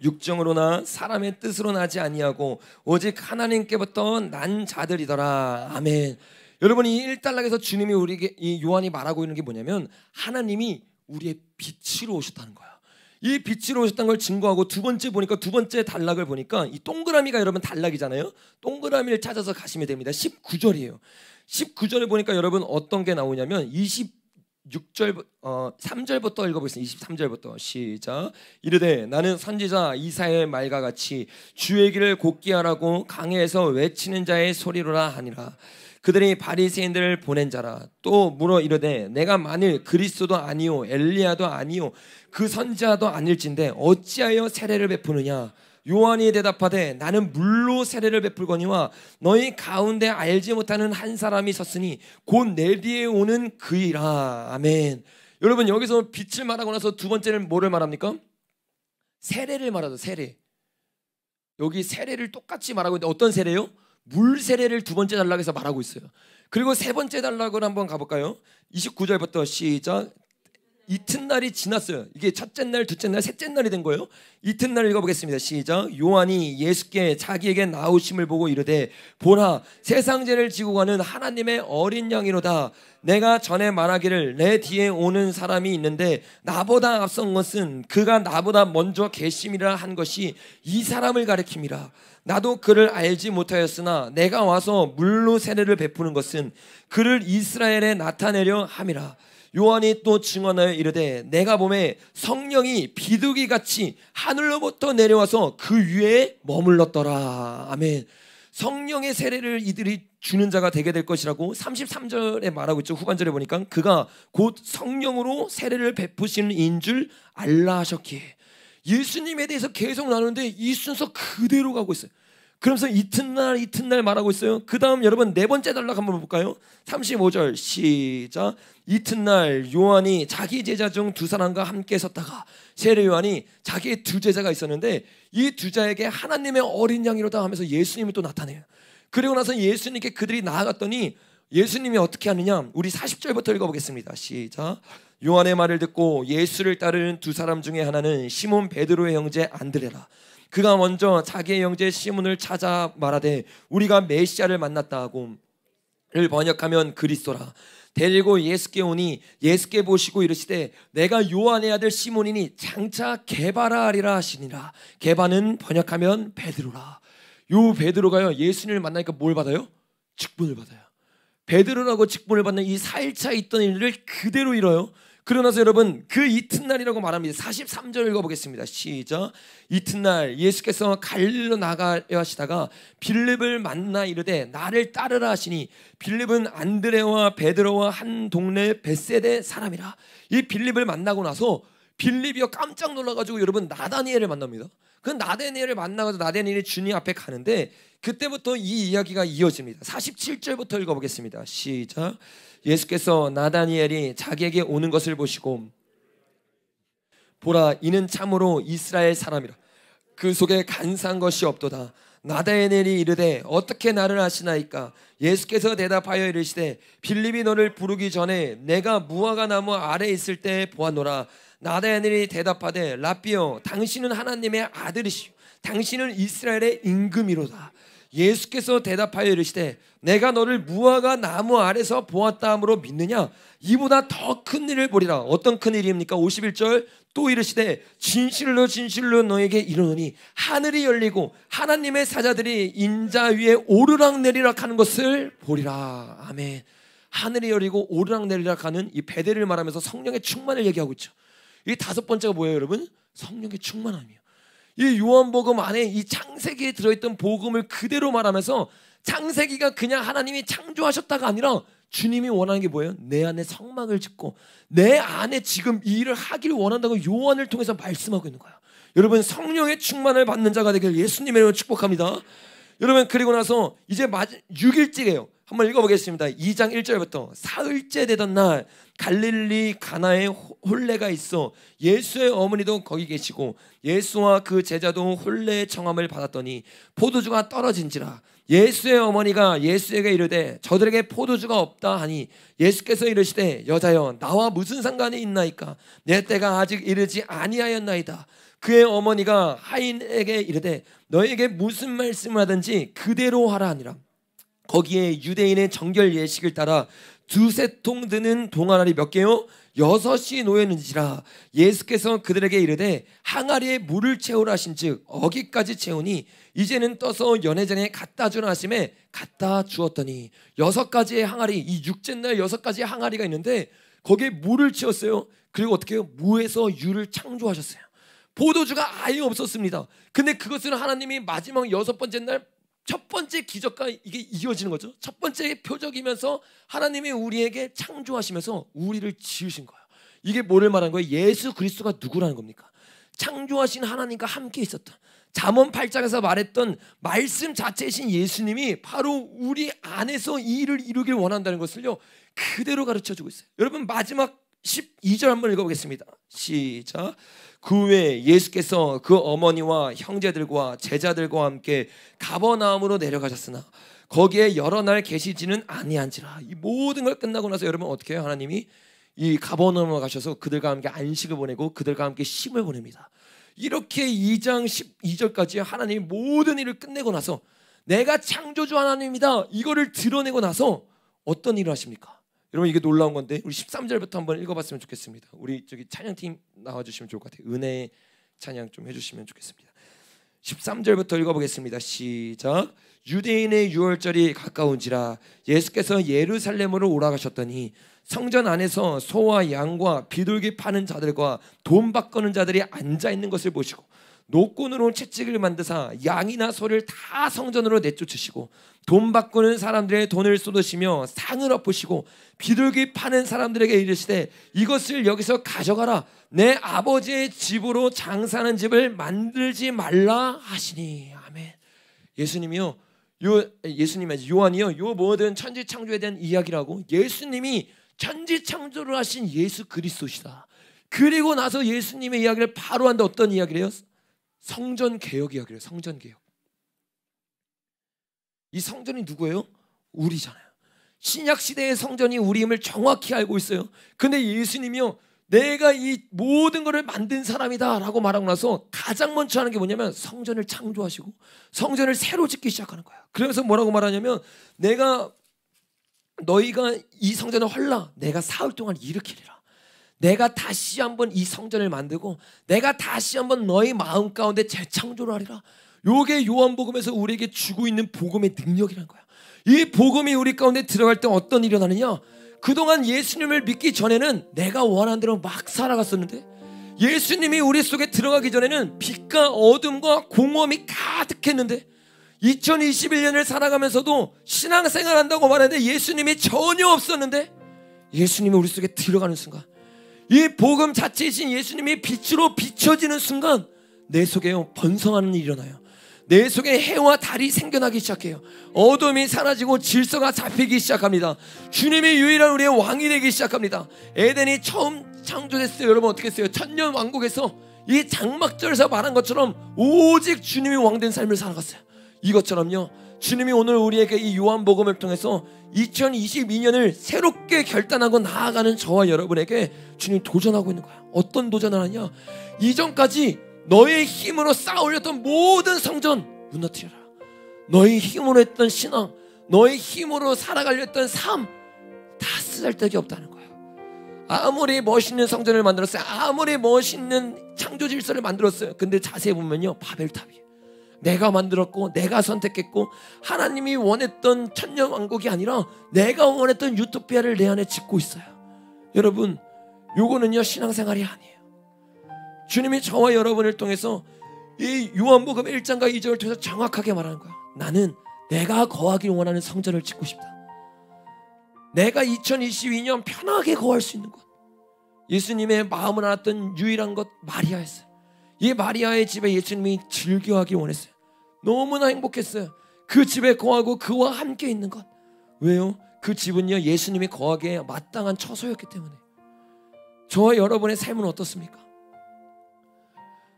6정으로나 사람의 뜻으로 나지 아니하고 오직 하나님께부터 난 자들이더라. 아멘. 여러분 이 1단락에서 주님이 우리에게 이 요한이 말하고 있는 게 뭐냐면 하나님이 우리의 빛으로 오셨다는 거야. 이 빛으로 오셨다는 걸 증거하고 두 번째 단락을 보니까 이 동그라미가 여러분 단락이잖아요. 동그라미를 찾아서 가시면 됩니다. 19절이에요. 19절을 보니까 여러분 어떤 게 나오냐면 26절 3절부터 읽어보겠습니다. 23절부터 시작. 이르되 나는 선지자 이사야의 말과 같이 주의 길을 곧게 하라고 강해에서 외치는 자의 소리로라 하니라. 그들이 바리새인들을 보낸 자라. 또 물어 이르되 내가 만일 그리스도도 아니요 엘리야도 아니요 그 선지자도 아닐진데 어찌하여 세례를 베푸느냐. 요한이 대답하되 나는 물로 세례를 베풀거니와 너희 가운데 알지 못하는 한 사람이 섰으니 곧 내 뒤에 오는 그이라. 아멘. 여러분 여기서 빛을 말하고 나서 두 번째는 뭐를 말합니까? 세례를 말하죠. 세례. 여기 세례를 똑같이 말하고 있는데 어떤 세례요? 물 세례를 두 번째 단락에서 말하고 있어요. 그리고 세 번째 단락을 한번 가볼까요? 29절부터 시작. 이튿날이 지났어요. 이게 첫째 날, 둘째 날, 셋째 날이 된 거예요. 이튿날 읽어보겠습니다. 시작. 요한이 예수께 자기에게 나오심을 보고 이르되 보라 세상 죄를 지고 가는 하나님의 어린 양이로다. 내가 전에 말하기를 내 뒤에 오는 사람이 있는데 나보다 앞선 것은 그가 나보다 먼저 계심이라 한 것이 이 사람을 가리킴이라. 나도 그를 알지 못하였으나 내가 와서 물로 세례를 베푸는 것은 그를 이스라엘에 나타내려 함이라. 요한이 또 증언하여 이르되 내가 보매 성령이 비둘기같이 하늘로부터 내려와서 그 위에 머물렀더라. 아멘. 성령의 세례를 이들이 주는 자가 되게 될 것이라고 33절에 말하고 있죠. 후반절에 보니까 그가 곧 성령으로 세례를 베푸시는 이인 줄 알라 하셨기에 예수님에 대해서 계속 나누는데 이 순서 그대로 가고 있어요. 그러면서 이튿날 말하고 있어요. 그 다음 여러분 네 번째 단락 한번 볼까요? 35절 시작. 이튿날 요한이 자기 제자 중 두 사람과 함께 섰다가 세례 요한이 자기의 두 제자가 있었는데 이 두 자에게 하나님의 어린 양이로다 하면서 예수님이 또 나타내요. 그리고 나서 예수님께 그들이 나아갔더니 예수님이 어떻게 하느냐. 우리 40절부터 읽어보겠습니다. 시작. 요한의 말을 듣고 예수를 따르는 두 사람 중에 하나는 시몬 베드로의 형제 안드레라. 그가 먼저 자기의 형제 시몬을 찾아 말하되 우리가 메시아를 만났다 하고, 를 번역하면 그리스도라. 데리고 예수께 오니 예수께 보시고 이르시되 내가 요한의 아들 시몬이니 장차 게바라 하리라 하시니라. 게바는 번역하면 베드로라. 요 베드로가요, 예수님을 만나니까 뭘 받아요? 직분을 받아요. 베드로라고 직분을 받는 이 4일차 있던 일을 그대로 이뤄요. 그러나서 여러분, 그 이튿날이라고 말합니다. 43절 읽어보겠습니다. 시작. 이튿날 예수께서 갈릴리로 나가려 하시다가 빌립을 만나 이르되 나를 따르라 하시니, 빌립은 안드레와 베드로와 한 동네 벳세대 사람이라. 이 빌립을 만나고 나서 빌립이요 깜짝 놀라가지고 여러분 나다니엘을 만납니다. 그 나다니엘을 만나가지고 나다니엘이 주님 앞에 가는데 그때부터 이 이야기가 이어집니다. 47절부터 읽어보겠습니다. 시작. 예수께서 나다니엘이 자기에게 오는 것을 보시고 보라, 이는 참으로 이스라엘 사람이라. 그 속에 간사한 것이 없도다. 나다니엘이 이르되 어떻게 나를 아시나이까? 예수께서 대답하여 이르시되 빌립이 너를 부르기 전에 내가 무화과 나무 아래에 있을 때 보았노라. 나다니엘이 대답하되 라삐여, 당신은 하나님의 아들이시오, 당신은 이스라엘의 임금이로다. 예수께서 대답하여 이르시되 내가 너를 무화과 나무 아래서 보았다 함으로 믿느냐? 이보다 더 큰 일을 보리라. 어떤 큰 일입니까? 51절 또 이르시되 진실로 진실로 너에게 이르노니 하늘이 열리고 하나님의 사자들이 인자 위에 오르락내리락 하는 것을 보리라. 아멘. 하늘이 열리고 오르락내리락 하는 이 베델을 말하면서 성령의 충만을 얘기하고 있죠. 이 다섯 번째가 뭐예요, 여러분? 성령의 충만함이에요. 이 요한복음 안에 이 창세기에 들어있던 복음을 그대로 말하면서, 창세기가 그냥 하나님이 창조하셨다가 아니라 주님이 원하는 게 뭐예요? 내 안에 성막을 짓고 내 안에 지금 이 일을 하기를 원한다고 요한을 통해서 말씀하고 있는 거예요. 여러분, 성령의 충만을 받는 자가 되길 예수님의 이름으로 축복합니다. 여러분, 그리고 나서 이제 6일째예요. 한번 읽어보겠습니다. 2장 1절부터. 사흘째 되던 날 갈릴리 가나에 혼례가 있어 예수의 어머니도 거기 계시고 예수와 그 제자도 혼례의 청함을 받았더니 포도주가 떨어진지라. 예수의 어머니가 예수에게 이르되 저들에게 포도주가 없다 하니, 예수께서 이르시되 여자여, 나와 무슨 상관이 있나이까? 내 때가 아직 이르지 아니하였나이다. 그의 어머니가 하인에게 이르되 너에게 무슨 말씀을 하든지 그대로 하라 하니라. 거기에 유대인의 정결 예식을 따라 두세 통 드는 동아리 몇 개요? 6이 놓였는지라. 예수께서 그들에게 이르되 항아리에 물을 채우라 하신즉 어기까지 채우니 이제는 떠서 연회장에 갖다 주라 하심에 갖다 주었더니 6가지의 항아리, 이 육째 날 6가지의 항아리가 있는데 거기에 물을 채웠어요. 그리고 어떻게 해요? 무에서 유를 창조하셨어요. 포도주가 아예 없었습니다. 근데 그것은 하나님이 마지막 6번째 날 첫 번째 기적과 이게 이어지는 거죠. 첫 번째 표적이면서 하나님이 우리에게 창조하시면서 우리를 지으신 거예요. 이게 뭐를 말하는 거예요? 예수 그리스도가 누구라는 겁니까? 창조하신 하나님과 함께 있었던, 잠언 8장에서 말했던 말씀 자체이신 예수님이 바로 우리 안에서 이 일을 이루길 원한다는 것을요 그대로 가르쳐주고 있어요. 여러분, 마지막 12절 한번 읽어보겠습니다. 시작. 그 후에 예수께서 그 어머니와 형제들과 제자들과 함께 가버나움으로 내려가셨으나 거기에 여러 날 계시지는 아니한지라. 이 모든 걸 끝나고 나서 여러분 어떻게 해요? 하나님이 이 가버나움에 가셔서 그들과 함께 안식을 보내고 그들과 함께 쉼을 보냅니다. 이렇게 2장 12절까지 하나님이 모든 일을 끝내고 나서 내가 창조주 하나님이다 이거를 드러내고 나서 어떤 일을 하십니까? 여러분, 이게 놀라운 건데 우리 13절부터 한번 읽어봤으면 좋겠습니다. 우리 저기 찬양팀 나와주시면 좋을 것 같아요. 은혜 찬양 좀 해주시면 좋겠습니다. 13절부터 읽어보겠습니다. 시작. 유대인의 유월절이 가까운지라 예수께서 예루살렘으로 올라가셨더니 성전 안에서 소와 양과 비둘기 파는 자들과 돈 바꾸는 자들이 앉아있는 것을 보시고 노끈으로 채찍을 만드사 양이나 소를 다 성전으로 내쫓으시고 돈 바꾸는 사람들의 돈을 쏟으시며 상을 엎으시고 비둘기 파는 사람들에게 이르시되 이것을 여기서 가져가라. 내 아버지의 집으로 장사하는 집을 만들지 말라 하시니. 아멘. 예수님이요, 요한이요, 요 모든 천지 창조에 대한 이야기라고, 예수님이 천지 창조를 하신 예수 그리스도시다. 그리고 나서 예수님의 이야기를 바로 한다. 어떤 이야기래요? 성전 개혁 이야기래요. 성전 개혁. 이 성전이 누구예요? 우리잖아요. 신약 시대의 성전이 우리임을 정확히 알고 있어요. 근데 예수님이요 내가 이 모든 것을 만든 사람이다 라고 말하고 나서 가장 먼저 하는 게 뭐냐면 성전을 창조하시고 성전을 새로 짓기 시작하는 거야. 그러면서 뭐라고 말하냐면 너희가 이 성전을 헐라 내가 사흘 동안 일으키리라. 내가 다시 한번 이 성전을 만들고 내가 다시 한번 너희 마음 가운데 재창조를 하리라. 요게 요한복음에서 우리에게 주고 있는 복음의 능력이라는 거야. 이 복음이 우리 가운데 들어갈 때 어떤 일이 일어나느냐, 그동안 예수님을 믿기 전에는 내가 원하는 대로 막 살아갔었는데 예수님이 우리 속에 들어가기 전에는 빛과 어둠과 공허함이 가득했는데 2021년을 살아가면서도 신앙생활 한다고 말하는데 예수님이 전혀 없었는데 예수님이 우리 속에 들어가는 순간, 이 복음 자체이신 예수님이 빛으로 비춰지는 순간 내 속에 번성하는 일이 일어나요. 내 속에 해와 달이 생겨나기 시작해요. 어둠이 사라지고 질서가 잡히기 시작합니다. 주님이 유일한 우리의 왕이 되기 시작합니다. 에덴이 처음 창조됐어요. 여러분 어떻게 했어요? 천년 왕국에서 이 장막절에서 말한 것처럼 오직 주님이 왕된 삶을 살아갔어요. 이것처럼요, 주님이 오늘 우리에게 이 요한복음을 통해서 2022년을 새롭게 결단하고 나아가는 저와 여러분에게 주님이 도전하고 있는 거야. 어떤 도전을 하냐, 이전까지 너의 힘으로 쌓아올렸던 모든 성전 무너뜨려라. 너의 힘으로 했던 신앙, 너의 힘으로 살아가려 했던 삶 다 쓰잘데기 없다는 거예요. 아무리 멋있는 성전을 만들었어요, 아무리 멋있는 창조 질서를 만들었어요, 근데 자세히 보면요 바벨탑이에요. 내가 만들었고 내가 선택했고 하나님이 원했던 천년왕국이 아니라 내가 원했던 유토피아를 내 안에 짓고 있어요. 여러분, 요거는요 신앙생활이 아니에요. 주님이 저와 여러분을 통해서 이 요한복음 1장과 2절을 통해서 정확하게 말하는 거야. 나는 내가 거하길 원하는 성전을 짓고 싶다. 내가 2022년 편하게 거할 수 있는 것, 예수님의 마음을 알았던 유일한 것 마리아였어요. 이 마리아의 집에 예수님이 즐겨하길 원했어요. 너무나 행복했어요. 그 집에 거하고 그와 함께 있는 것. 왜요? 그 집은요 예수님이 거하기에 마땅한 처소였기 때문에. 저와 여러분의 삶은 어떻습니까?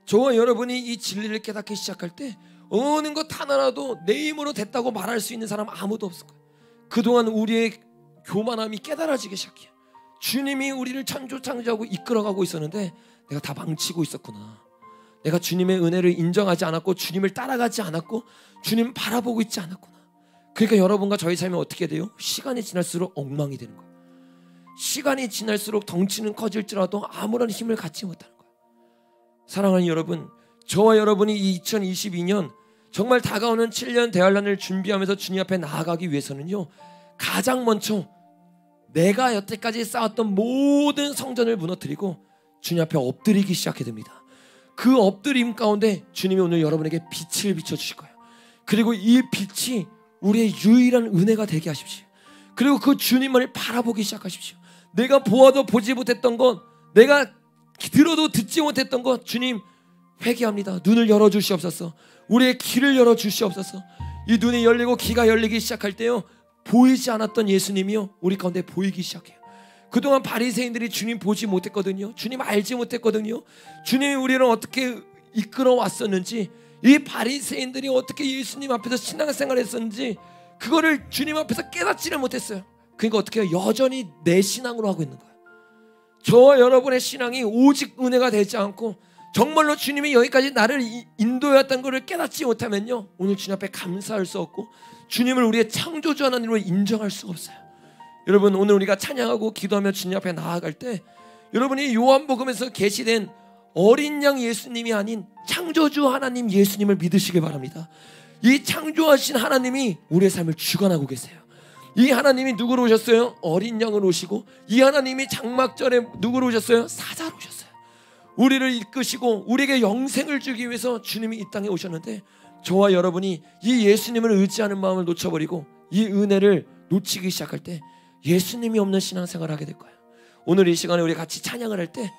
저와 여러분이 이 진리를 깨닫기 시작할 때 어느 것 하나라도 내 힘으로 됐다고 말할 수 있는 사람 아무도 없을 거예요. 그동안 우리의 교만함이 깨달아지기 시작해요. 주님이 우리를 창조하고 이끌어가고 있었는데 내가 다 망치고 있었구나. 내가 주님의 은혜를 인정하지 않았고 주님을 따라가지 않았고 주님 바라보고 있지 않았구나. 그러니까 여러분과 저희 삶이 어떻게 돼요? 시간이 지날수록 엉망이 되는 거예요. 시간이 지날수록 덩치는 커질지라도 아무런 힘을 갖지 못하는 거예요. 사랑하는 여러분, 저와 여러분이 이 2022년 정말 다가오는 7년 대환란을 준비하면서 주님 앞에 나아가기 위해서는요, 가장 먼저 내가 여태까지 쌓았던 모든 성전을 무너뜨리고 주님 앞에 엎드리기 시작해야 됩니다. 그 엎드림 가운데 주님이 오늘 여러분에게 빛을 비춰주실 거예요. 그리고 이 빛이 우리의 유일한 은혜가 되게 하십시오. 그리고 그 주님을 바라보기 시작하십시오. 내가 보아도 보지 못했던 것, 내가 들어도 듣지 못했던 것, 주님 회개합니다. 눈을 열어주시옵소서. 우리의 귀를 열어주시옵소서. 이 눈이 열리고 귀가 열리기 시작할 때요, 보이지 않았던 예수님이요 우리 가운데 보이기 시작해요. 그동안 바리새인들이 주님 보지 못했거든요. 주님 알지 못했거든요. 주님이 우리를 어떻게 이끌어 왔었는지, 이 바리새인들이 어떻게 예수님 앞에서 신앙생활을 했었는지 그거를 주님 앞에서 깨닫지를 못했어요. 그러니까 어떻게 해요? 여전히 내 신앙으로 하고 있는 거예요. 저와 여러분의 신앙이 오직 은혜가 되지 않고 정말로 주님이 여기까지 나를 인도해왔다는 것을 깨닫지 못하면요, 오늘 주님 앞에 감사할 수 없고 주님을 우리의 창조주 하나님으로 인정할 수가 없어요. 여러분, 오늘 우리가 찬양하고 기도하며 주님 앞에 나아갈 때 여러분이 요한복음에서 계시된 어린 양 예수님이 아닌 창조주 하나님 예수님을 믿으시길 바랍니다. 이 창조하신 하나님이 우리의 삶을 주관하고 계세요. 이 하나님이 누구로 오셨어요? 어린 양으로 오시고, 이 하나님이 장막절에 누구로 오셨어요? 사자로 오셨어요. 우리를 이끄시고 우리에게 영생을 주기 위해서 주님이 이 땅에 오셨는데, 저와 여러분이 이 예수님을 의지하는 마음을 놓쳐버리고 이 은혜를 놓치기 시작할 때 예수님이 없는 신앙생활을 하게 될 거예요. 오늘 이 시간에 우리 같이 찬양을 할 때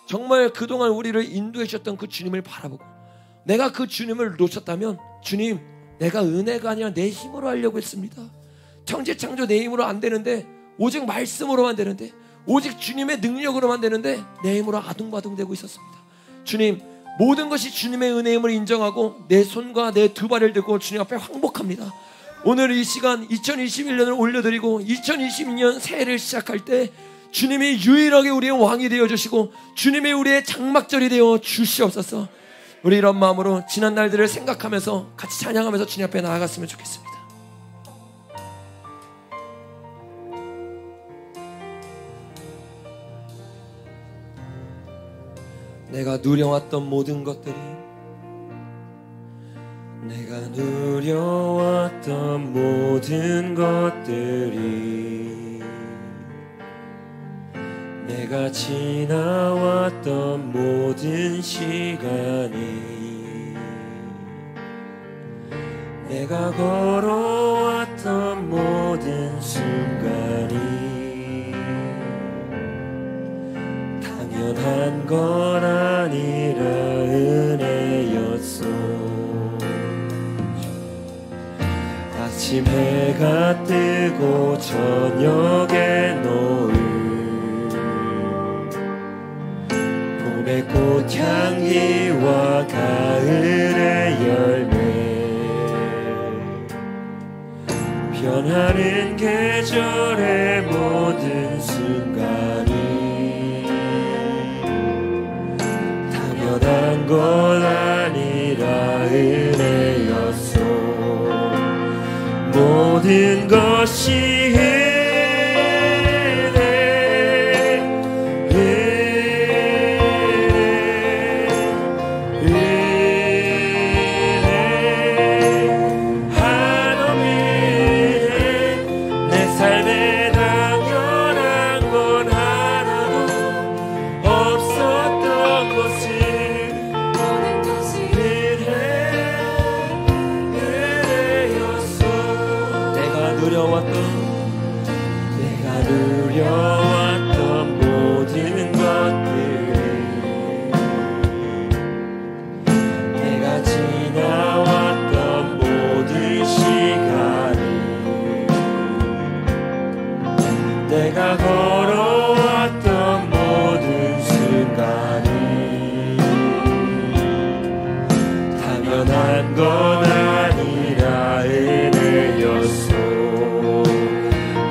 정말 그동안 우리를 인도해 주셨던 그 주님을 바라보고, 내가 그 주님을 놓쳤다면, 주님, 내가 은혜가 아니라 내 힘으로 하려고 했습니다. 천지창조 내 힘으로 안 되는데, 오직 말씀으로만 되는데, 오직 주님의 능력으로만 되는데 내 힘으로 아둥바둥되고 있었습니다. 주님, 모든 것이 주님의 은혜임을 인정하고 내 손과 내 두 발을 들고 주님 앞에 항복합니다. 오늘 이 시간 2021년을 올려드리고 2022년 새해를 시작할 때 주님이 유일하게 우리의 왕이 되어주시고 주님이 우리의 장막절이 되어 주시옵소서. 우리 이런 마음으로 지난 날들을 생각하면서 같이 찬양하면서 주님 앞에 나아갔으면 좋겠습니다. 내가 누려왔던 모든 것들이, 내가 누려왔던 모든 것들이, 내가 지나왔던 모든 시간이, 내가 걸어왔던 모든 순간이 당연한 건 아니라 은혜였소. 아침 해가 뜨고 저녁에 노을, 봄의 꽃향기와 가을의 열매, 변하는 계절의 모든 순간이 당연한 건 아니라 은혜였소. 모든 것이 누려왔던 모든 것들이, 내가 지나왔던 모든 시간이, 내가 걸어왔던 모든 순간이 당연한 건 아니라 은혜였소.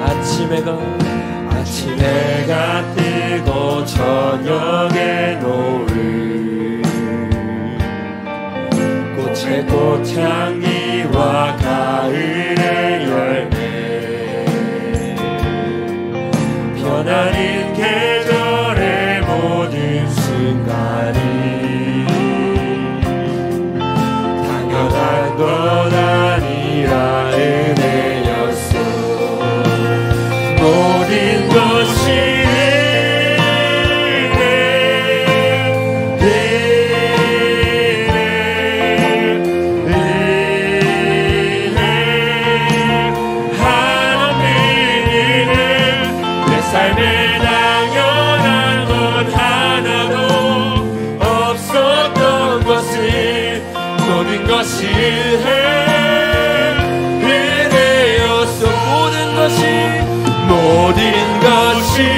아침 해가 뜨고 저녁에 노을, 꽃의 꽃향기와 가을의 열매, 변하는 계절의 모든 순간이 당연한 건 아니라 은혜였소. 모든 것이 삶에 당연한 건 하나도 없었던 것을, 모든 것이 은혜였어. 모든 것이 모든 것이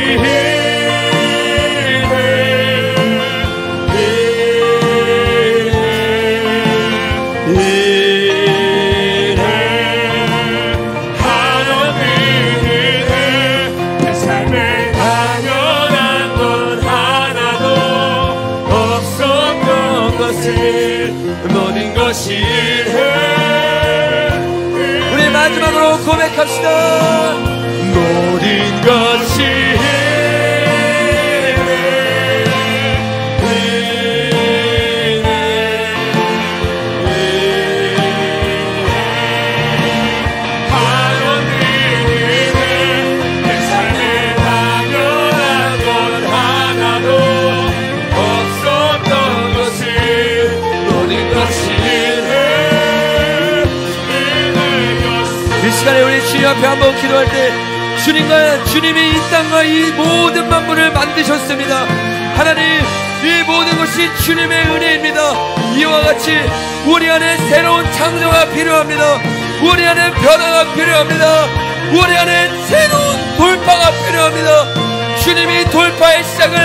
우리 마지막으로 고백합시다. 모든 것이 이 시간에 우리 주님 앞에 한번 기도할 때, 주님이 이 땅과 이 모든 만물을 만드셨습니다. 하나님, 이 모든 것이 주님의 은혜입니다. 이와 같이 우리 안에 새로운 창조가 필요합니다. 우리 안에 변화가 필요합니다. 우리 안에 새로운 돌파가 필요합니다. 주님이 돌파의 시작은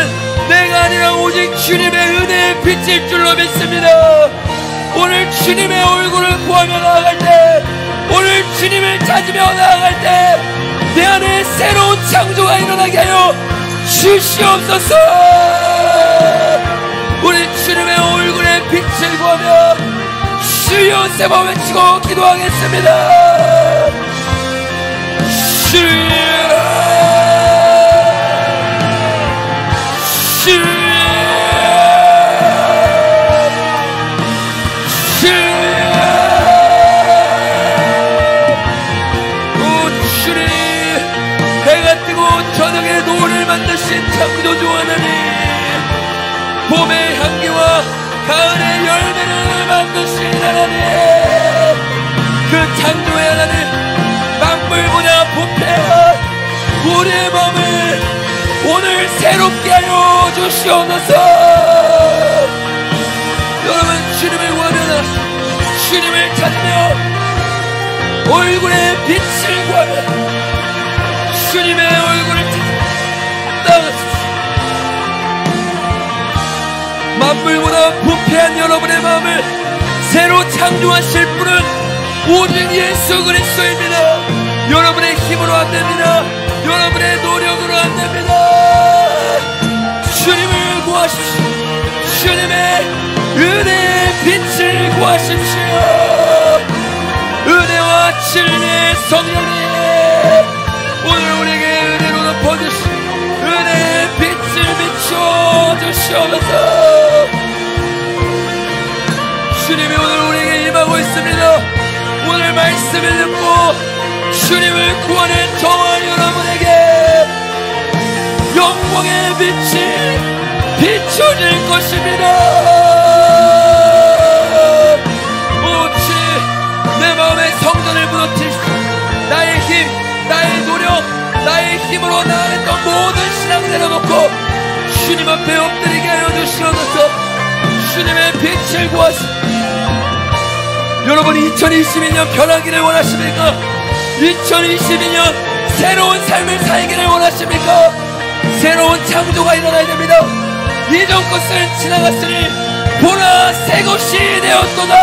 내가 아니라 오직 주님의 은혜의 빛일 줄로 믿습니다. 오늘 주님의 얼굴을 구하며 나아갈 때, 오늘 주님을 찾으며 나아갈 때 내 안에 새로운 창조가 일어나게 하여 주시옵소서. 우리 주님의 얼굴에 빛을 구하며 주여 세 번 외치고 기도하겠습니다. 주여, 주여, 저녁에 노을 만드신 창조주 하나님, 봄의 향기와 가을의 열매를 만드신 하나님, 그 창조의 하나님, 만물보다 부패한 우리의 마음을 오늘 새롭게 하여 주시옵소서. 여러분, 주님을 구하며 주님을 찾으며 얼굴에 빛을 구하며 주님의 얼굴을 따라주십시오. 만물보다 부패한 여러분의 마음을 새로 창조하실 분은 오직 예수 그리스도입니다. 여러분의 힘으로 안 됩니다. 여러분의 노력으로 안 됩니다. 주님을 구하십시오. 주님의 은혜의 빛을 구하십시오. 은혜와 진리의 성령님, 오늘 우리에게 은혜로 덮어주신 은혜의 빛을 비춰주시옵소서. 주님이 오늘 우리에게 임하고 있습니다. 오늘 말씀을 듣고 주님을 구하는 저와 여러분에게 영광의 빛이 비춰질 것입니다. 오 주님, 내 마음의 성전을 무너뜨리시고 나의 힘, 나의 노력, 나의 힘으로 나아갔던 모든 신앙을 내려놓고 주님 앞에 엎드리게 하여 주시옵소서. 주님의 빛을 구하시옵소서. 여러분, 2022년 변하기를 원하십니까? 2022년 새로운 삶을 살기를 원하십니까? 새로운 창조가 일어나야 됩니다. 이전 것은 지나갔으니 보라 새 것이 되었도다.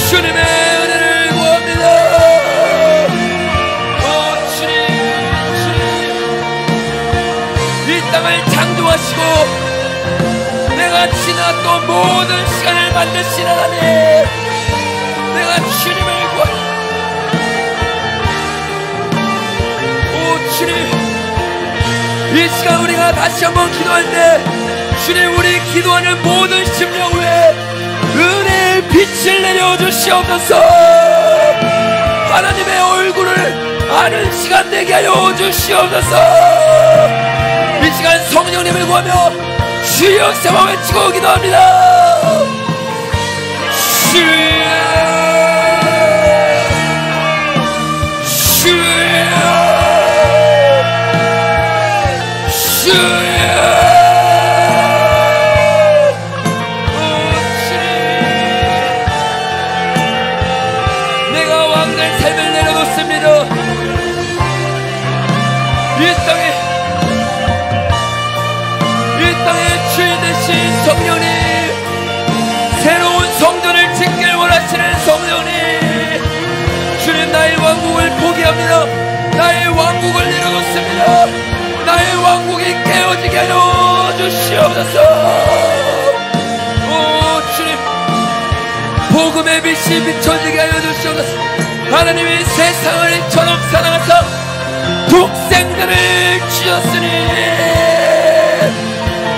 주님의 은혜를 구합니다. 오 주님, 이 땅을 창조하시고 내가 지났던 모든 시간을 만드신 하나님, 내가 주님을 구합니다. 오 주님, 이 시간 우리가 다시 한번 기도할 때 주님, 우리 기도하는 모든 심령 위에 은혜의 빛을 내려주시옵소서. 하나님의 얼굴을 아는 시간 되게 하여 주시옵소서. 이 시간 성령님을 구하며 주여 세 번 외치고 기도합니다. 주여, 주여, 주여. 내가 왕된 삶을 내려놓습니다. 이 땅의 주인 되신 성령님, 새로운 성전을 짓길 원하시는 성령님, 주님, 나의 왕국을 포기합니다. 나의 왕국을 내려놓습니다. 나의 왕국이 깨어지게 하여 주시옵소서. 오 주님, 복음의 빛이 비춰지게 하여 주시옵소서. 하나님이 세상을 이처럼 사랑하사 독생자를 주셨으니,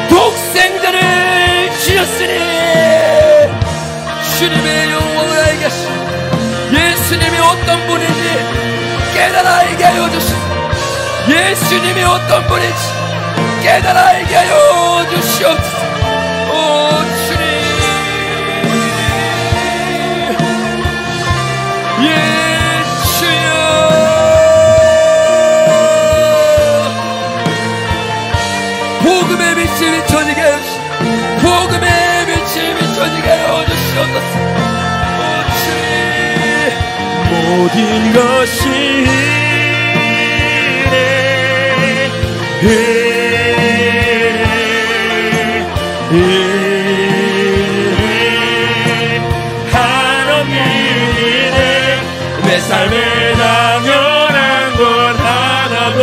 독생자를 주셨으니 주님의 영광을 알게 하시고 예수님이 어떤 분인지 깨달아 알게 하여 주시옵소서. 예수님이 어떤 분인지 깨달아 알게 하여 주시옵소서. 오 주님, 예수여, 복음의 빛이 비춰지게 하여 주시옵소서. 복음의 빛이 비춰지게 하여 주시옵소서. 오 주님, 모든 것이 하나님이네. 내 삶에 당연한 건 하나도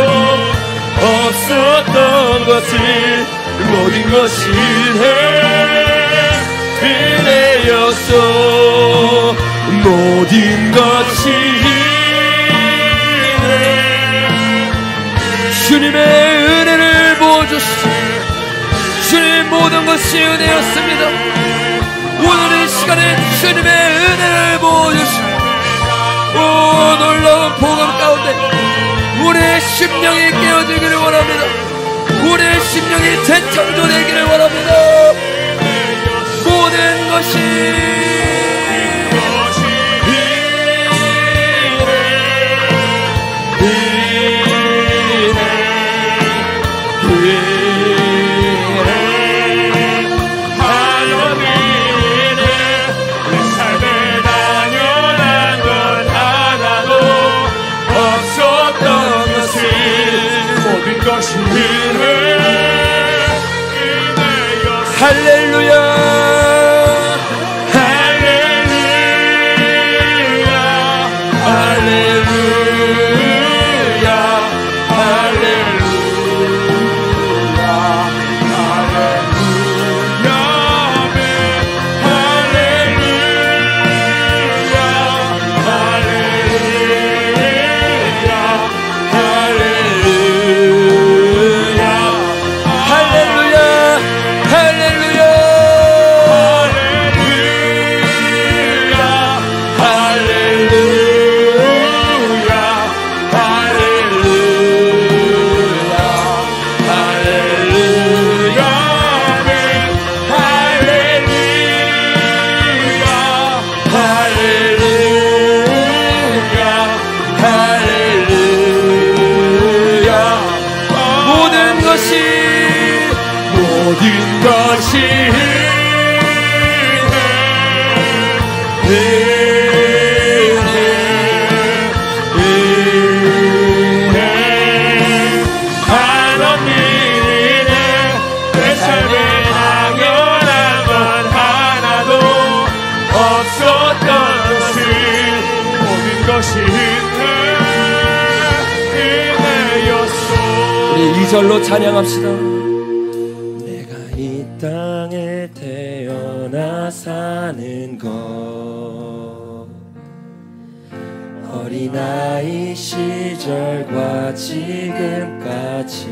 것이 은혜였소. 모든 것이 주님의 은혜를 부어주시오. 주님의 모든 것이 은혜였습니다. 오늘 이 시간에 주님의 은혜를 부어주시오. 오, 놀라운 복음 가운데 우리의 심령이 깨어지기를 원합니다. 우리의 심령이 재창조되기를 원합니다. 모든 것이 할렐루야 할렐루야 할렐루야 할렐루야 할렐루야 우리 2절로 찬양합시다. 내가 이 땅에 태어나 사는 것 어린아이 시절과 지금까지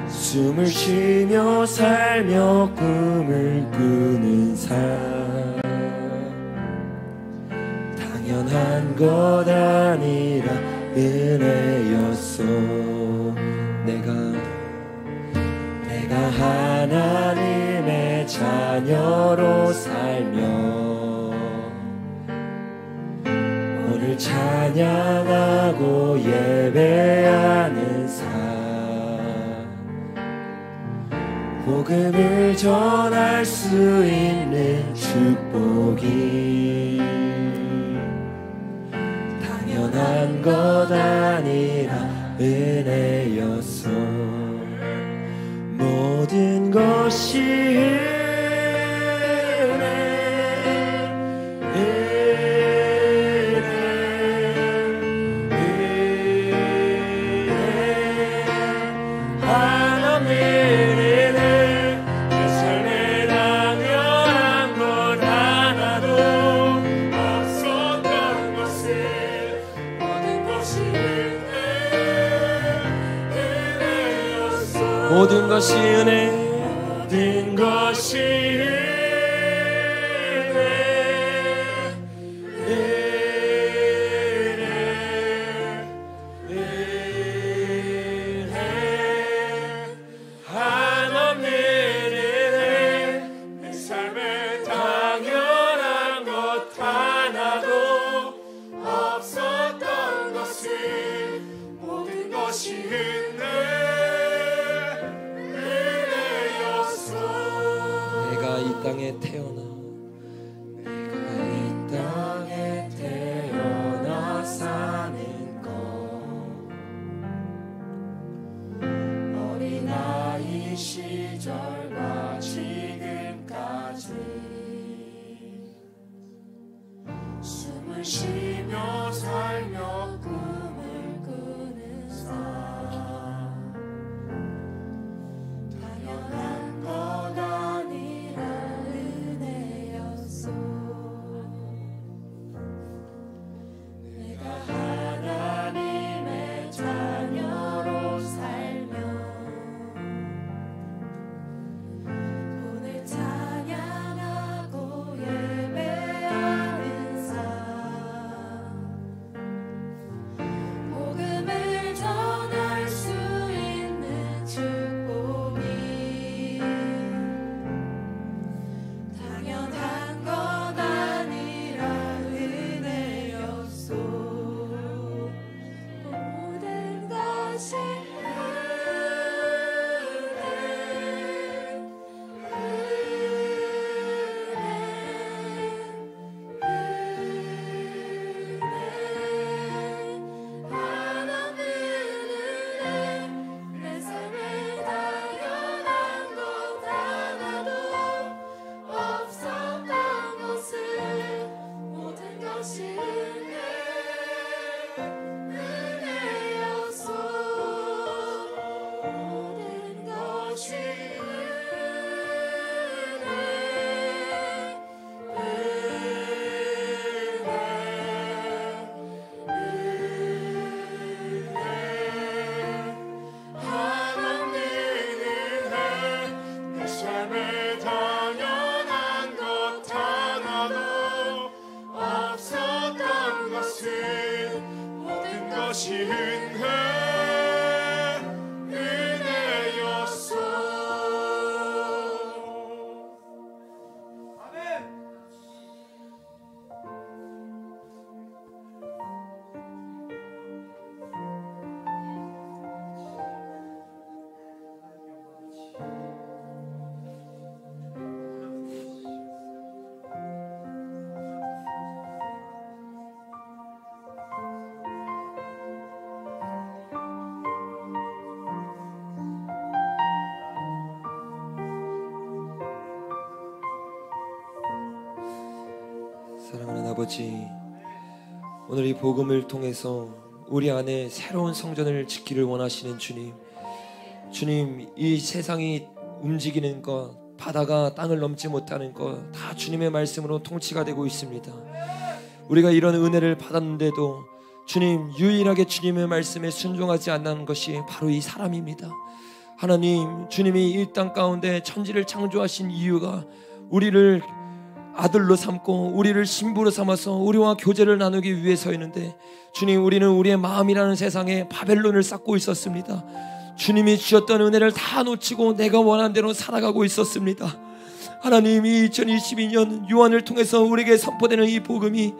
숨을 쉬며 살며 꿈을 꾸는 삶 당연한 것 아니라 은혜였소. 내가 하나님의 자녀로 살며 오늘 찬양하고 예배하는 삶 복음을 전할 수 있는 축복이 당연한 것 아니라 은혜였소. 모든 것이 모든 것이 은혜 모든 것이 한없는 은혜 내 삶에 당연한 것 하나도 없었던 것을 모든 것이 내가 이 땅에 태어나 사는 것 어린아이 시절과 지금까지 숨을 쉬며 살며 꿈을 꾸는 삶 오직 은혜였소. 사랑하는 아버지, 오늘 이 복음을 통해서 우리 안에 새로운 성전을 짓기를 원하시는 주님, 주님, 이 세상이 움직이는 것, 바다가 땅을 넘지 못하는 것, 다 주님의 말씀으로 통치가 되고 있습니다. 우리가 이런 은혜를 받았는데도 주님, 유일하게 주님의 말씀에 순종하지 않는 것이 바로 이 사람입니다. 하나님, 주님이 이 땅 가운데 천지를 창조하신 이유가 우리를 아들로 삼고 우리를 신부로 삼아서 우리와 교제를 나누기 위해서였는데, 주님, 우리는 우리의 마음이라는 세상에 바벨론을 쌓고 있었습니다. 주님이 주셨던 은혜를 다 놓치고 내가 원하는 대로 살아가고 있었습니다. 하나님, 이 2022년 유한을 통해서 우리에게 선포되는 이 복음이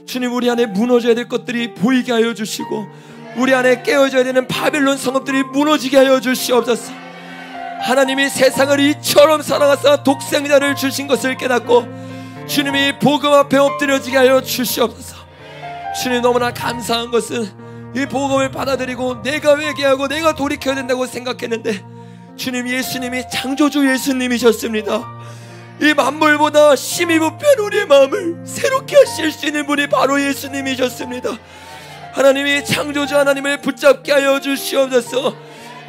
주님, 우리 안에 무너져야 될 것들이 보이게 하여 주시고 우리 안에 깨어져야 되는 바벨론 성읍들이 무너지게 하여 주시옵소서. 하나님이 세상을 이처럼 사랑하사 독생자를 주신 것을 깨닫고 주님이 복음 앞에 엎드려지게 하여 주시옵소서. 주님, 너무나 감사한 것은 이 복음을 받아들이고 내가 회개하고 내가 돌이켜야 된다고 생각했는데, 주님, 예수님이 창조주 예수님이셨습니다. 이 만물보다 심히 부패한 우리의 마음을 새롭게 하실 수 있는 분이 바로 예수님이셨습니다. 하나님이 창조주 하나님을 붙잡게 하여 주시옵소서.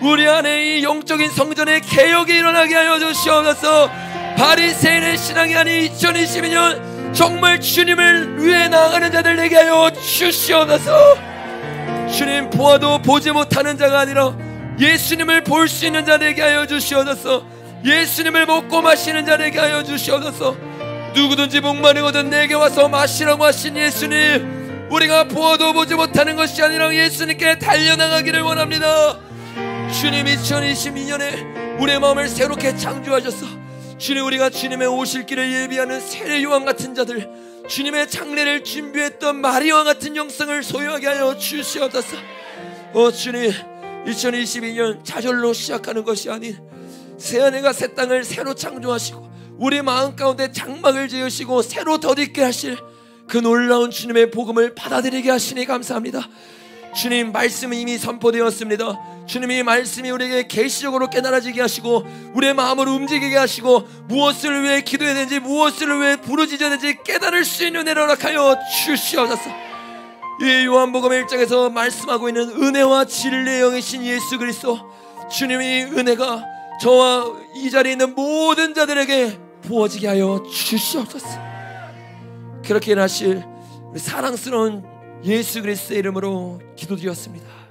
우리 안에 이 영적인 성전의 개혁이 일어나게 하여 주시옵소서. 바리새인의 신앙이 아닌 2022년 정말 주님을 위해 나아가는 자들 되게 하여 주시옵소서. 주님, 보아도 보지 못하는 자가 아니라 예수님을 볼 수 있는 자 되게 하여 주시옵소서. 예수님을 먹고 마시는 자 되게 하여 주시옵소서. 누구든지 목마르거든 내게 와서 마시라고 하신 예수님, 우리가 보아도 보지 못하는 것이 아니라 예수님께 달려나가기를 원합니다. 주님, 2022년에 우리의 마음을 새롭게 창조하셔서 주님, 우리가 주님의 오실 길을 예비하는 세례요한 같은 자들, 주님의 장례를 준비했던 마리아와 같은 영성을 소유하게 하여 주시옵소서. 주님, 2022년 좌절로 시작하는 것이 아닌 새하늘과 새 땅을 새로 창조하시고 우리 마음 가운데 장막을 지으시고 새로 덧입게 하실 그 놀라운 주님의 복음을 받아들이게 하시니 감사합니다. 주님, 말씀이 이미 선포되었습니다. 주님이 말씀이 우리에게 계시적으로 깨달아지게 하시고 우리의 마음을 움직이게 하시고 무엇을 위해 기도해야 되는지 무엇을 위해 부르짖어야 되는지 깨달을 수 있는 은혜를 허락하여 주시옵소서. 이 요한복음 1장에서 말씀하고 있는 은혜와 진리의 영이신 예수 그리스도, 주님이 은혜가 저와 이 자리에 있는 모든 자들에게 부어지게 하여 주시옵소서. 그렇게 하실 우리 사랑스러운 예수 그리스도의 이름으로 기도드렸습니다.